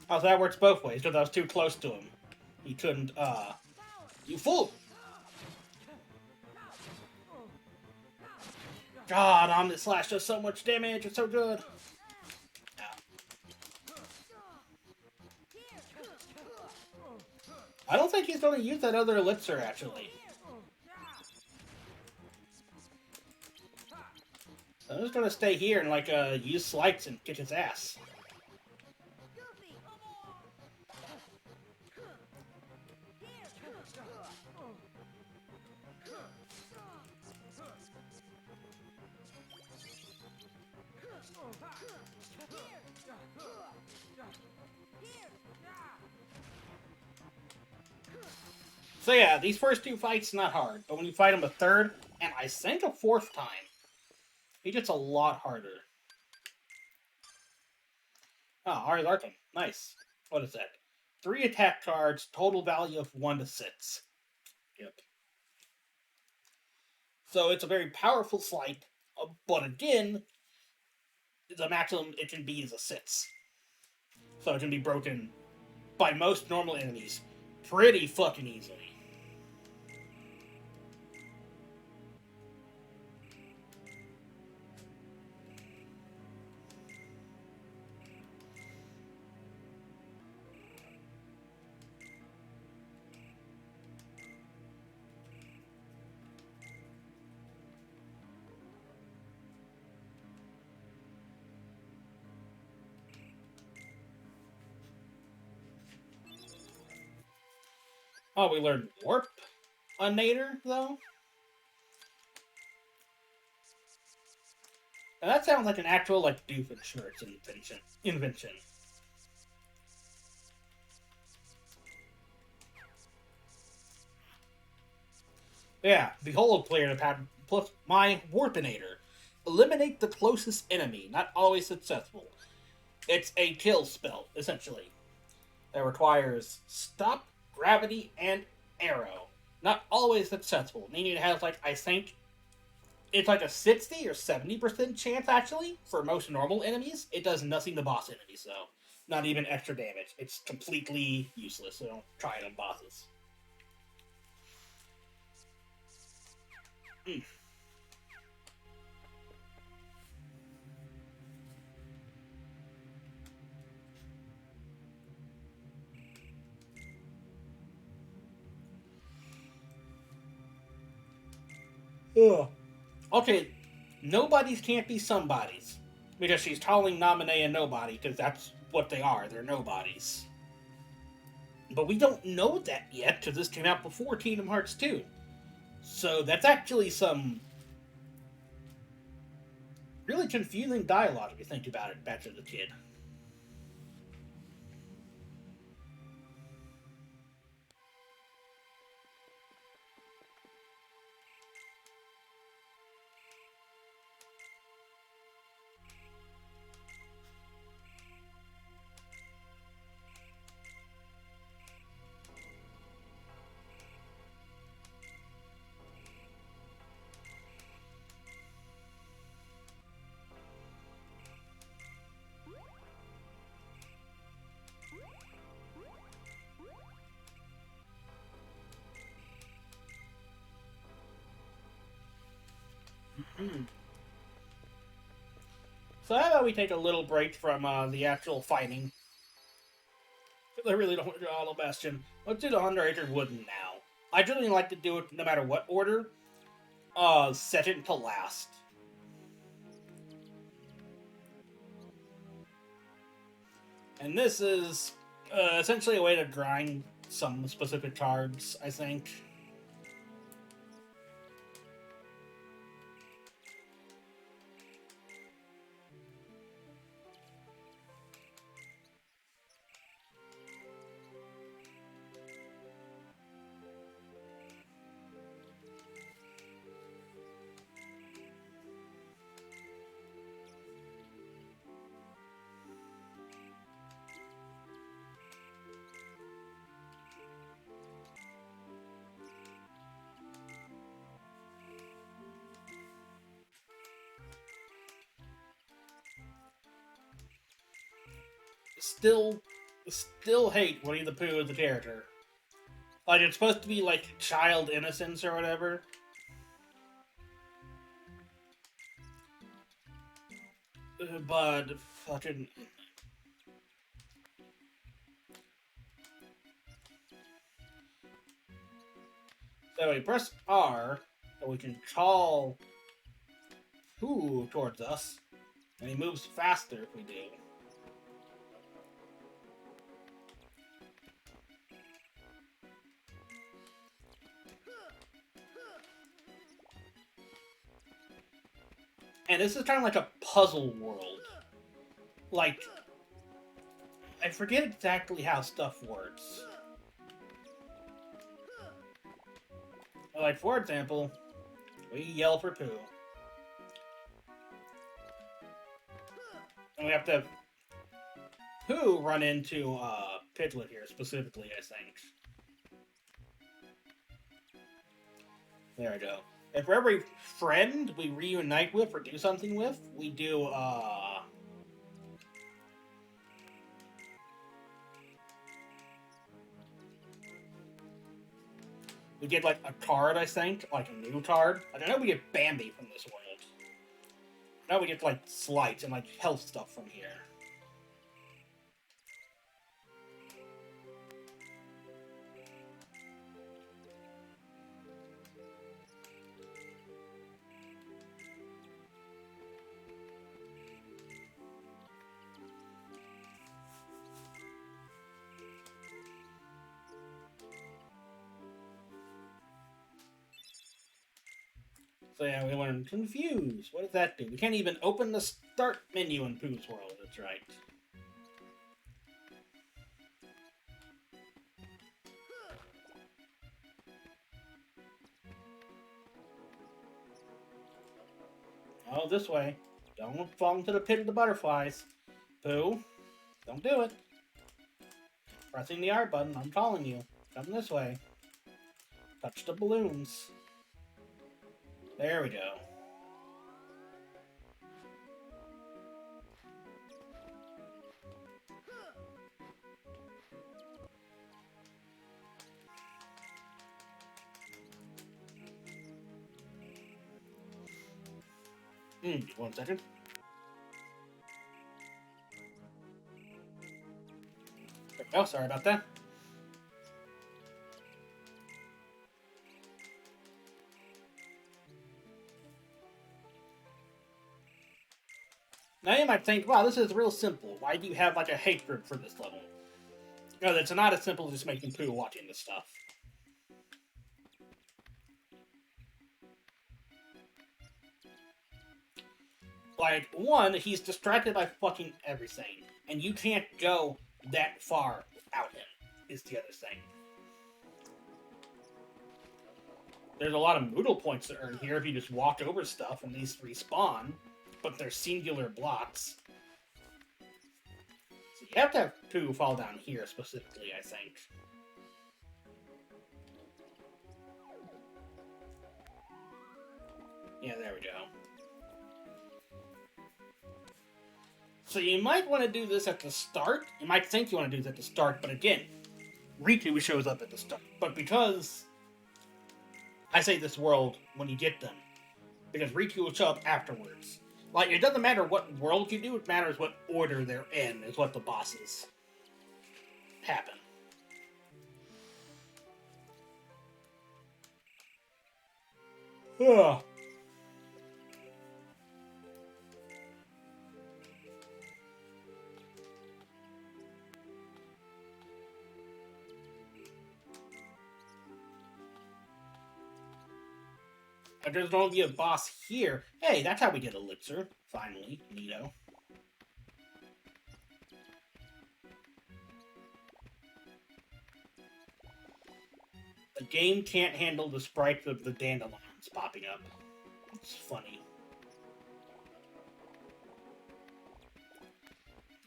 Oh, so that works both ways, because I was too close to him. He couldn't, You fool! God, Omni Slash does so much damage, it's so good. I don't think he's going to use that other elixir, actually. I'm just going to stay here and, like, use slights and kick his ass. So yeah, these first two fights, not hard. But when you fight him a third, and I think a fourth time, he gets a lot harder. Oh, Ari's Arkham. Nice. What is that? 3 attack cards, total value of 1 to 6. Yep. So it's a very powerful slight, but again, the maximum it can be is a 6. So it can be broken by most normal enemies pretty fucking easily. Oh, we learned Warp on Nader, though? And that sounds like an actual, like, Doofenshmirtz invention. Yeah, behold, player to pad plus my Warpinator. Eliminate the closest enemy, not always successful. It's a kill spell, essentially. That requires stop, gravity, and arrow. Not always successful. Meaning it has, like, I think it's like a 60 or 70% chance, actually, for most normal enemies. It does nothing to boss enemies, though. Not even extra damage. It's completely useless, so don't try it on bosses. Mm. Ugh. Okay, nobodies can't be somebodies. Because she's calling Naminé a nobody, because that's what they are. They're nobodies. But we don't know that yet, because this came out before Kingdom Hearts 2. So that's actually some really confusing dialogue if you think about it back to the kid. So how about we take a little break from the actual fighting? Because I really don't want to do Auto Bastion. Let's do the Underacre Wooden now. I generally like to do it no matter what order. Second to last. And this is essentially a way to grind some specific cards, I think. still hate Winnie the Pooh as a character. Like, it's supposed to be like child innocence or whatever. But fucking. So we press R, and we can call Pooh towards us, and he moves faster if we do. And this is kind of like a puzzle world. Like, I forget exactly how stuff works. Like, for example, we yell for Pooh. And we have to have Pooh run into Piglet here, specifically, I think. There we go. And for every friend we reunite with or do something with, we do, we get, like, a card, I think. Like, a new card. Like, I know we get Bambi from this world. Now we get, like, slights and, like, health stuff from here. So yeah, we learned confuse. What does that do? We can't even open the start menu in Pooh's world. That's right. Oh, this way. Don't fall into the pit of the butterflies. Pooh, don't do it. Pressing the R button, I'm calling you. Come this way. Touch the balloons. There we go. One second. Oh, sorry about that. Now you might think, wow, this is real simple. Why do you have like a hatred for this level? No, it's not as simple as just making Pooh watching this stuff. Like, one, he's distracted by fucking everything. And you can't go that far without him, is the other thing. There's a lot of Moodle points to earn here if you just walk over stuff and these respawn, but they're singular blocks. So you have to have Pooh fall down here specifically, I think. Yeah, there we go. So you might want to do this at the start. You might think you want to do this at the start, but again, Riku shows up at the start. But because I say this world when you get them, because Riku will show up afterwards. Like, it doesn't matter what world you do, it matters what order they're in, is what the bosses happen. Ugh. But there's going to be a boss here. Hey, that's how we get Elixir. Finally, neato. The game can't handle the sprites of the dandelions popping up. It's funny.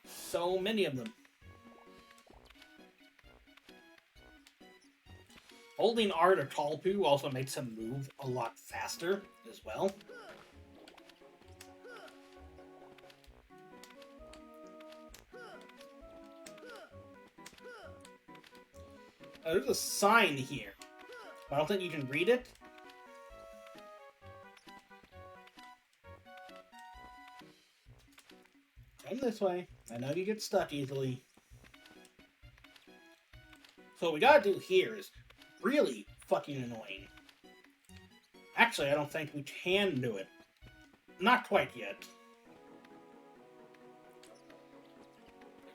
So many of them. Holding R to call Pooh also makes him move a lot faster as well. There's a sign here. I don't think you can read it. Come this way. I know you get stuck easily. So what we gotta do here is really fucking annoying. Actually, I don't think we can do it. Not quite yet.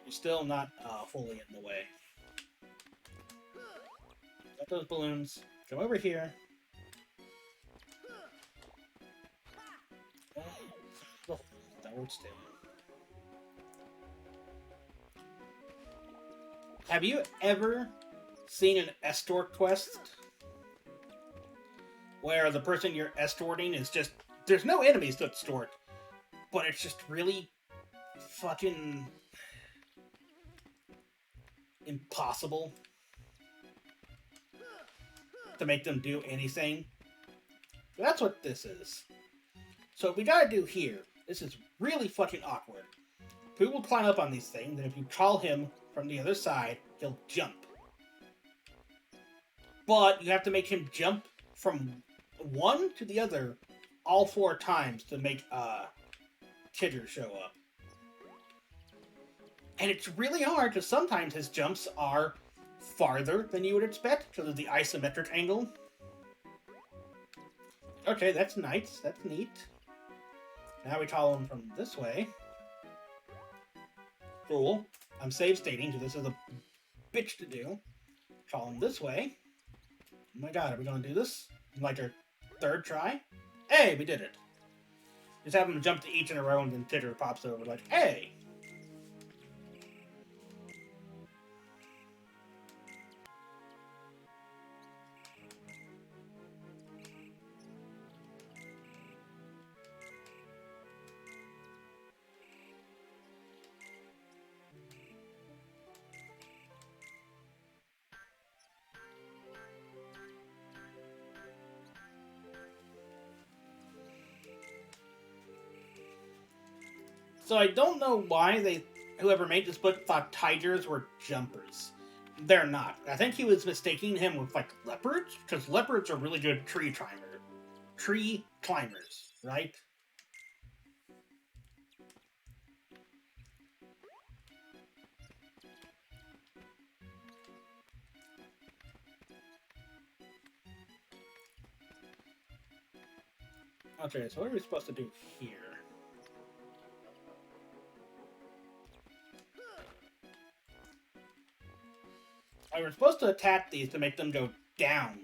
We're still not fully in the way. Got those balloons. Come over here. Oh, that works too. Have you ever seen an escort quest where the person you're escorting is just... There's no enemies to extort, but it's just really fucking impossible to make them do anything? That's what this is. So what we gotta do here, this is really fucking awkward. Pooh will climb up on these things, and if you call him from the other side, he'll jump. But you have to make him jump from one to the other all 4 times to make Titter show up. And it's really hard because sometimes his jumps are farther than you would expect because of the isometric angle. Okay, that's nice. That's neat. Now we call him from this way. Cool. I'm save stating, so this is a bitch to do. Call him this way. Oh my god, are we gonna do this? Like our 3rd try? Hey, we did it. Just have him jump to each in a row and then Titter pops over like, hey! So I don't know why whoever made this book thought tigers were jumpers. They're not. I think he was mistaking him with like leopards, because leopards are really good tree climbers, right? Okay, so what are we supposed to do here? We're supposed to attack these to make them go down.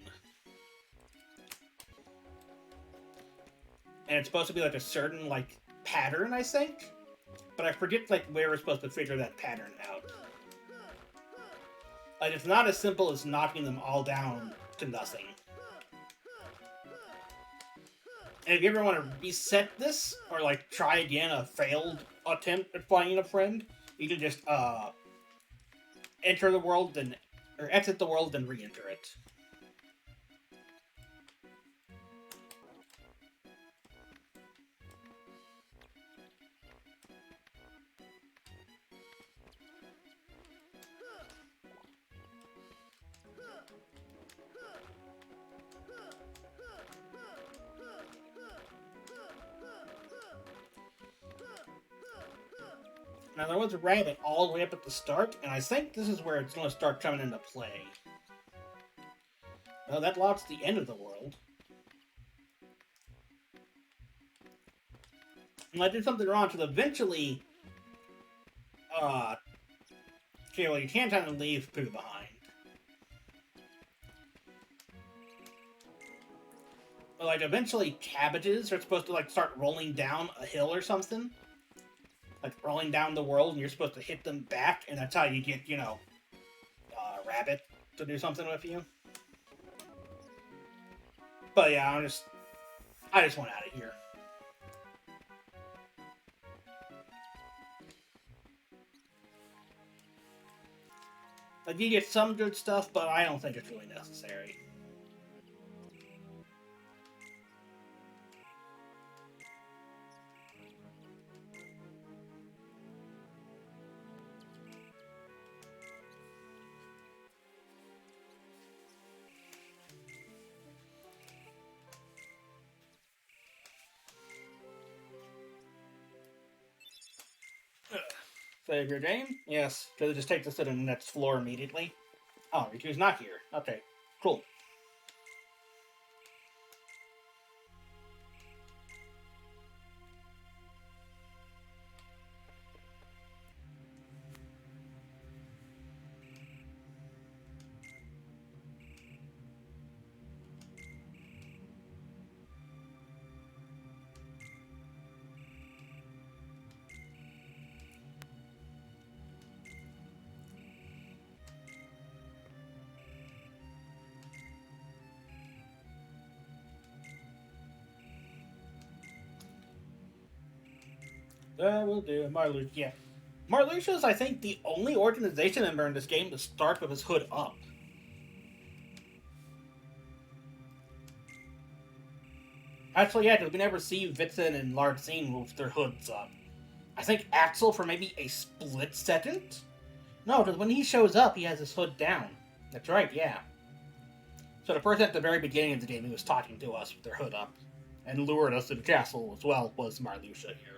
And it's supposed to be like a certain, like, pattern, I think? But I forget, like, where we're supposed to figure that pattern out. Like, it's not as simple as knocking them all down to nothing. And if you ever want to reset this, or, like, try again a failed attempt at finding a friend, you can just, enter the world, or exit the world, and re-enter it. Now, there was a rabbit all the way up at the start, and I think this is where it's going to start coming into play. Well, that locks the end of the world. And I did something wrong, because eventually... okay, well, you can't kind of leave Pooh behind. But, like, eventually cabbages are supposed to, like, start rolling down a hill or something. Like, rolling down the world, and you're supposed to hit them back, and that's how you get, you know, a rabbit to do something with you. But yeah, I just want out of here. Like, you get some good stuff, but I don't think it's really necessary. Save your game? Yes. Because it just takes us to the next floor immediately. Oh, Riku's not here. Okay, cool. That will do. Marluxia. Yeah. Marluxia is, I think, the only organization member in this game to start with his hood up. Actually, yeah, because we never see Vincent and Lartzine with their hoods up. I think Axel for maybe a split second? No, because when he shows up, he has his hood down. That's right, yeah. So the person at the very beginning of the game who was talking to us with their hood up and lured us to the castle as well was Marluxia here.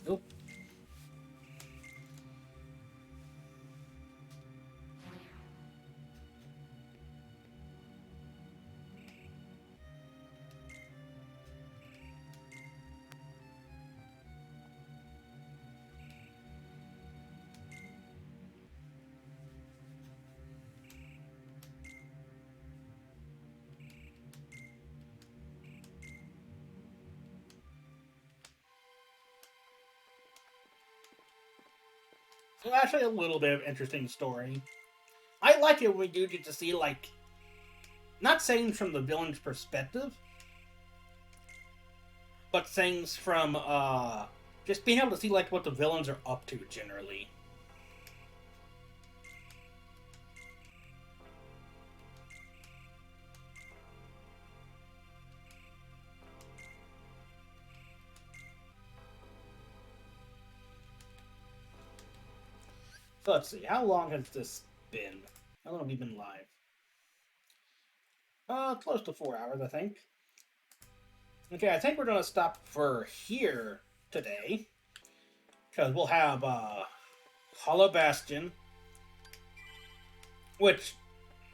Nope. So actually a little bit of interesting story. I like it when we do get to see, like, not things from the villain's perspective, but things from, just being able to see, like, what the villains are up to, generally. So let's see, how long has this been? How long have we been live? Close to 4 hours, I think. Okay, I think we're gonna stop for here today. Because we'll have, Hollow Bastion. Which,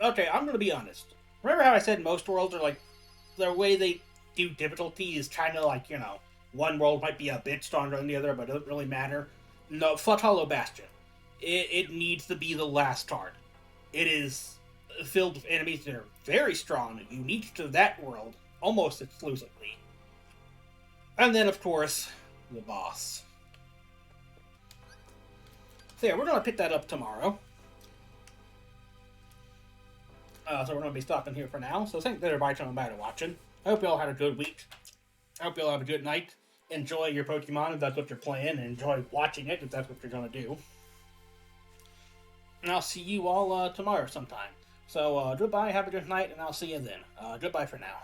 okay, I'm gonna be honest. Remember how I said most worlds are like, the way they do difficulty is kind of like, one world might be a bit stronger than the other, but it doesn't really matter. No, fuck Hollow Bastion. It needs to be the last card. It is filled with enemies that are very strong, unique to that world, almost exclusively. And then, of course, the boss. So yeah, we're going to pick that up tomorrow. So we're going to be stopping here for now. So thanks everybody coming by and watching. I hope you all had a good week. I hope you all have a good night. Enjoy your Pokemon if that's what you're playing, and enjoy watching it if that's what you're going to do. And I'll see you all tomorrow sometime. So goodbye, have a good night, and I'll see you then. Goodbye for now.